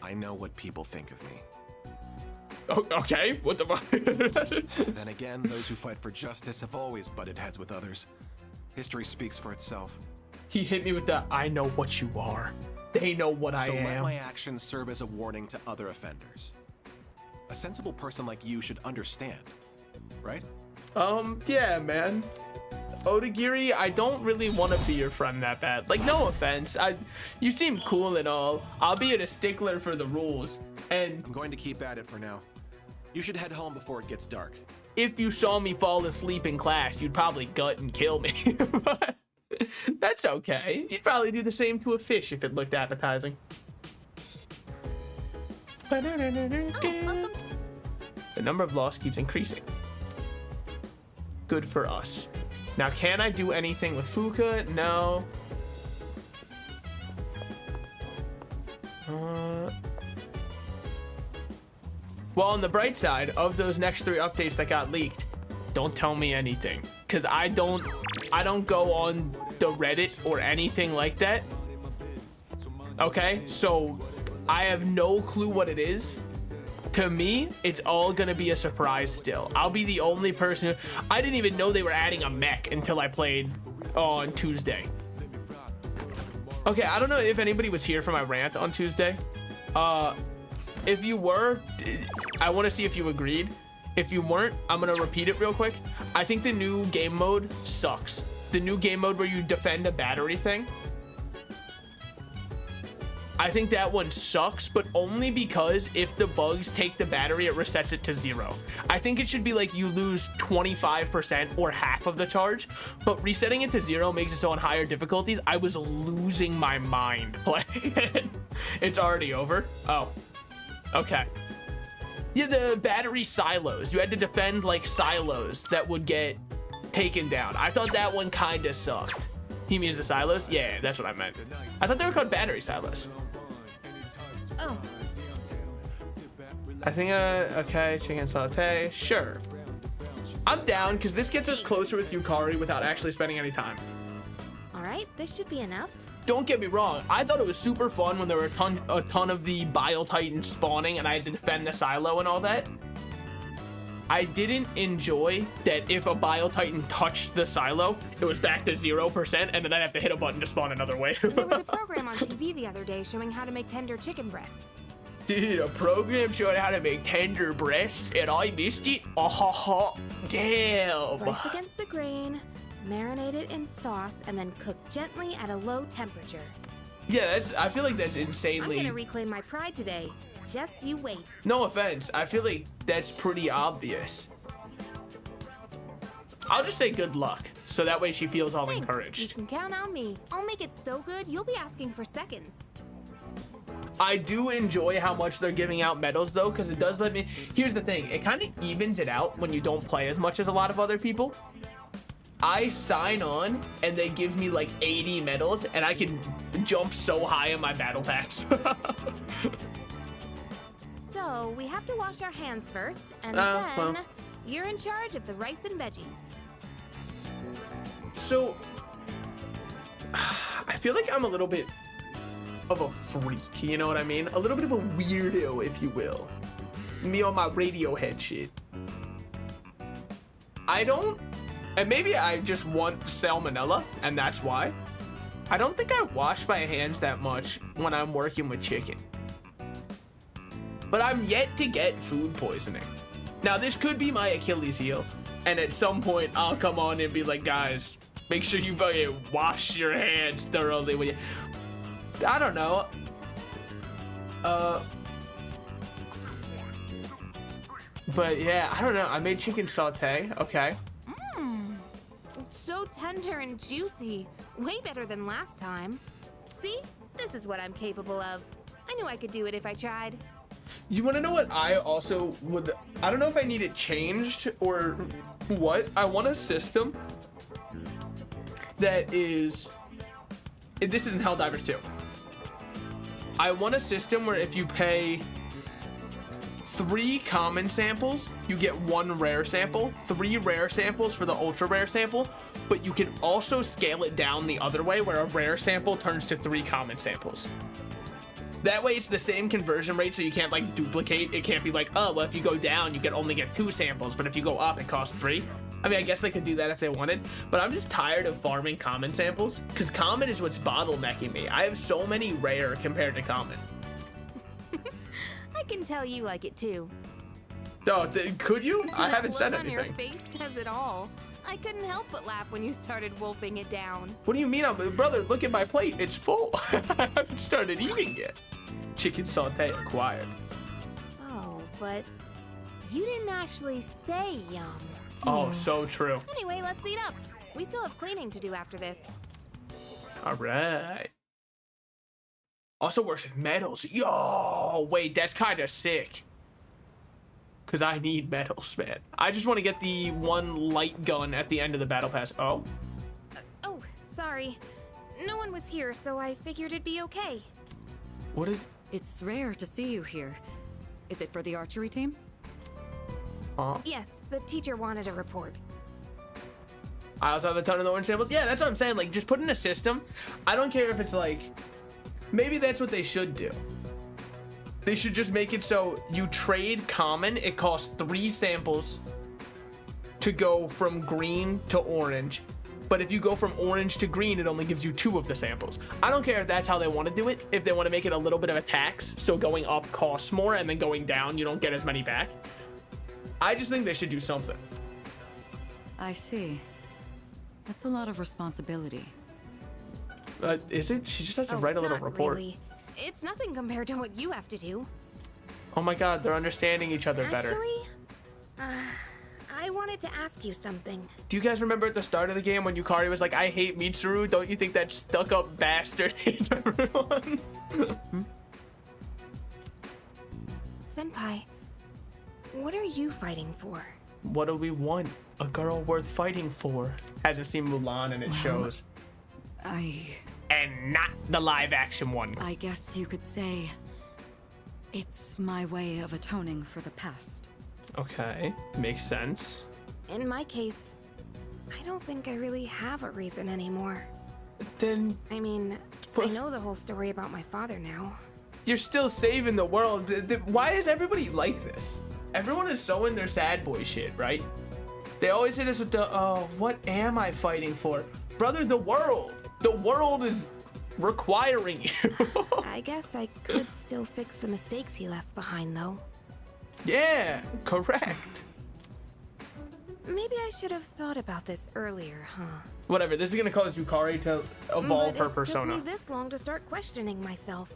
I know what people think of me. Oh, okay, what the fuck? Then again, those who fight for justice have always butted heads with others. History speaks for itself. He hit me with the, I know what you are. They know what I am. So let my actions serve as a warning to other offenders. A sensible person like you should understand, right? Yeah, man. Odagiri, I don't really want to be your friend that bad. Like, no offense. You seem cool and all. I'll be a stickler for the rules. And I'm going to keep at it for now. You should head home before it gets dark. If you saw me fall asleep in class, you'd probably gut and kill me. But that's okay. You'd probably do the same to a fish if it looked appetizing. The number of lost keeps increasing. Good for us. Now, can I do anything with Fuka? No. Well, on the bright side of those next 3 updates that got leaked, don't tell me anything, because I don't go on the Reddit or anything like that. Okay, so I have no clue what it is. To me, it's all gonna be a surprise still. I'll be the only person. I didn't even know they were adding a mech until I played on Tuesday. Okay, I don't know if anybody was here for my rant on Tuesday. If you were, I want to see if you agreed. If you weren't, I'm gonna repeat it real quick. I think the new game mode sucks. The new game mode where you defend a battery thing, I think that one sucks, but only because if the bugs take the battery, it resets it to 0. I think it should be like you lose 25% or half of the charge, but resetting it to 0 makes it so on higher difficulties, I was losing my mind playing it. It's already over. Oh, okay. Yeah, the battery silos. You had to defend like silos that would get taken down. I thought that one kind of sucked. He means the silos? Yeah, that's what I meant. I thought they were called battery silos. Oh. I think, okay, chicken saute, sure. I'm down, because this gets us closer with Yukari without actually spending any time. Alright, this should be enough. Don't get me wrong, I thought it was super fun when there were a ton of the Bile Titans spawning and I had to defend the silo and all that. I didn't enjoy that if a Bile Titan touched the silo, it was back to 0%, and then I'd have to hit a button to spawn another way. There was a program on TV the other day showing how to make tender chicken breasts. Dude, a program showing how to make tender breasts, and I missed it? Oh, damn. Slice against the grain, marinate it in sauce, and then cook gently at a low temperature. Yeah, I feel like that's insanely... I'm gonna reclaim my pride today. Just you wait. No offense, I feel like that's pretty obvious. I'll just say good luck, so that way she feels all encouraged. You can count on me. I'll make it so good, you'll be asking for seconds. I do enjoy how much they're giving out medals though, because it does let me... Here's the thing, it kind of evens it out when you don't play as much as a lot of other people. I sign on and they give me like 80 medals and I can jump so high in my battle packs. So, we have to wash our hands first, and then you're in charge of the rice and veggies. So, I feel like I'm a little bit of a freak, you know what I mean? A little bit of a weirdo, if you will. Me on my Radiohead shit. I don't, and maybe I just want salmonella, and that's why. I don't think I wash my hands that much when I'm working with chicken. But I'm yet to get food poisoning. Now, this could be my Achilles heel, and at some point, I'll come on and be like, guys, make sure you fucking wash your hands thoroughly when you... I don't know. But yeah, I don't know. I made chicken saute. Okay. It's so tender and juicy. Way better than last time. See? This is what I'm capable of. I knew I could do it if I tried. You want to know what I also would... I don't know if I need it changed or what. I want a system that is... This is in Helldivers 2. I want a system where if you pay 3 common samples, you get 1 rare sample, 3 rare samples for the ultra rare sample, but you can also scale it down the other way where a rare sample turns to 3 common samples. That way it's the same conversion rate, so you can't like duplicate. It can't be like, oh, well, if you go down, you can only get 2 samples, but if you go up, it costs 3. I mean, I guess they could do that if they wanted, but I'm just tired of farming common samples, because common is what's bottlenecking me. I have so many rare compared to common. I can tell you like it too. Oh, could you? I haven't said anything. Your face says it all. I couldn't help but laugh when you started wolfing it down. What do you mean? Brother, look at my plate. It's full. I haven't started eating yet. Chicken saute acquired. Oh, but you didn't actually say yum. Oh, so true. Anyway, let's eat up. We still have cleaning to do after this. All right. Also works with metals. Yo, wait, that's kind of sick. because I need medals, man. I just want to get the one light gun at the end of the battle pass. Oh. Oh, sorry. No one was here, so I figured it'd be okay. What is... It's rare to see you here. Is it for the archery team? Yes, the teacher wanted a report. I also have a ton of the orange samples. Yeah, that's what I'm saying. Like, just put in a system. I don't care if it's like... Maybe that's what they should do. They should just make it so you trade common. It costs 3 samples to go from green to orange. But if you go from orange to green, it only gives you 2 of the samples. I don't care if that's how they want to do it. If they want to make it a little bit of a tax, so going up costs more and then going down, you don't get as many back. I just think they should do something. I see. That's a lot of responsibility. Is it? She just has to write a little report. Really. It's nothing compared to what you have to do. Oh my god, they're understanding each other better. Actually, I wanted to ask you something. Do you guys remember at the start of the game when Yukari was like, I hate Mitsuru? Don't you think that stuck-up bastard hates everyone? Senpai, what are you fighting for? What do we want? A girl worth fighting for. Hasn't seen Mulan and it shows. And not the live-action one. I guess you could say it's my way of atoning for the past. Okay, makes sense. In my case, I don't think I really have a reason anymore. Then... I mean, I know the whole story about my father now. You're still saving the world. Why is everybody like this? Everyone is so in their sad boy shit, right? They always hit us with the, what am I fighting for? Brother, the world. The world is requiring you. I guess I could still fix the mistakes he left behind, though. Yeah, correct. Maybe I should have thought about this earlier, huh? Whatever, this is gonna cause Yukari to evolve her persona. It took me this long to start questioning myself.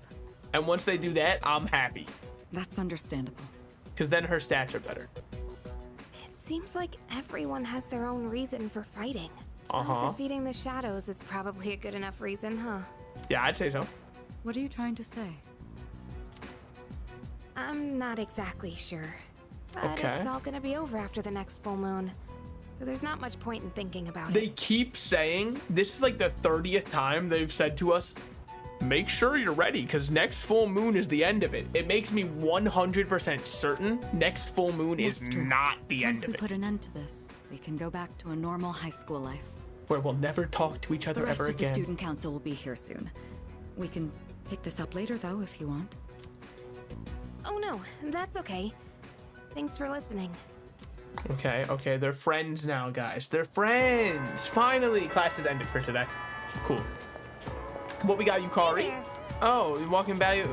And once they do that, I'm happy. That's understandable. Because then her stats are better. It seems like everyone has their own reason for fighting. Defeating the shadows is probably a good enough reason, huh? Yeah, I'd say so. What are you trying to say? I'm not exactly sure. But it's all gonna be over after the next full moon. So there's not much point in thinking about it. They keep saying, this is like the 30th time they've said to us, make sure you're ready, because next full moon is the end of it. It makes me 100% certain next full moon is not the end of it. Once we put an end to this, we can go back to a normal high school life. Where we'll never talk to each other ever again. The rest of the student council will be here soon. We can pick this up later, though, if you want. Oh no, that's okay. Thanks for listening. Okay, they're friends now, guys. They're friends! Finally, class is ended for today. Cool. What we got, Yukari? Hey, oh, you're walking by,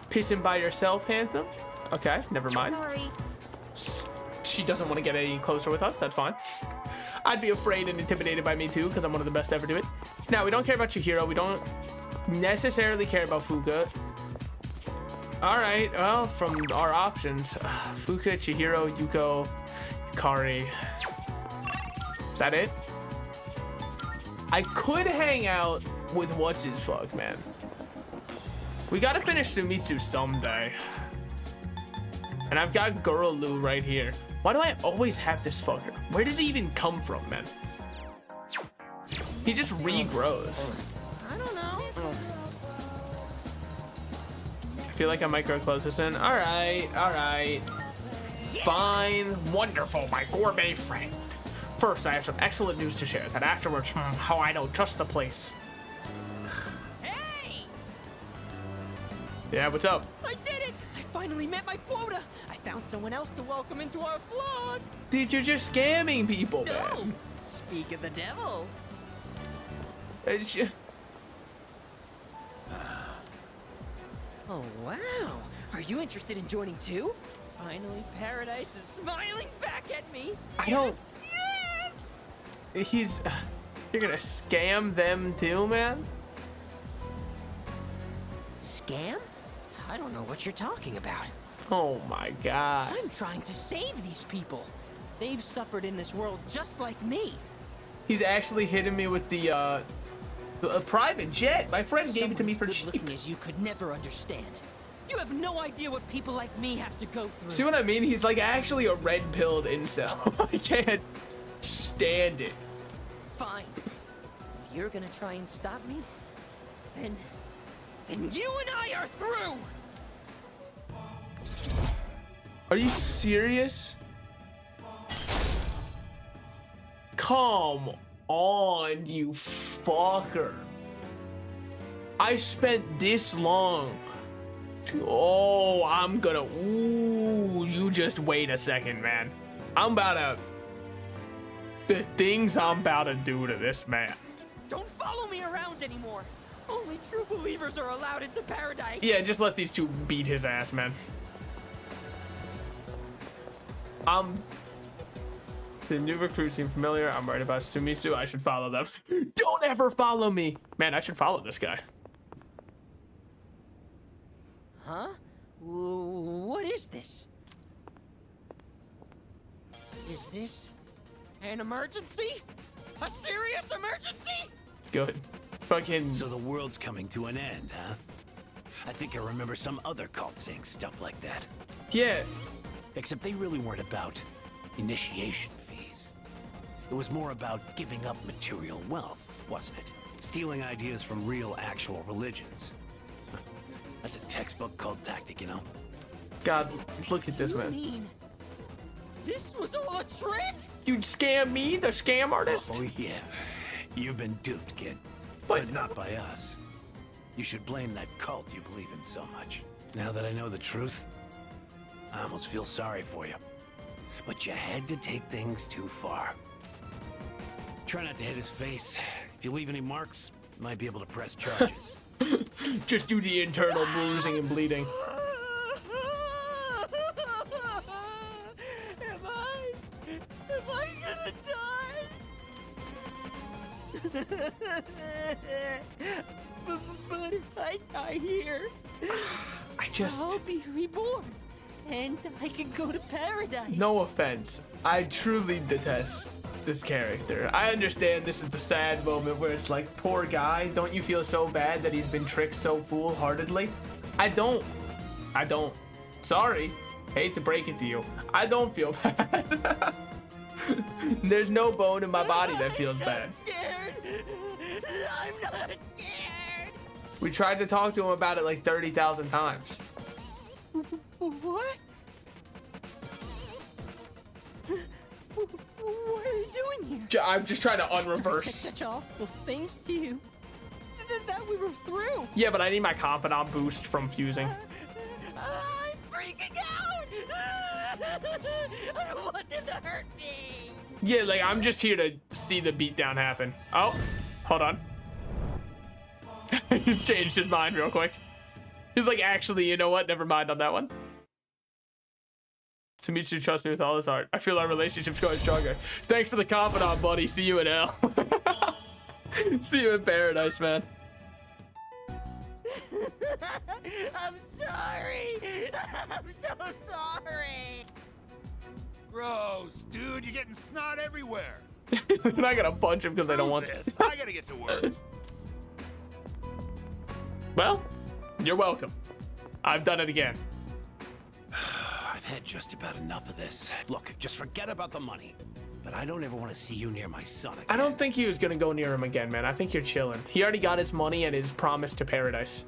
pissing by yourself, Anthem? Okay, never mind. Sorry. She doesn't want to get any closer with us, that's fine. I'd be afraid and intimidated by me too, because I'm one of the best to ever do it. Now, we don't care about Chihiro. We don't necessarily care about Fuka. Alright, well, from our options, Fuka, Chihiro, Yuko, Yukari. Is that it? I could hang out with what's-his-fuck, man. We gotta finish Sumitsu someday. And I've got Gurulu right here. Why do I always have this fucker? Where does he even come from, man? He just regrows. I don't know. I feel like I might grow closer soon. Alright. Fine. Wonderful, my gourmet friend. First, I have some excellent news to share. That afterwards, how I know just the place. Hey! Yeah, what's up? I did it! I finally met my quota! I found someone else to welcome into our vlog! Dude, you're just scamming people, No! man. Speak of the devil! Oh, wow! Are you interested in joining too? Finally, paradise is smiling back at me! I don't... Yes! You're gonna scam them too, man? Scam? I don't know what you're talking about. Oh my god. I'm trying to save these people. They've suffered in this world just like me. He's actually hitting me with the a private jet. My friend gave it to me for cheap. As you could never understand. You have no idea what people like me have to go through. See what I mean? He's like actually a red-pilled incel. I can't stand it. Fine. If you're gonna try and stop me, then you and I are through! Are you serious? Come on, you fucker. I spent this long. Oh, I'm gonna. Ooh, you just wait a second, man. I'm about to. The things I'm about to do to this man. Don't follow me around anymore. Only true believers are allowed into paradise. Yeah, just let these two beat his ass, man. The new recruits seem familiar. I'm worried about Sumitsu. I should follow them. Don't ever follow me. Man, I should follow this guy. Huh? What is this? Is this an emergency? A serious emergency? Good. Fucking. So the world's coming to an end, huh? I think I remember some other cult saying stuff like that. Yeah. Except they really weren't about initiation fees. It was more about giving up material wealth, wasn't it? Stealing ideas from real, actual religions. That's a textbook cult tactic, you know? God, look at this man. Mean this was all a trick? You'd scam me, the scam artist? Oh, yeah. You've been duped, kid. But not by us. You should blame that cult you believe in so much. Now that I know the truth, I almost feel sorry for you. But you had to take things too far. Try not to hit his face. If you leave any marks, you might be able to press charges. Just do the internal bruising and bleeding. Am I gonna die? but if I die here, I'll be reborn, and I can go to paradise. No offense. I truly detest this character. I understand this is the sad moment where it's like, poor guy, don't you feel so bad that he's been tricked so foolhardily? I don't. Sorry. Hate to break it to you. I don't feel bad. There's no bone in my body that feels bad. Scared. I'm not scared. We tried to talk to him about it like 30,000 times. What? What are you doing here? I'm just trying to unreverse. Such awful things to you. That we were through. Yeah, but I need my confidant boost from fusing. I'm freaking out. I don't want them to hurt me. Yeah, like I'm just here to see the beatdown happen. Oh, hold on. He's changed his mind real quick. He's like, actually, you know what? Never mind on that one. Sumitsu trusts me with all his heart. I feel our relationship's growing stronger. Thanks for the confidant, buddy. See you in hell. See you in paradise, man. I'm sorry. I'm so sorry. Gross, dude. You're getting snot everywhere. They're not gonna punch him because they don't want this. I gotta get to work. Well, you're welcome. I've done it again. I've had just about enough of this. Look, just forget about the money. But I don't ever want to see you near my son again. I don't think he was gonna go near him again, man. I think you're chilling. He already got his money and his promise to paradise.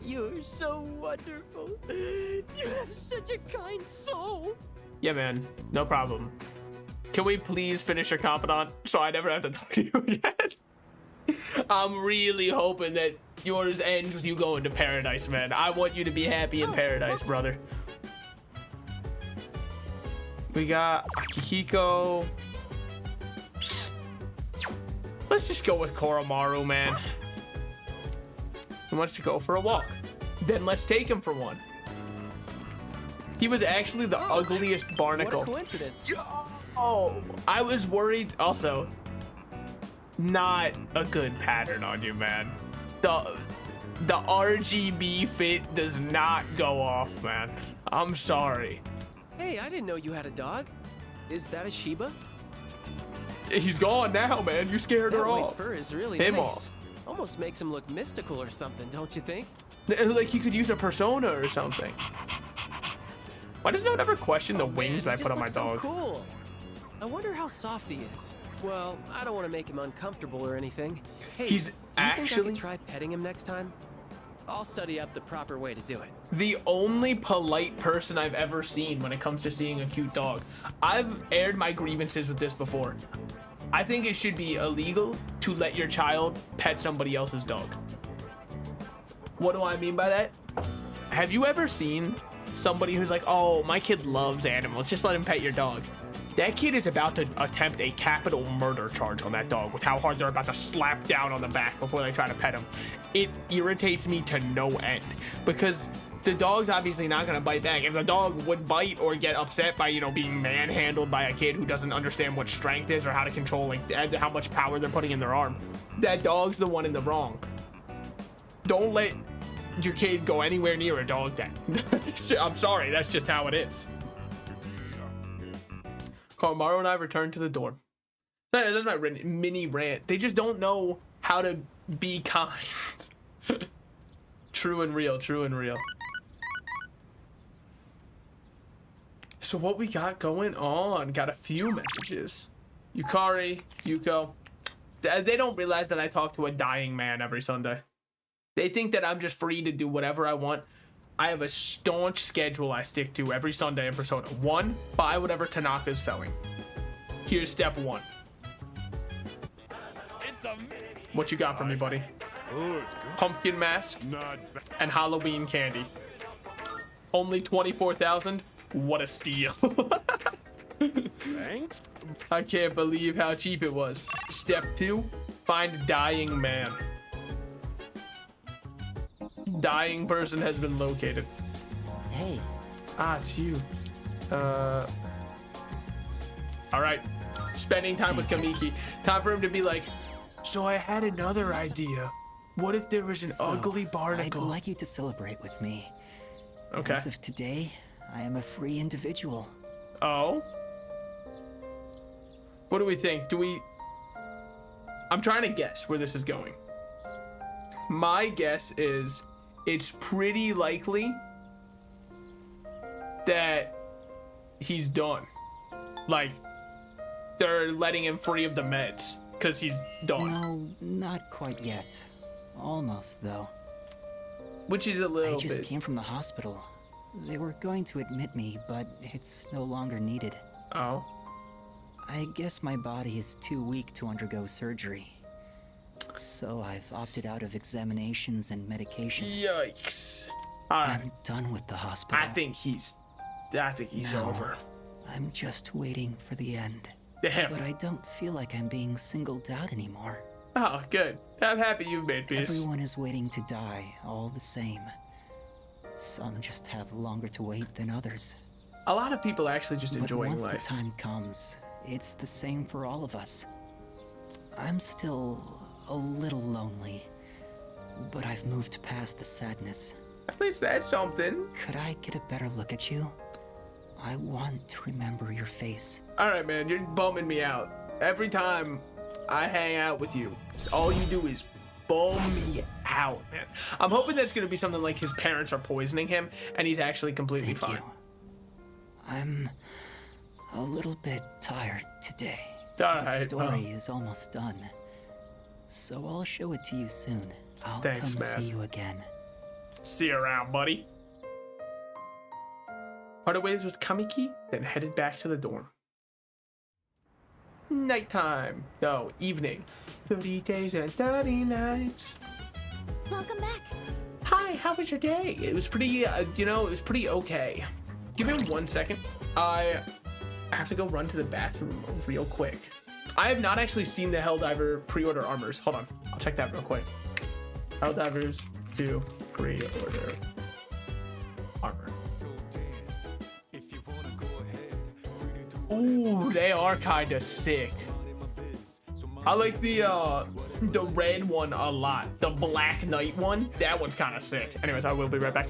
You're so wonderful. You have such a kind soul. Yeah, man. No problem. Can we please finish your confidant so I never have to talk to you again? I'm really hoping that yours ends with you going to paradise, man. I want you to be happy in paradise, brother. We got Akihiko. Let's just go with Koromaru, man. He wants to go for a walk. Then let's take him for one. He was actually the ugliest barnacle. What a coincidence. Oh, I was worried. Also, not a good pattern on you, man. The RGB fit does not go off, man. I'm sorry. Hey, I didn't know you had a dog. Is that a Shiba? He's gone now, man. You scared her That white off. fur is really Him nice. off. Almost makes him look mystical or something, don't you think? Like he could use a persona or something. Why does no one ever question the wings I put on my dog? So cool. I wonder how soft he is. Well, I don't want to make him uncomfortable or anything. Hey, he's do you actually think I could try petting him next time? I'll study up the proper way to do it. The only polite person I've ever seen when it comes to seeing a cute dog. I've aired my grievances with this before. I think it should be illegal to let your child pet somebody else's dog. What do I mean by that? Have you ever seen somebody who's like, oh, my kid loves animals, just let him pet your dog? That kid is about to attempt a capital murder charge on that dog with how hard they're about to slap down on the back before they try to pet him. It irritates me to no end because the dog's obviously not going to bite back. If the dog would bite or get upset by, you know, being manhandled by a kid who doesn't understand what strength is or how to control, like, how much power they're putting in their arm, that dog's the one in the wrong. Don't let your kid go anywhere near a dog then. I'm sorry, that's just how it is. Carmaro and I returned to the dorm. That's my mini rant. They just don't know how to be kind. True and real, true and real. So what we got going on? Got a few messages. Yukari, Yuko. They don't realize that I talk to a dying man every Sunday. They think that I'm just free to do whatever I want. I have a staunch schedule I stick to every Sunday in Persona. 1, buy whatever Tanaka's selling. Here's step 1. What you got for me, buddy? Good. Pumpkin mask and Halloween candy. Only 24,000? What a steal. Thanks. I can't believe how cheap it was. Step 2, find dying man. Dying person has been located. Hey. Ah, it's you. All right. Spending time with Kamiki. Time for him to be like, so I had another idea. What if there was an ugly barnacle? I'd like you to celebrate with me. Okay. As of today, I am a free individual. Oh? What do we think? I'm trying to guess where this is going. My guess is it's pretty likely that he's done. Like, they're letting him free of the meds because he's done. No, not quite yet. Almost, though. Which is a little bit... I just came from the hospital. They were going to admit me, but it's no longer needed. Oh? I guess my body is too weak to undergo surgery. So I've opted out of examinations and medication. Yikes. I'm done with the hospital. I think he's over. I'm just waiting for the end. Damn. But I don't feel like I'm being singled out anymore. Oh, good. I'm happy you've made peace. Everyone is waiting to die, all the same. Some just have longer to wait than others. A lot of people are actually just enjoying life. Once the time comes, it's the same for all of us. I'm still a little lonely, but I've moved past the sadness. At least that's something. Could I get a better look at you? I want to remember your face. All right, man, you're bumming me out. Every time I hang out with you, all you do is bum me out, man. I'm hoping that's gonna be something like his parents are poisoning him and he's actually completely fine. You. I'm a little bit tired today. The story is almost done. So I'll show it to you soon. I'll come see you again. See you around, buddy. Parted ways with Kamiki, then headed back to the dorm. Nighttime. No, evening. 30 days and 30 nights. Welcome back. Hi, how was your day? It was pretty, it was pretty okay. Give me 1 second. I have to go run to the bathroom real quick. I have not actually seen the Helldiver pre-order armors. Hold on, I'll check that real quick. Helldivers to pre-order armor. Ooh, they are kind of sick. I like the red one a lot. The Black Knight one, that one's kind of sick. Anyways, I will be right back.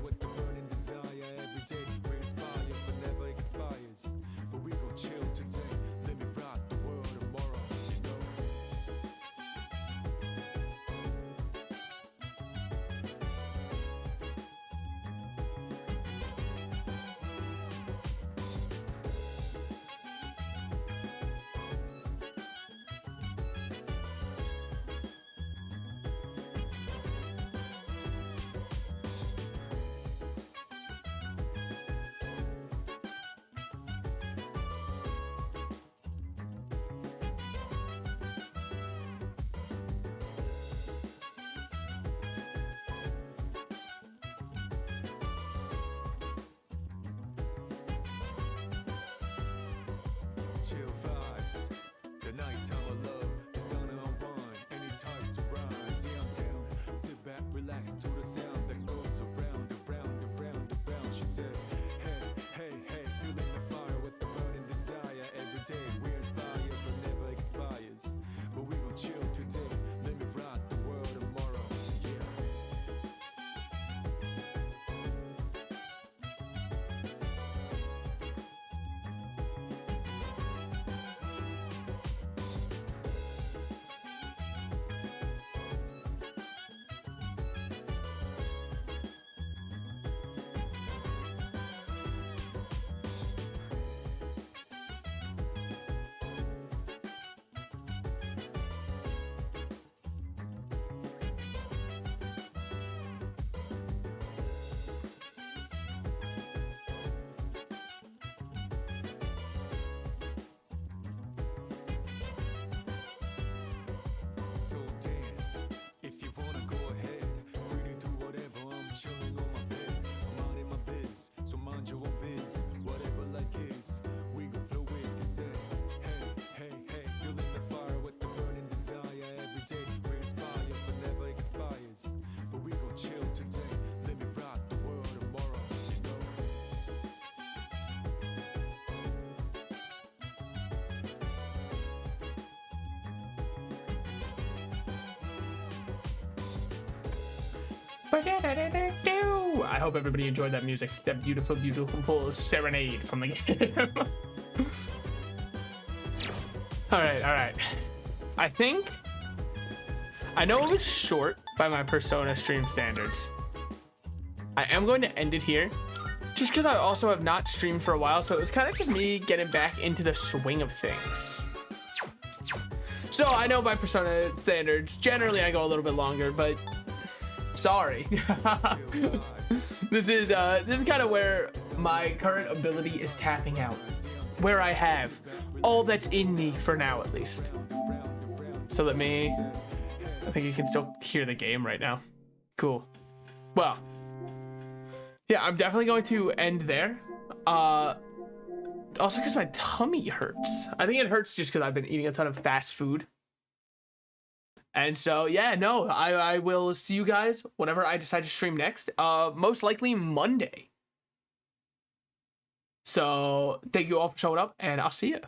time I love, persona unwind, any types of rhymes. Yeah, I'm down. Sit back, relax to the sound that goes around, around, around, around. She said, hey, hey, hey, feeling the fire with the burning desire. Every day we inspire, but never expires. But we gon' chill today, let me rock the world tomorrow. Yeah. So dance, if you wanna go ahead. Free to do whatever, I'm chilling on my bed. I'm minding my biz, so mind your own biz. Whatever like is, we gon' flow with the set. Hey, hey, hey, feeling the fire with the burning desire. Every day we inspire, but never expires. But we gon' chill today, let me rock the world tomorrow, you know. I hope everybody enjoyed that music. That beautiful, beautiful serenade from the game. All right. I know it was short by my Persona stream standards. I am going to end it here just because I also have not streamed for a while. So it was kind of just me getting back into the swing of things. So I know by Persona standards, generally I go a little bit longer, but sorry. This is kind of where my current ability is tapping out, where I have all that's in me for now, at least. So I think you can still hear the game right now. Cool. Well, yeah, I'm definitely going to end there. Also because my tummy hurts. I think it hurts just because I've been eating a ton of fast food. And so, yeah, no, I will see you guys whenever I decide to stream next. Most likely Monday. So thank you all for showing up, and I'll see you.